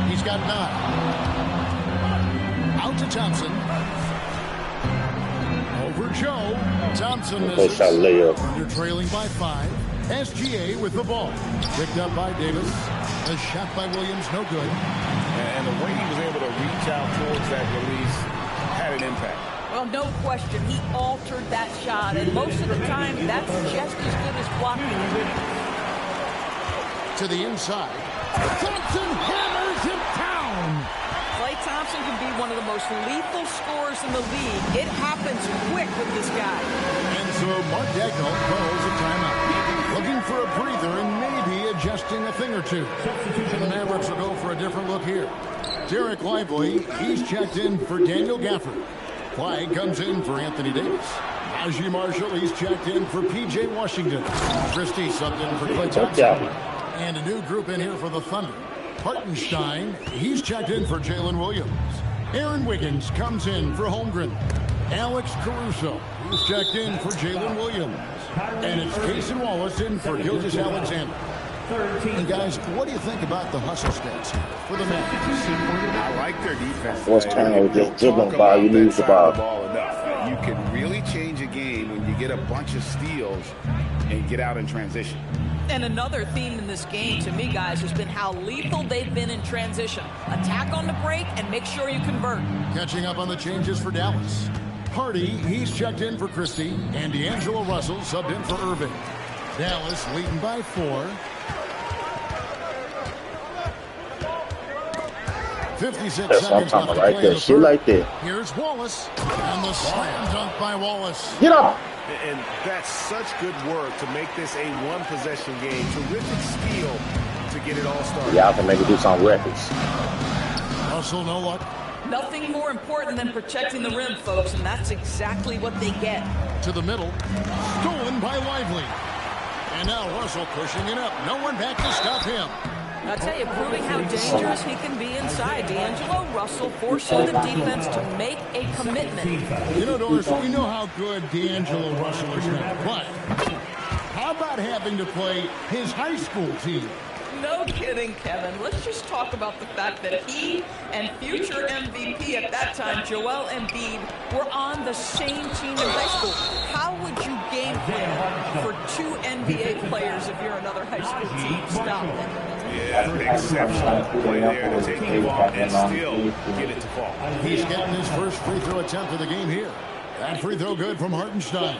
He's got 9. Out to Thompson. Over Joe. Thompson misses. They're trailing by 5. SGA with the ball. Picked up by Davis. A shot by Williams, no good. And the way he was able to reach out towards that release had an impact. Well, no question. He altered that shot. And most of the time, that's just as good as blocking. To the inside. Thompson hammers it down. Klay Thompson can be one of the most lethal scorers in the league. It happens quick with this guy. And so Mark Daigneault calls a timeout. Looking for a breather and maybe adjusting a thing or two. And the Mavericks will go for a different look here. Derek Lively, he's checked in for Daniel Gafford. Clyde comes in for Anthony Davis. Najee Marshall, he's checked in for P.J. Washington. Christie subbed in for Klay Thompson. And a new group in here for the Thunder. Hartenstein, he's checked in for Jalen Williams. Aaron Wiggins comes in for Holmgren. Alex Caruso, he's checked in for Jalen Williams. And it's Cason Wallace in for Gilgeous-Alexander. And guys, what do you think about the hustle stats for the Mavericks? I like their defense. What's turnover? Just dribbling ball, you lose the ball. you can really change a game when you get a bunch of steals and get out in transition. And another theme in this game, to me, guys, has been how lethal they've been in transition. Attack on the break and make sure you convert. Catching up on the changes for Dallas. Hardy, he's checked in for Christie, and D'Angelo Russell subbed in for Irving. Dallas leading by 4. 56 That's seconds left to right play there. in the She third. like that. Here's Wallace, and the slam dunk by Wallace. Get up! And that's such good work to make this a one-possession game. Terrific steal to get it all started. Y'all can maybe do some records. Russell, no luck. Nothing more important than protecting the rim, folks, and that's exactly what they get. To the middle. Stolen by Lively. And now Russell pushing it up. No one back to stop him. I tell you, proving how dangerous he can be inside. D'Angelo Russell forcing the defense to make a commitment. You know, Doris, we know how good D'Angelo Russell is now, but how about having to play his high school team? No kidding, Kevin. Let's just talk about the fact that he and future MVP at that time, Joel Embiid, were on the same team in high school. How would you game plan for 2 NBA players if you're another high school team? Stop it. Yeah, exceptional play there to take the ball and still get it to fall. He's getting his first free throw attempt of the game here. That free throw good from Hartenstein.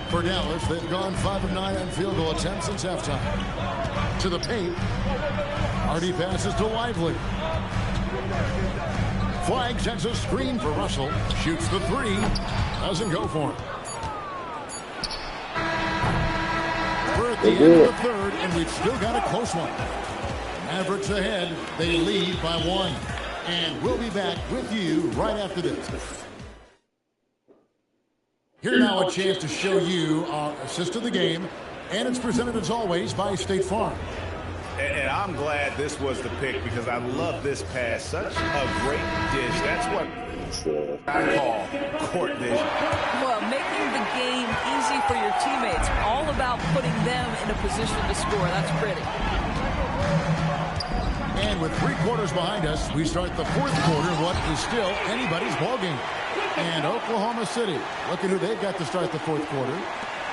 For Dallas, they've gone 5 of 9 on field goal attempts since halftime. To the paint. Hardy passes to Lively. Flag sets a screen for Russell. Shoots the 3. Doesn't go for him. We're at the end of the third, and we've still got a close one. Mavericks ahead. They lead by 1. And we'll be back with you right after this. Here now a chance to show you our assist of the game, and it's presented as always by State Farm. And I'm glad this was the pick because I love this pass. Such a great dish. That's what I call court vision. Well, making the game easy for your teammates, all about putting them in a position to score. That's pretty. And with 3 quarters behind us, we start the 4th quarter, what is still anybody's ballgame. And Oklahoma City, look at who they've got to start the 4th quarter.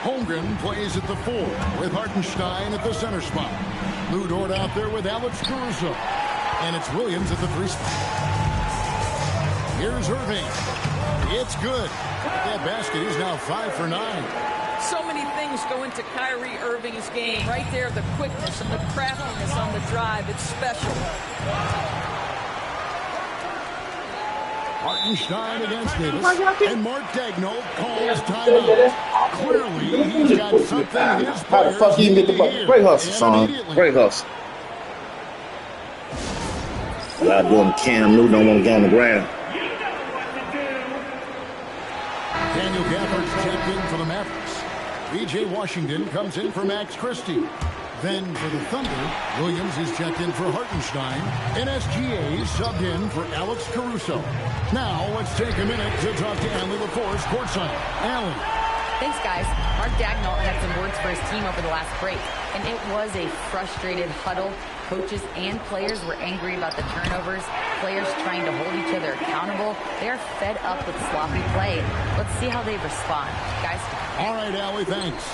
Holmgren plays at the 4 with Hartenstein at the center spot. Lou Dort out there with Alex Caruso. And it's Williams at the 3 spot. Here's Irving. It's good. That basket is now 5 for 9. So many things go into Kyrie Irving's game. Right there, the quickness and the craftiness on the drive. It's special. Hartenstein against Davis. And Mark Daigneault calls timeout. Clearly, he's got something his How the fuck you get the ball? Great hustle, son. Great hustle. A lot of doing Cam Newton don't want to get on the ground. Daniel Gafford's checked in for the Mavericks. B.J. Washington comes in for Max Christie. Then for the Thunder, Williams is checked in for Hartenstein. And SGA subbed in for Alex Caruso. Now let's take a minute to talk to Allie LaForce courtside. Allie. Thanks, guys. Mark Daigneault had some words for his team over the last break, and it was a frustrated huddle. Coaches and players were angry about the turnovers. Players trying to hold each other accountable. They're fed up with sloppy play. Let's see how they respond. Guys? All right, Allie, thanks.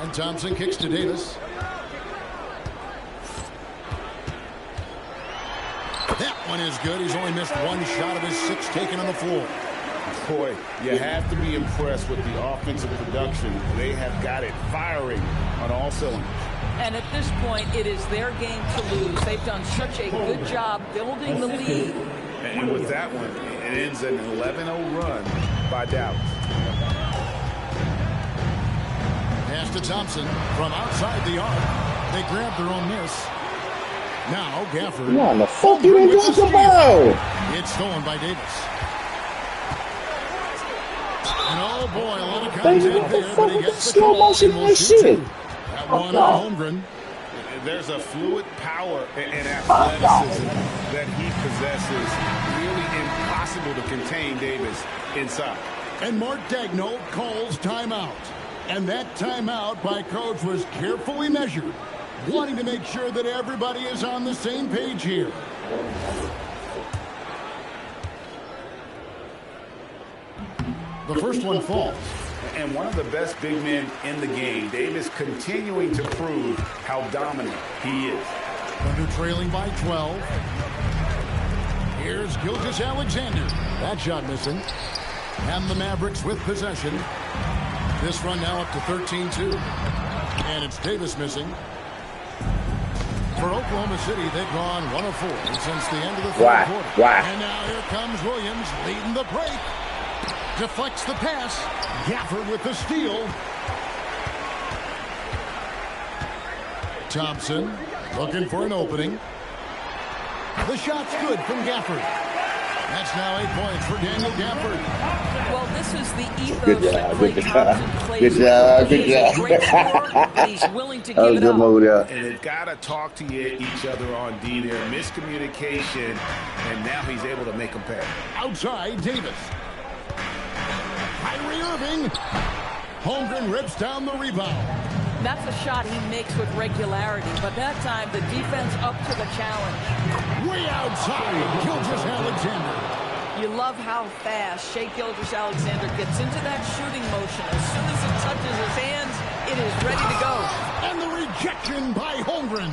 And Thompson kicks to Davis. That one is good. He's only missed 1 shot of his 6 taken on the floor. Boy, you have to be impressed with the offensive production. They have got it firing on all cylinders. And at this point, it is their game to lose. They've done such a good job building the lead. And with that one, it ends an 11-0 run by Dallas. Pass to Thompson from outside the arc. They grab their own miss. Now Gafford. Why the fuck you didn't drop the ball? It's stolen by Davis. And oh boy, a lot of contact there, but he gets the call and will shoot two. That one on Holmgren. There's a fluid power and athleticism that he possesses. Really impossible to contain Davis inside. And Mark Daigneault calls timeout. And that timeout by coach was carefully measured, wanting to make sure that everybody is on the same page here. The first one falls. And one of the best big men in the game, Davis continuing to prove how dominant he is. Thunder trailing by 12. Here's Gilgeous-Alexander. That shot missing. And the Mavericks with possession. This run now up to 13-2. And it's Davis missing. For Oklahoma City, they've gone 1 of 4 since the end of the third quarter. And now here comes Williams leading the break. Deflects the pass. Gafford with the steal. Thompson looking for an opening. The shot's good from Gafford. That's now 8 points for Daniel Gafford. Well, this is the ethos Good that job, Klay good Thompson job. plays Good with. job, good He's a job. great scorer, and he's willing to That was give a it good up. move there. And they've got to talk to each other on D there. Miscommunication, and now he's able to make them pay. Outside, Davis. Kyrie Irving. Holmgren rips down the rebound. That's a shot he makes with regularity, but that time the defense up to the challenge. Way outside, Gilgeous-Alexander. You love how fast Shai Gilgeous-Alexander gets into that shooting motion. As soon as it touches his hands, it is ready to go. And the rejection by Holmgren.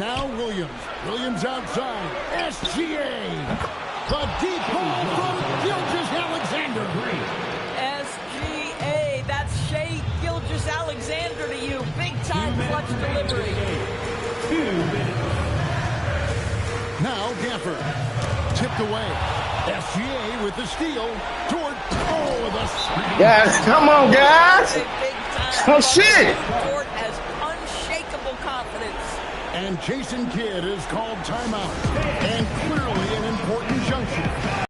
Now Williams. Williams outside. SGA. The deep ball from Gilgeous-Alexander. SGA, that's Shai Gilgeous-Alexander to you. Big time clutch delivery. Now Gafford. Tipped away. SGA with the steal. Toward, the smack. Guys, come on, guys. Oh, shit. Dort has unshakable confidence. And Jason Kidd is called timeout. And clearly an important junction.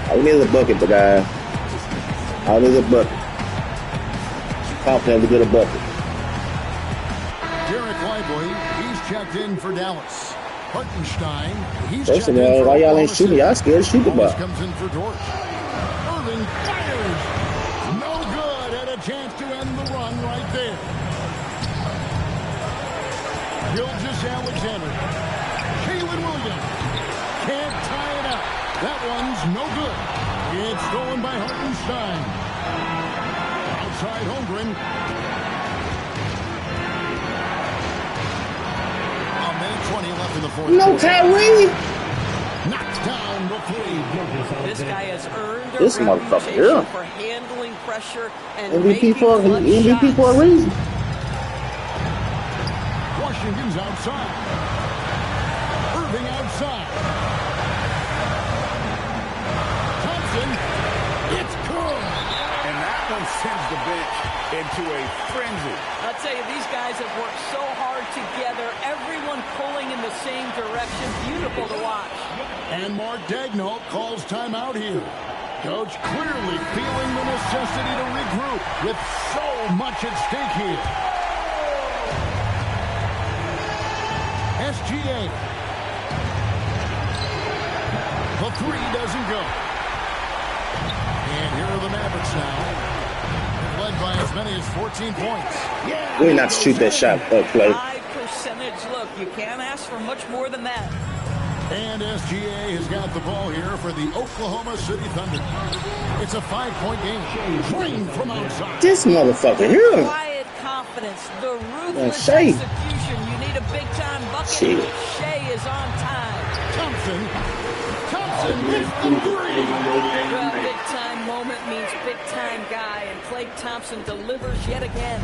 I need a bucket, but I need a bucket. Confident to get a bucket. Derek Lively, he's checked in for Dallas. Hartenstein, he's First checked of in all, for why y'all Oklahoma ain't shooting? City. Y'all scared to shoot the Wallace ball. comes in for Dort. Irving fires. No good. And a chance to end the run right there. Gilgeous-Alexander. Kalen Williams. Can't tie it up. That one's no good. It's stolen by Hartenstein. Outside Holmgren. A minute 20 left in the fourth. No, Kyrie. Knocked down the three. This guy has earned a This motherfucker, reputation yeah. for handling pressure and MVP making for clutch MVP for a shots. reason. Washington's outside. Irving outside. Thompson. It's good. And that one sends the bench into a frenzy. I'll tell you, these guys have worked so hard together. Everyone pulling in the same direction. Beautiful to watch. And Mark Daigneault calls timeout here. Coach clearly feeling the necessity to regroup with so much at stake here. SGA. The three doesn't go. And here are the Mavericks now. Led by as many as 14 points. Yeah, We not to shoot that shot, Clay. High percentage look. You can't ask for much more than that. And SGA has got the ball here for the Oklahoma City Thunder. It's a 5-point game. Drained from outside. This motherfucker here. Quiet confidence, the ruthless Shai. execution. You need a big-time bucket. Shit. Shai is on time. Thompson with the three. Well, big-time moment means big-time guy, and Klay Thompson delivers yet again.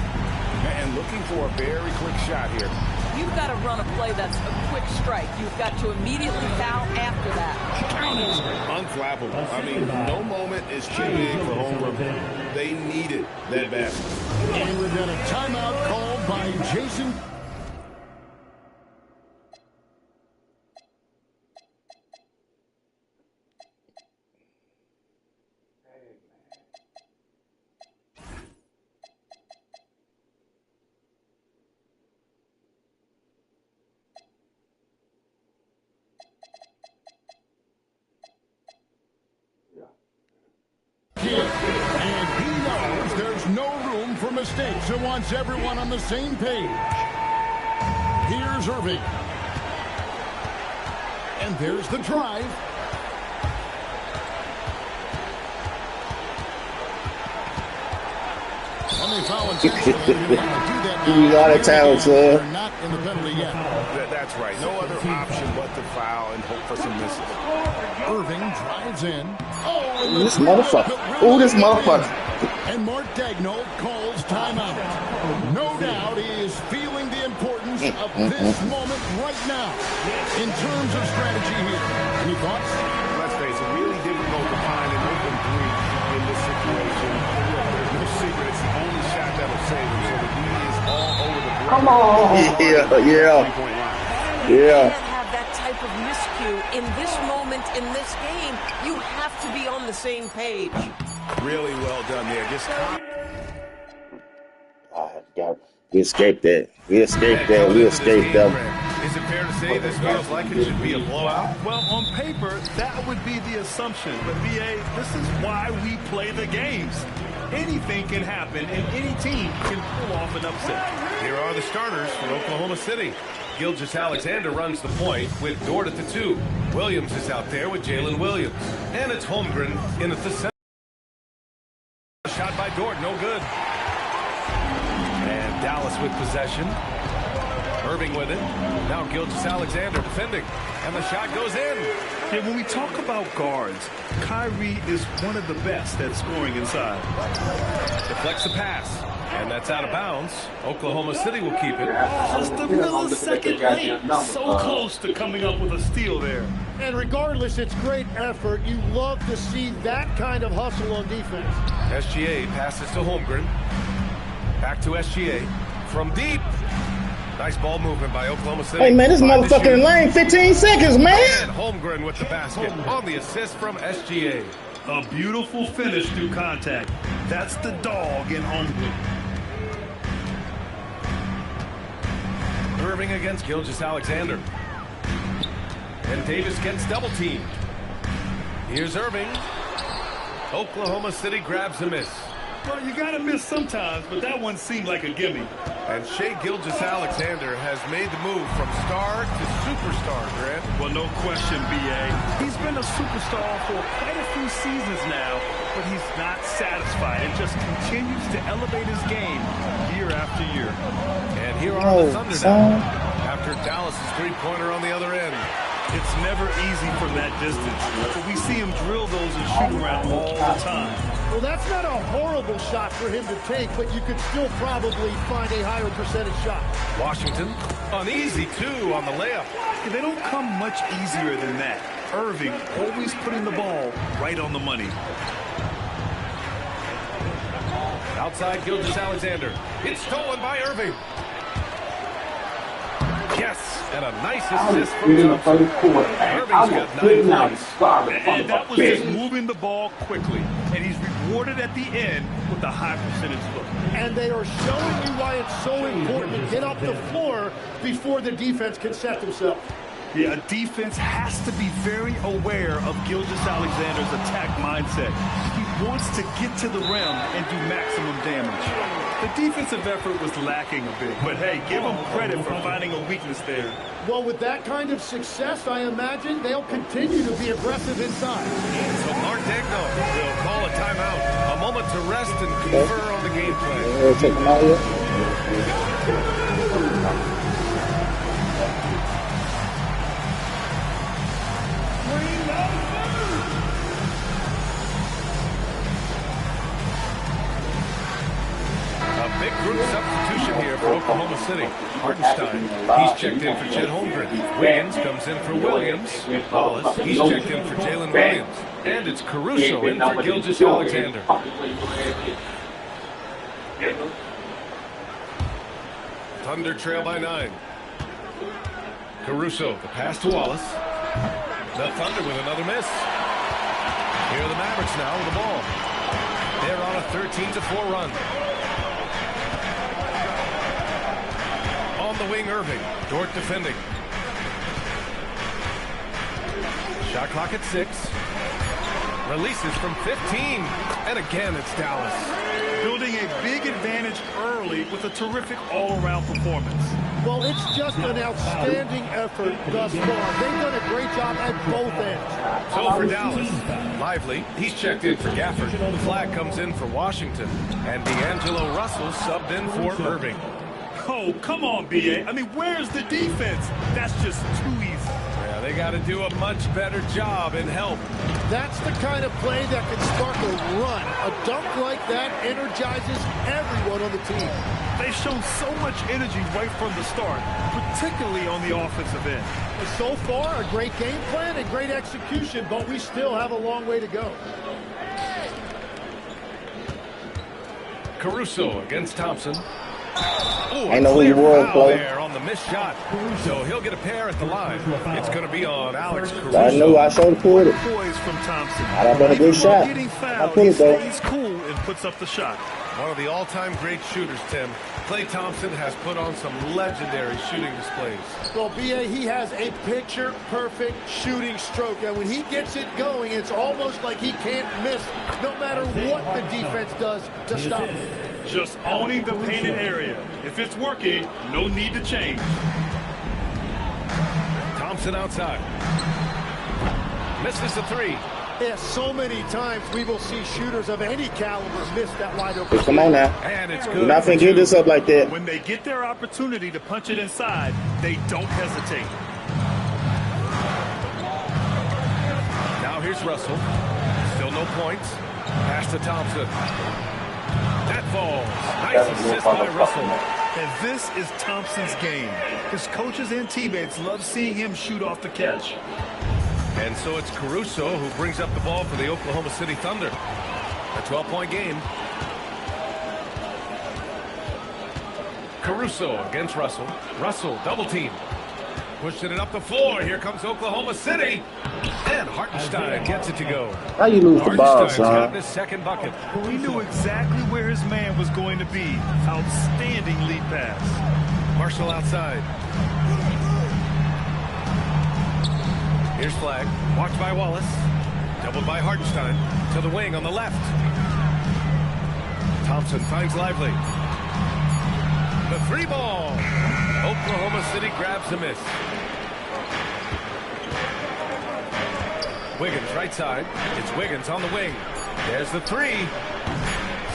And looking for a very quick shot here. You've got to run a play that's a quick strike. You've got to immediately foul after that. Unflappable. I mean, no moment is too big for Holmgren. They needed that basket. And we've got a timeout called by Jason. mistakes and wants everyone on the same page. Here's Irving. And there's the drive. And they foul intentionally. You got a talent, son. They're not in the penalty yet. That's right. No other option but to foul and hope for some misses. Irving drives in. Oh, this motherfucker. Oh, this motherfucker. And Mark Daigneault calls timeout. No doubt he is feeling the importance of this moment right now in terms of strategy here. Any thoughts? Let's face it, really difficult to find an open three in this situation. There's no secret. It's the only shot that'll save him. So the D is all over the board. Come on. Yeah. You can't have that type of miscue in this moment, in this game. You have to be on the same page. Really well done there. Just we escaped that. We escaped that. We escaped them. Is it fair to say this feels like it should be a blowout? Well, on paper, that would be the assumption. But, B.A., this is why we play the games. Anything can happen, and any team can pull off an upset. Here are the starters for Oklahoma City. Gilgeous-Alexander runs the point with Dort at the 2. Williams is out there with Jalen Williams. And it's Holmgren in at the center. Shot by Dort, no good. And Dallas with possession. Irving with it. Now Gilgeous-Alexander defending. And the shot goes in. Yeah, when we talk about guards, Kyrie is one of the best at scoring inside. Deflects the pass. And that's out of bounds. Oklahoma City will keep it. Just a millisecond late. So close to coming up with a steal there. And regardless, it's great effort. You love to see that kind of hustle on defense. SGA passes to Holmgren. Back to SGA. From deep. Nice ball movement by Oklahoma City. Hey, man, this motherfucker in lane 15 seconds, man. And Holmgren with the basket on the assist from SGA. A beautiful finish through contact. That's the dog in Holmgren. Irving against Gilgeous-Alexander. And Davis gets double teamed. Here's Irving. Oklahoma City grabs a miss. Well, you got to miss sometimes, but that one seemed like a gimme. And Shai Gilgeous-Alexander has made the move from star to superstar, Grant. Well, no question, B.A. He's been a superstar for quite a few seasons now, but he's not satisfied and just continues to elevate his game year after year. And here are the Thunder now, after Dallas' three-pointer on the other end. It's never easy from that distance, but we see him drill those and shoot around all the time. Well, that's not a horrible shot for him to take, but you could still probably find a higher percentage shot. Washington, an easy 2 on the layup. They don't come much easier than that. Irving always putting the ball right on the money. Outside Gilgeous-Alexander. It's stolen by Irving. Yes, and a nice assist from Thompson. Irving's got 9 points. And that was just moving the ball quickly. And he's rewarded at the end with a high percentage look. And they are showing you why it's so important to get off the floor before the defense can set themselves. Yeah, a defense has to be very aware of Gilgeous-Alexander's attack mindset. He wants to get to the rim and do maximum damage. The defensive effort was lacking a bit, but hey, give him credit for finding a weakness there. Well, with that kind of success, I imagine they'll continue to be aggressive inside. So Mark Daigneault will call a timeout. A moment to rest and confer on the game plan. Take him out here. Big group substitution here for Oklahoma City. Hartenstein, he's checked in for Chet Holmgren. Wiggins comes in for Williams. Wallace, he's checked in for Jalen Williams. And it's Caruso in for Gilgeous-Alexander. Thunder trail by 9. Caruso, the pass to Wallace. The Thunder with another miss. Here are the Mavericks now with the ball. They're on a 13-4 run. On the wing, Irving. Dort defending. Shot clock at 6. Releases from 15. And again, it's Dallas. building a big advantage early with a terrific all-around performance. Well, it's just an outstanding effort thus far. They've done a great job at both ends. So for Dallas, Lively, he's checked in for Gafford. Flag comes in for Washington. And D'Angelo Russell subbed in for Irving. Oh, come on, B.A. I mean, where's the defense? That's just too easy. Yeah, they got to do a much better job in help. That's the kind of play that can spark a run. A dunk like that energizes everyone on the team. They've shown so much energy right from the start, particularly on the offensive end. So far, a great game plan and great execution, but we still have a long way to go. Caruso against Thompson. Ooh, I know who you were, there on the missed shot. So he'll get a pair at the line. It's going to be on Alex Caruso. I knew I should have pulled it. Boys from Thompson. I'd have done a good shot. I put it though. He's cool and puts up the shot. One of the all-time great shooters, Tim. Klay Thompson has put on some legendary shooting displays. Well, B.A., he has a picture-perfect shooting stroke. And when he gets it going, it's almost like he can't miss no matter what the defense does to stop him. Just owning the painted area. If it's working, no need to change. Thompson outside. Misses the three. Yeah, so many times we will see shooters of any caliber miss that wide open. Hey, come on now. And it's You're good. not going to give this up like that. When they get their opportunity to punch it inside, they don't hesitate. Now here's Russell. Still no points. Pass to Thompson. That falls. Nice assist by Russell. And this is Thompson's game. His coaches and teammates love seeing him shoot off the catch. And so it's Caruso who brings up the ball for the Oklahoma City Thunder. A 12-point game. Caruso against Russell. Russell double team. Pushing it up the floor. Here comes Oklahoma City. And Hartenstein gets it to go. How you lose the ball, son? Got his second bucket. He knew exactly where his man was going to be. Outstanding lead pass. Marshall outside. Here's Flag. Watched by Wallace. Doubled by Hartenstein. To the wing on the left. Thompson finds Lively. The three ball. Oklahoma City grabs a miss. Wiggins right side. It's Wiggins on the wing. There's the three.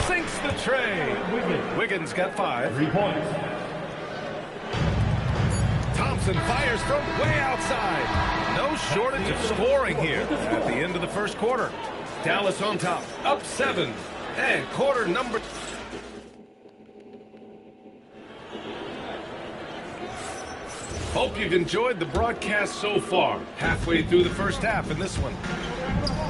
Sinks the tray. Wiggins got 5. 3 points. Thompson fires from way outside. No shortage of scoring here at the end of the first quarter. Dallas on top, up 7. And quarter number... Hope you've enjoyed the broadcast so far. Halfway through the first half in this one.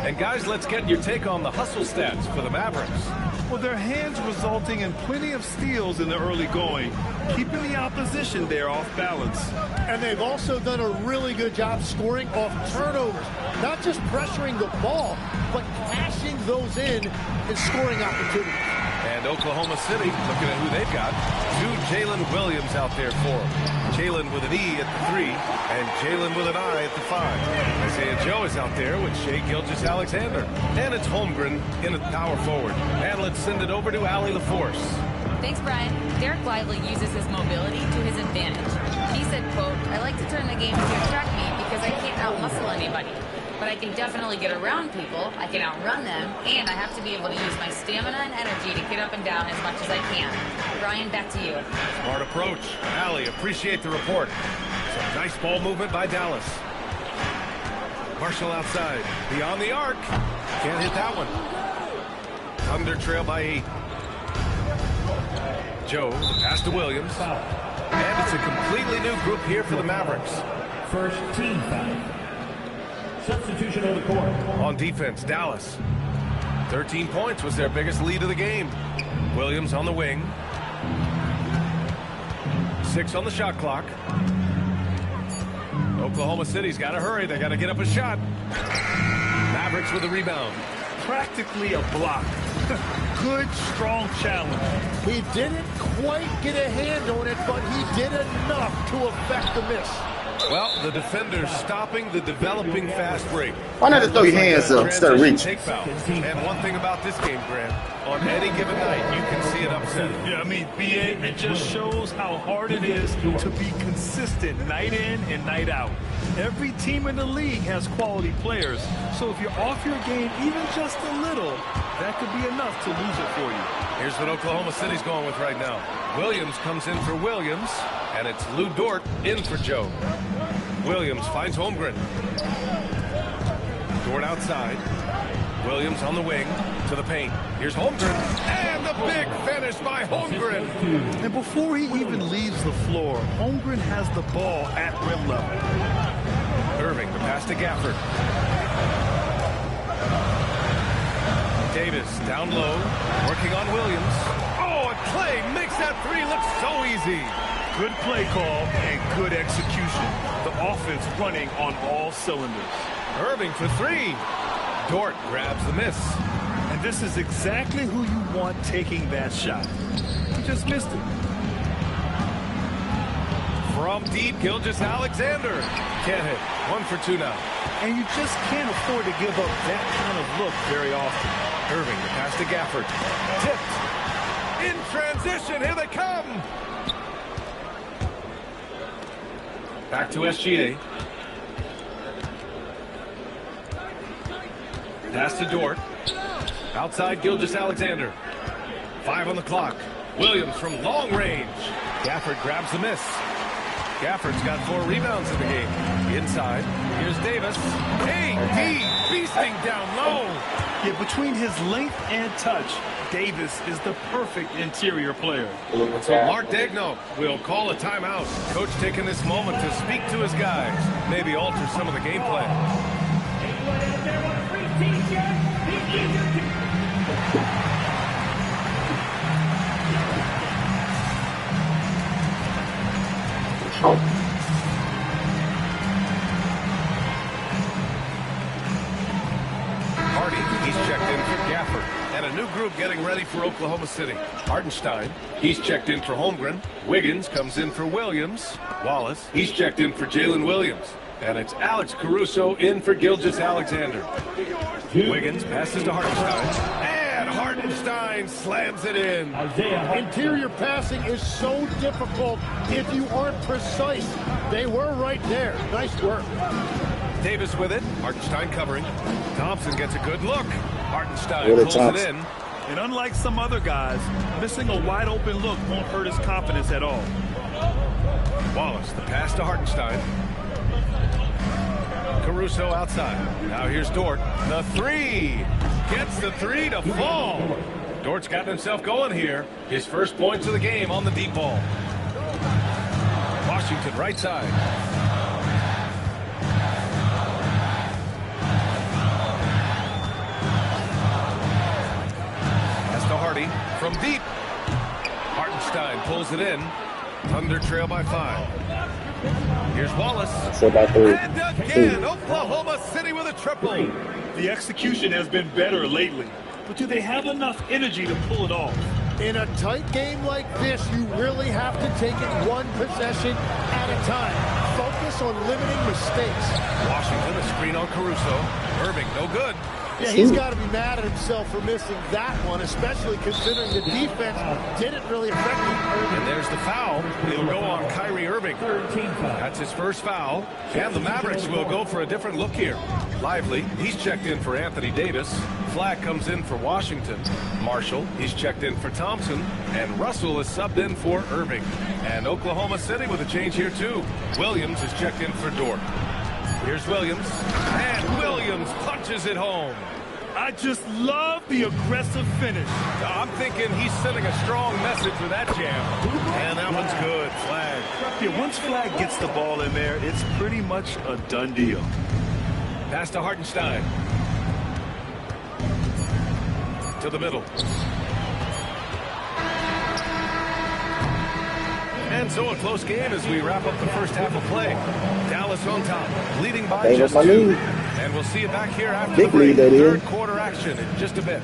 And guys, let's get your take on the hustle stats for the Mavericks. Well, their hands resulting in plenty of steals in the early going, keeping the opposition there off balance. And they've also done a really good job scoring off turnovers. Not just pressuring the ball, but cashing those in and scoring opportunities. And Oklahoma City, looking at who they've got, 2 Jalen Williams out there for them. Jalen with an E at the 3, and Jalen with an I at the 5. Isaiah Joe is out there with Shai Gilgeous-Alexander. And it's Holmgren in at power forward. And let's send it over to Allie LaForce. Thanks, Brian. Derek Lively uses his mobility to his advantage. He said, quote, "I like to turn the game into a track meet because I can't out-muscle anybody. But I can definitely get around people, I can outrun them, and I have to be able to use my stamina and energy to get up and down as much as I can." Brian, back to you. Smart approach. Allie, appreciate the report. Some nice ball movement by Dallas. Marshall outside. Beyond the arc. Can't hit that one. Thunder trail by 8. Joe, the pass to Williams. And it's a completely new group here for the Mavericks. First team foul. Substitution on the court. On defense, Dallas. 13 points was their biggest lead of the game. Williams on the wing. 6 on the shot clock. Oklahoma City's got to hurry. They got to get up a shot. Mavericks with the rebound. Practically a block. Good, strong challenge. He didn't quite get a hand on it, but he did enough to affect the miss. Well, the defender's stopping the developing fast break. Why not just throw your hands up instead of reaching? And one thing about this game, Grant, on any given night, you can see it upsetting. Yeah, I mean, BA, it just shows how hard it is to be consistent night in and night out. Every team in the league has quality players, so if you're off your game even just a little, that could be enough to lose it for you. Here's what Oklahoma City's going with right now. Williams comes in for Williams, and it's Lou Dort in for Joe. Williams finds Holmgren. Dort outside. Williams on the wing to the paint. Here's Holmgren, and the big finish by Holmgren. And before he even leaves the floor, Holmgren has the ball at rim level. Irving, the pass to Gafford. Davis down low, working on Williams. Oh, and Clay makes that three look so easy. Good play call and good execution. The offense running on all cylinders. Irving for three. Dort grabs the miss. And this is exactly who you want taking that shot. He just missed it. From deep, Gilgeous-Alexander. Can't hit. 1 for 2 now. And you just can't afford to give up that kind of look very often. Irving, the pass to Gafford. Tipped. In transition, here they come. Back to SGA. Pass to Dort. Outside Gilgeous-Alexander. 5 on the clock. Williams from long range. Gafford grabs the miss. Gafford's got 4 rebounds in the game. Inside, here's Davis. AD feasting down low. Yeah, between his length and touch, Davis is the perfect interior player. So Mark Daigneault will call a timeout. Coach taking this moment to speak to his guys. Maybe alter some of the game plan. Hardy, he's checked in for Gafford. And a new group getting ready for Oklahoma City. Hartenstein, he's checked in for Holmgren. Wiggins comes in for Williams. Wallace, he's checked in for Jalen Williams. And it's Alex Caruso in for Gilgeous-Alexander. Wiggins passes to Hartenstein. And Hartenstein slams it in. Interior passing is so difficult if you aren't precise. They were right there. Nice work. Davis with it. Hartenstein covering. Thompson gets a good look. Hartenstein pulls it in. And unlike some other guys, missing a wide open look won't hurt his confidence at all. Wallace, the pass to Hartenstein. Caruso outside. Now here's Dort. The three. Gets the three to fall. Dort's gotten himself going here. His first points of the game on the deep ball. Washington right side. Pass to Hardy from deep. Hartenstein pulls it in. Thunder trail by 5. Here's Wallace. And again, Oklahoma City with a triple. The execution has been better lately, but do they have enough energy to pull it off? In a tight game like this, you really have to take it one possession at a time. Focus on limiting mistakes. Washington, a screen on Caruso. Irving, no good. Yeah, he's got to be mad at himself for missing that one, especially considering the defense didn't really affect him. And there's the foul. It'll go on Kyrie Irving. That's his first foul. And the Mavericks will go for a different look here. Lively, he's checked in for Anthony Davis. Flack comes in for Washington. Marshall, he's checked in for Thompson. And Russell is subbed in for Irving. And Oklahoma City with a change here too. Williams is checked in for Dort. Here's Williams, and Williams punches it home. I just love the aggressive finish. I'm thinking he's sending a strong message with that jam. And that one's good. Flag. Yeah, once Flag gets the ball in there, it's pretty much a done deal. Pass to Hartenstein. To the middle. And so a close game as we wrap up the first half of play. Dallas on top, leading by just 2. And we'll see you back here after the break. Third quarter action in just a bit.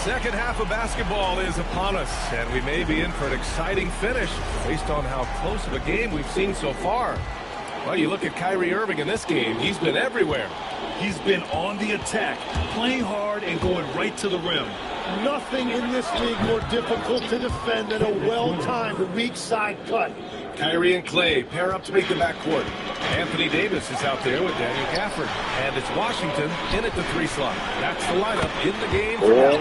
second half of basketball is upon us, and we may be in for an exciting finish based on how close of a game we've seen so far. Well, you look at Kyrie Irving in this game, he's been everywhere. He's been on the attack, playing hard and going right to the rim. Nothing in this league more difficult to defend than a well-timed weak side cut. Kyrie and Clay pair up to make the backcourt. Anthony Davis is out there with Daniel Gafford. And it's Washington in at the 3 slot. That's the lineup in the game for Dallas.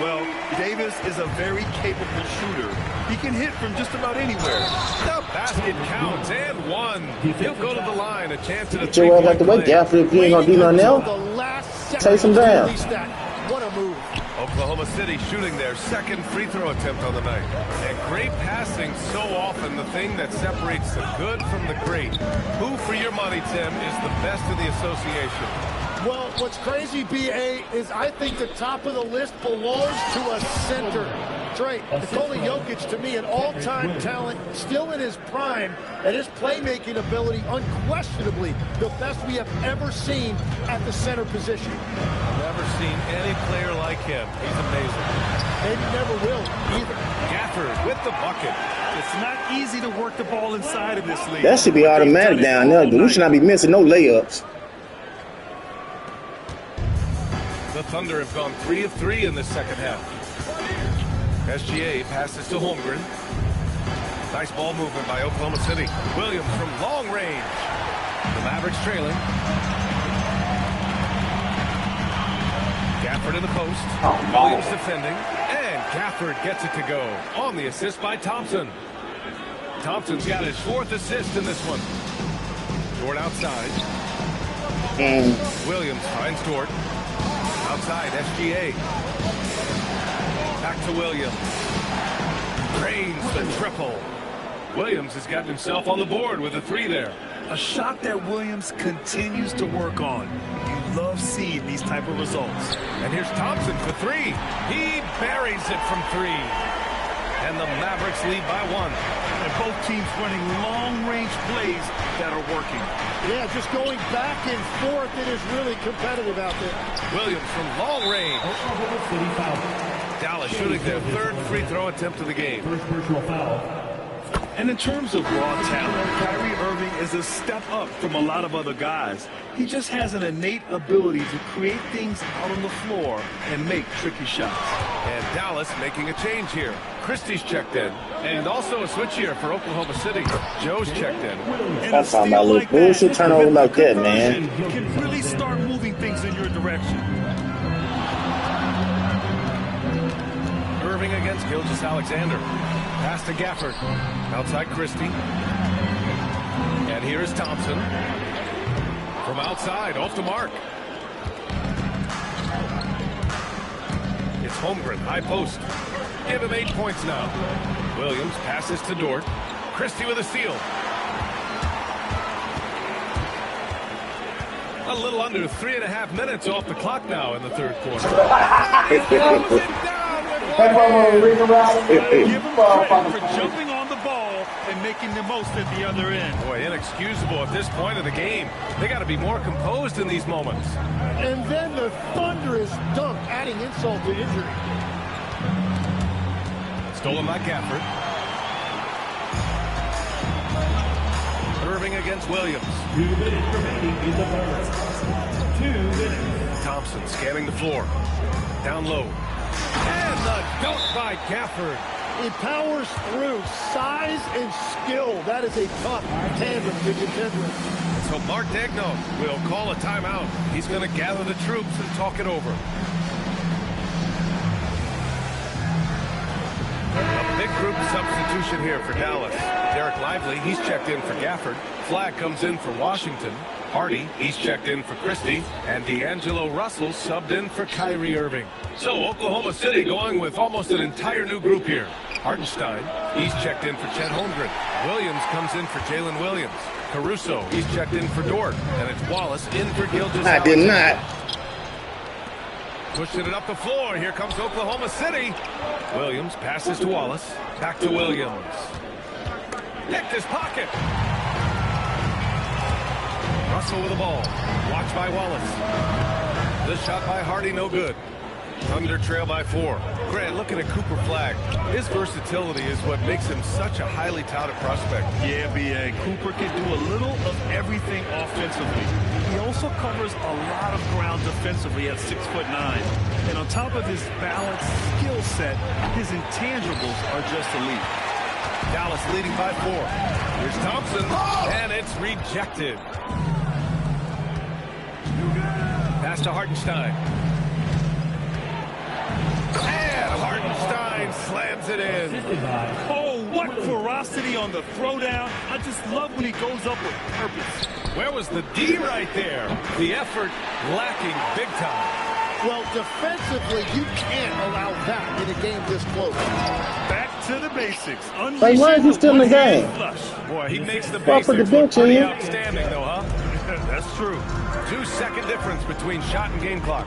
Well, Davis is a very capable shooter. He can hit from just about anywhere. The basket counts and one. He'll go to the line. A chance at a 3-point play. Get your ass out the way, Gafford. If you ain't going to do nothing else, take some down. What a move. Oklahoma City shooting their second free throw attempt on the night. And great passing, so often the thing that separates the good from the great. Who, for your money, Tim, is the best in the association? Well, what's crazy, B.A., is I think the top of the list belongs to a center. Trey, Nikola Jokic, to me, an all-time talent, still in his prime, and his playmaking ability, unquestionably, the best we have ever seen at the center position. Never seen any player like him. He's amazing. Maybe never will, either. Gafford with the bucket. It's not easy to work the ball inside of this league. That should be automatic down there, dude. We should not be missing no layups. The Thunder have gone 3 of 3 in this second half. SGA passes to Holmgren. Nice ball movement by Oklahoma City. Williams from long range. The Mavericks trailing. Gafford in the post. Williams defending. And Gafford gets it to go. On the assist by Thompson. Thompson's got his 4th assist in this one. Dort outside. Williams finds Dort. Outside, SGA. Back to Williams. Drains the triple. Williams has gotten himself on the board with a 3 there. A shot that Williams continues to work on. You love seeing these type of results. And here's Thompson for 3. He buries it from 3. And the Mavericks lead by 1. And both teams running long-range plays that are working. Yeah, just going back and forth, it is really competitive out there. Williams from long range. Dallas shooting their 3rd free throw attempt of the game. First personal foul. And in terms of raw talent, Kyrie Irving is a step up from a lot of other guys. He just has an innate ability to create things out on the floor and make tricky shots. And Dallas making a change here. Christie's checked in. And also a switch here for Oklahoma City. Joe's checked in. That's talking about a little bullshit turnover like that, man. You can really start moving things in your direction. Irving against Gilgeous-Alexander. Pass to Gafford. Outside Christie. And here is Thompson. From outside, off the mark. It's Holmgren, high post. Give him 8 points now. Williams passes to Dort. Christie with a steal. A little under 3.5 minutes off the clock now in the 3rd quarter. Give him credit for jumping on the ball and making the most at the other end. Boy, inexcusable at this point of the game. They got to be more composed in these moments. And then the thunderous dunk, adding insult to injury. Stolen by Gafford. Irving against Williams. 2 minutes remaining in the first. 2 minutes. Thompson scanning the floor. Down low. And the dunk by Gafford. He powers through. Size and skill. That is a tough tandem to contend with. So Mark Daigneault will call a timeout. He's going to gather the troops and talk it over. A big group substitution here for Dallas. Derek Lively, he's checked in for Gafford. Flagg comes in for Washington. Hardy, he's checked in for Christie. And D'Angelo Russell subbed in for Kyrie Irving. So Oklahoma City going with almost an entire new group here. Hartenstein, he's checked in for Chet Holmgren. Williams comes in for Jalen Williams. Caruso, he's checked in for Dort. And it's Wallace in for Gilgeous-Alexander. I did not. Pushing it up the floor. Here comes Oklahoma City. Williams passes to Wallace. Back to Williams. Picked his pocket. Russell with the ball. Watched by Wallace. This shot by Hardy, no good. Thunder trail by 4. Grant, looking at Cooper Flagg, his versatility is what makes him such a highly touted prospect. Yeah, B.A. Cooper can do a little of everything offensively. He also covers a lot of ground defensively at 6'9". And on top of his balanced skill set, his intangibles are just elite. Dallas leading by 4. Here's Thompson, and it's rejected. Pass to Hartenstein. And Hartenstein slams it in. Oh, what ferocity on the throwdown. I just love when he goes up with purpose. Where was the D right there? The effort lacking big time. Well, defensively, you can't allow that in a game this close. Back to the basics. Wait, why is he still in the game? Boy, he makes the Well, basics the bench look pretty here. outstanding, though, huh? That's true. 2-second difference between shot and game clock.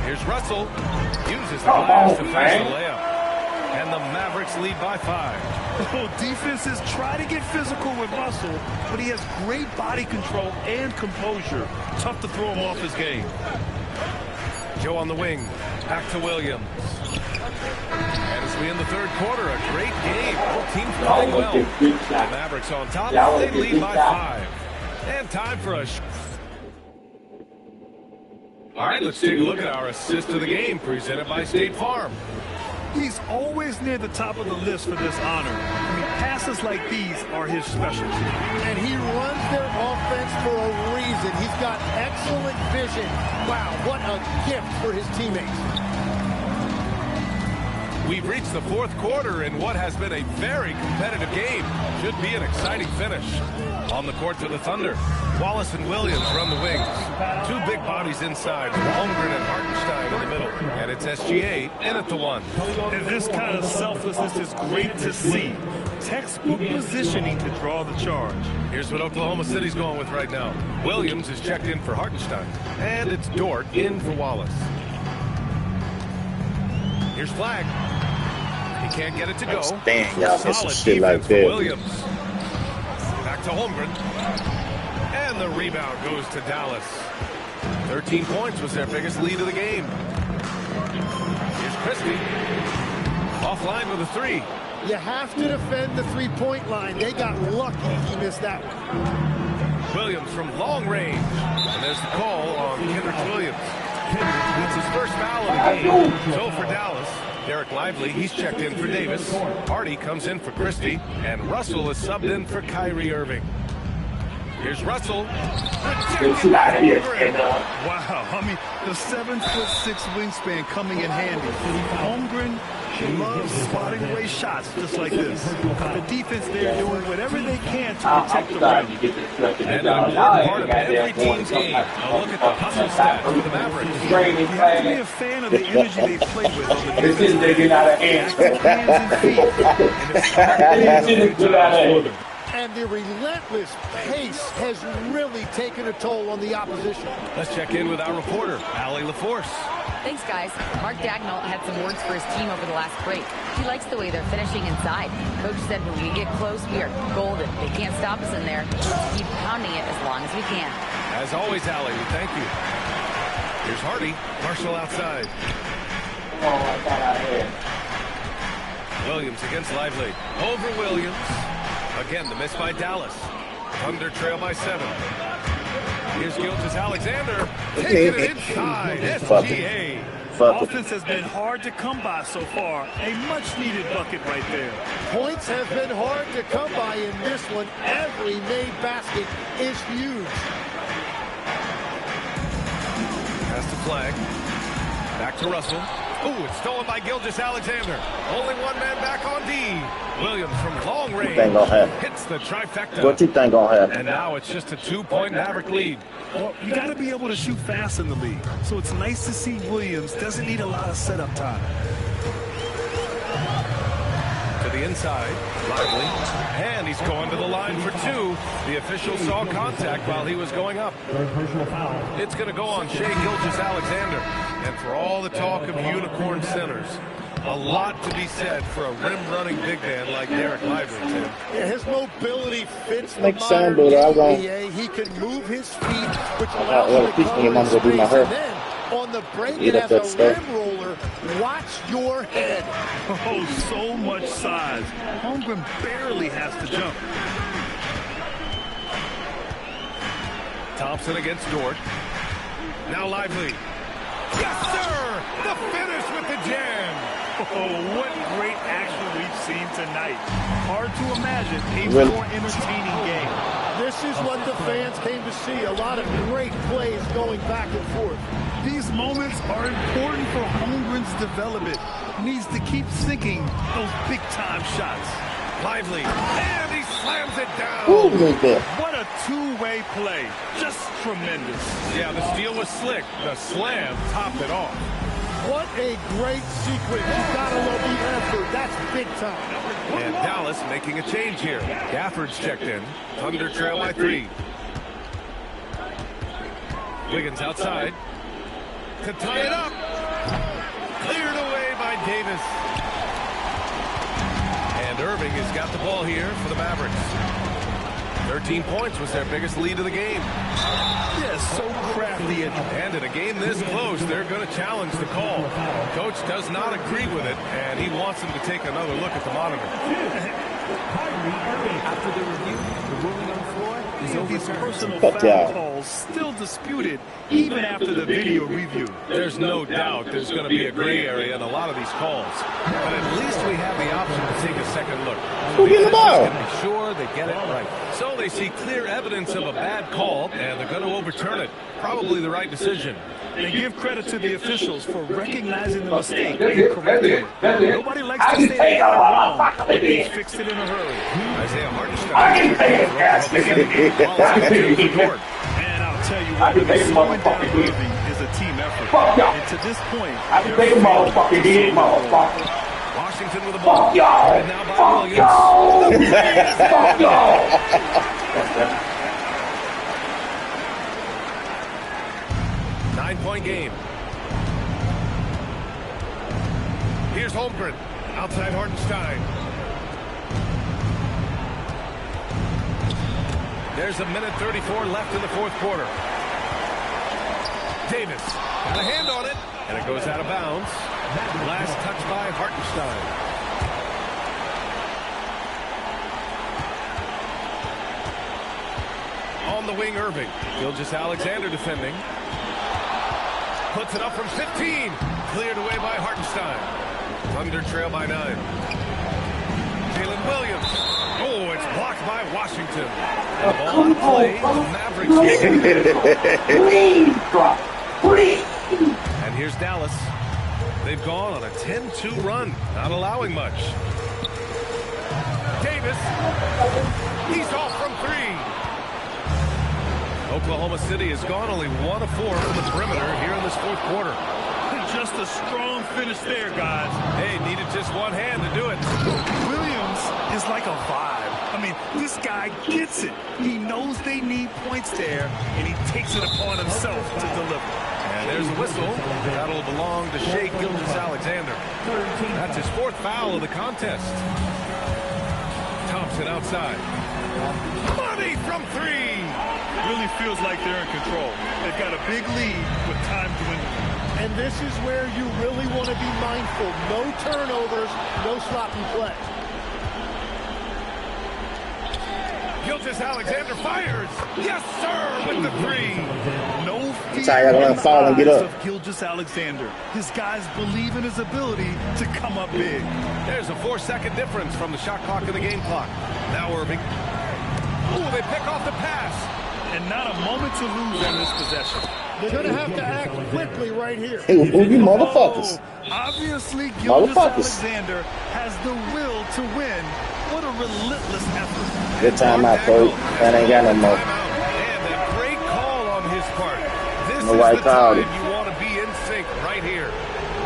Here's Russell. Uses the glass to finish the layup. And the Mavericks lead by 5. Well, defenses try to get physical with Russell, but he has great body control and composure. Tough to throw him off his game. Joe on the wing. Back to Williams. And as we end the third quarter, a great game. Both teams playing well. The Mavericks on top. They lead by 5. And time for a... All right, let's take a look at our assist of the game presented by State Farm. He's always near the top of the list for this honor. I mean, passes like these are his specialty. And he runs their offense for a reason. He's got excellent vision. Wow, what a gift for his teammates. We've reached the fourth quarter in what has been a very competitive game. Should be an exciting finish. On the court for the Thunder, Wallace and Williams run the wings. 2 big bodies inside, Holmgren and Hartenstein in the middle. And it's SGA in at the 1. And this kind of selflessness is great to see. Textbook positioning to draw the charge. Here's what Oklahoma City's going with right now. Williams is checked in for Hartenstein. And it's Dort in for Wallace. Here's Flagg. He can't get it to go. Damn, y'all get some Solid shit like defense for that. Williams. Back to Holmgren. And the rebound goes to Dallas. 13 points was their biggest lead of the game. Here's Christie. Offline with a 3. You have to defend the three-point line. They got lucky he missed that one. Williams from long range. And there's the call on Kendrick Williams. That's his first foul of the game. So for Dallas, Derek Lively, he's checked in for Davis. Hardy comes in for Christie. And Russell is subbed in for Kyrie Irving. Here's Russell. Wow, I mean, the 7'6" wingspan coming in handy. Holmgren loves spotting away shots just like this. The defense there doing whatever they can to protect the rim. And an important part of every team's game. Now look at the hustle stats for the Mavericks. You have to be a fan of the energy they play with on the defensive end. And the relentless pace has really taken a toll on the opposition. Let's check in with our reporter, Allie LaForce. Thanks, guys. Mark Dagnall had some words for his team over the last break. He likes the way they're finishing inside. Coach said when we get close, we are golden. They can't stop us in there. Let's keep pounding it as long as we can. As always, Allie, thank you. Here's Hardy. Marshall outside. Williams against Lively. Over Williams. Again, the miss by Dallas. Thunder trail by 7. Here's Gilgeous-Alexander. Taking it inside. SGA. Offense has been hard to come by so far. A much-needed bucket right there. Points have been hard to come by in this one. Every made basket is huge. Pass to Flagg. Back to Russell. Ooh, it's stolen by Gilgeous-Alexander. Only one man back on D. Williams from long range hits the trifecta. What you think gonna happen? And now it's just a 2-point Maverick lead. Well, you got to be able to shoot fast in the league. So it's nice to see Williams doesn't need a lot of setup time. To the inside, Lively. And he's going to the line for 2. The official saw contact while he was going up. It's going to go on Shai Gilgeous-Alexander. And for all the talk of unicorn centers, a lot to be said for a rim-running big man like Derek Lively, Tim. Yeah, his mobility fits the Makes modern sense, but I won't. NBA. He can move his feet, which allows him to cover his screens, and then on the break, and as a rim roller, watch your head. Oh, so much size. Holmgren barely has to jump. Thompson against Dort. Now Lively. Yes, sir! The finish with the jam. Oh, what great action we've seen tonight. Hard to imagine a more entertaining game. This is what the fans came to see. A lot of great plays going back and forth. These moments are important for Holmgren's development. He needs to keep sinking those big-time shots. Lively, and he slams it down. Ooh, what a two-way play. Just tremendous. Yeah, the steal was slick. The slam topped it off. What a great sequence. You gotta love the effort. That's big time. And Dallas making a change here. Gafford's checked in. Thunder trail by 3. Wiggins outside. To tie it up. Cleared away by Davis. And Irving has got the ball here for the Mavericks. 13 points was their biggest lead of the game. Yes, so crafty. And in a game this close, they're going to challenge the call. Coach does not agree with it, and he wants him to take another look at the monitor. After the review, the ruling on the floor is over. These personal foul calls still disputed even after the video review. There's no doubt there's going to be a gray area in a lot of these calls. But at least we have the option to take a second look. Who get the ball? Be sure they get it right. So they see clear evidence of a bad call, and they're going to overturn it. Probably the right decision. They give credit to the officials for recognizing the mistake and correcting it. Nobody likes to stay wrong, but they fixed it in a hurry. Isaiah Hartenstein. And I'll tell you what, slowing down Irving is a team effort. And to this point, Washington with the ball. Fuck y'all. And now by Williams. Fuck y'all. 9-point game. Here's Holmgren. Outside Hartenstein. There's a minute 34 left in the fourth quarter. Davis got a hand on it, and it goes out of bounds. Last touch by Hartenstein. On the wing, Irving. Gilgeous-Alexander defending. Puts it up from 15. Cleared away by Hartenstein. Thunder trail by 9. Jalen Williams. Oh, it's blocked by Washington. And the ball on play. The Mavericks. Please. And here's Dallas. They've gone on a 10-2 run, not allowing much. Davis. He's off from 3. Oklahoma City has gone only 1 of 4 from the perimeter here in this fourth quarter. Just a strong finish there, guys. Hey, needed just one hand to do it. Williams is like a vibe. I mean, this guy gets it. He knows they need points there, and he takes it upon himself to deliver. And there's a whistle. That'll belong to Shai Gilgeous-Alexander. That's his 4th foul of the contest. Thompson outside. Money from 3. Really feels like they're in control. They've got a big lead with time dwindling. And this is where you really want to be mindful. No turnovers, no sloppy play. Gilgeous-Alexander fires. Yes, sir, with the 3. No fear Gotta fall and get up. of Gilgeous-Alexander. His guys believe in his ability to come up big. There's a 4-second difference from the shot clock to the game clock. Now Irving. Oh, they pick off the pass. And not a moment to lose on this possession. They're going to have to act quickly right here. Hey, who you motherfuckers? Obviously, Gilgeous-Alexander has the will to win. What a relentless effort. Good timeout, coach. That ain't got no more. And a great call on his part. This No is white the time card. you want to be in sync right here.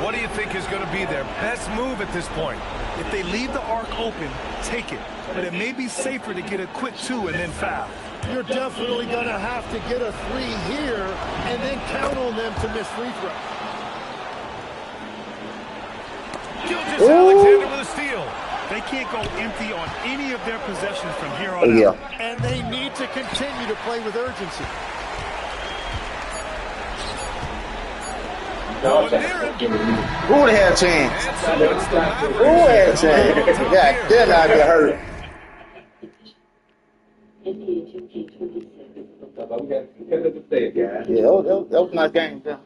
What do you think is going to be their best move at this point? If they leave the arc open, take it. But it may be safer to get a quick 2 and then foul. You're definitely going to have to get a 3 here and then count on them to miss free throws. Gilgeous-Alexander with a steal. They can't go empty on any of their possessions from here on out. And they need to continue to play with urgency. Who would have had a chance? Who had a chance? Yeah, they're not get hurt. Yeah, that was a nice game. Yeah.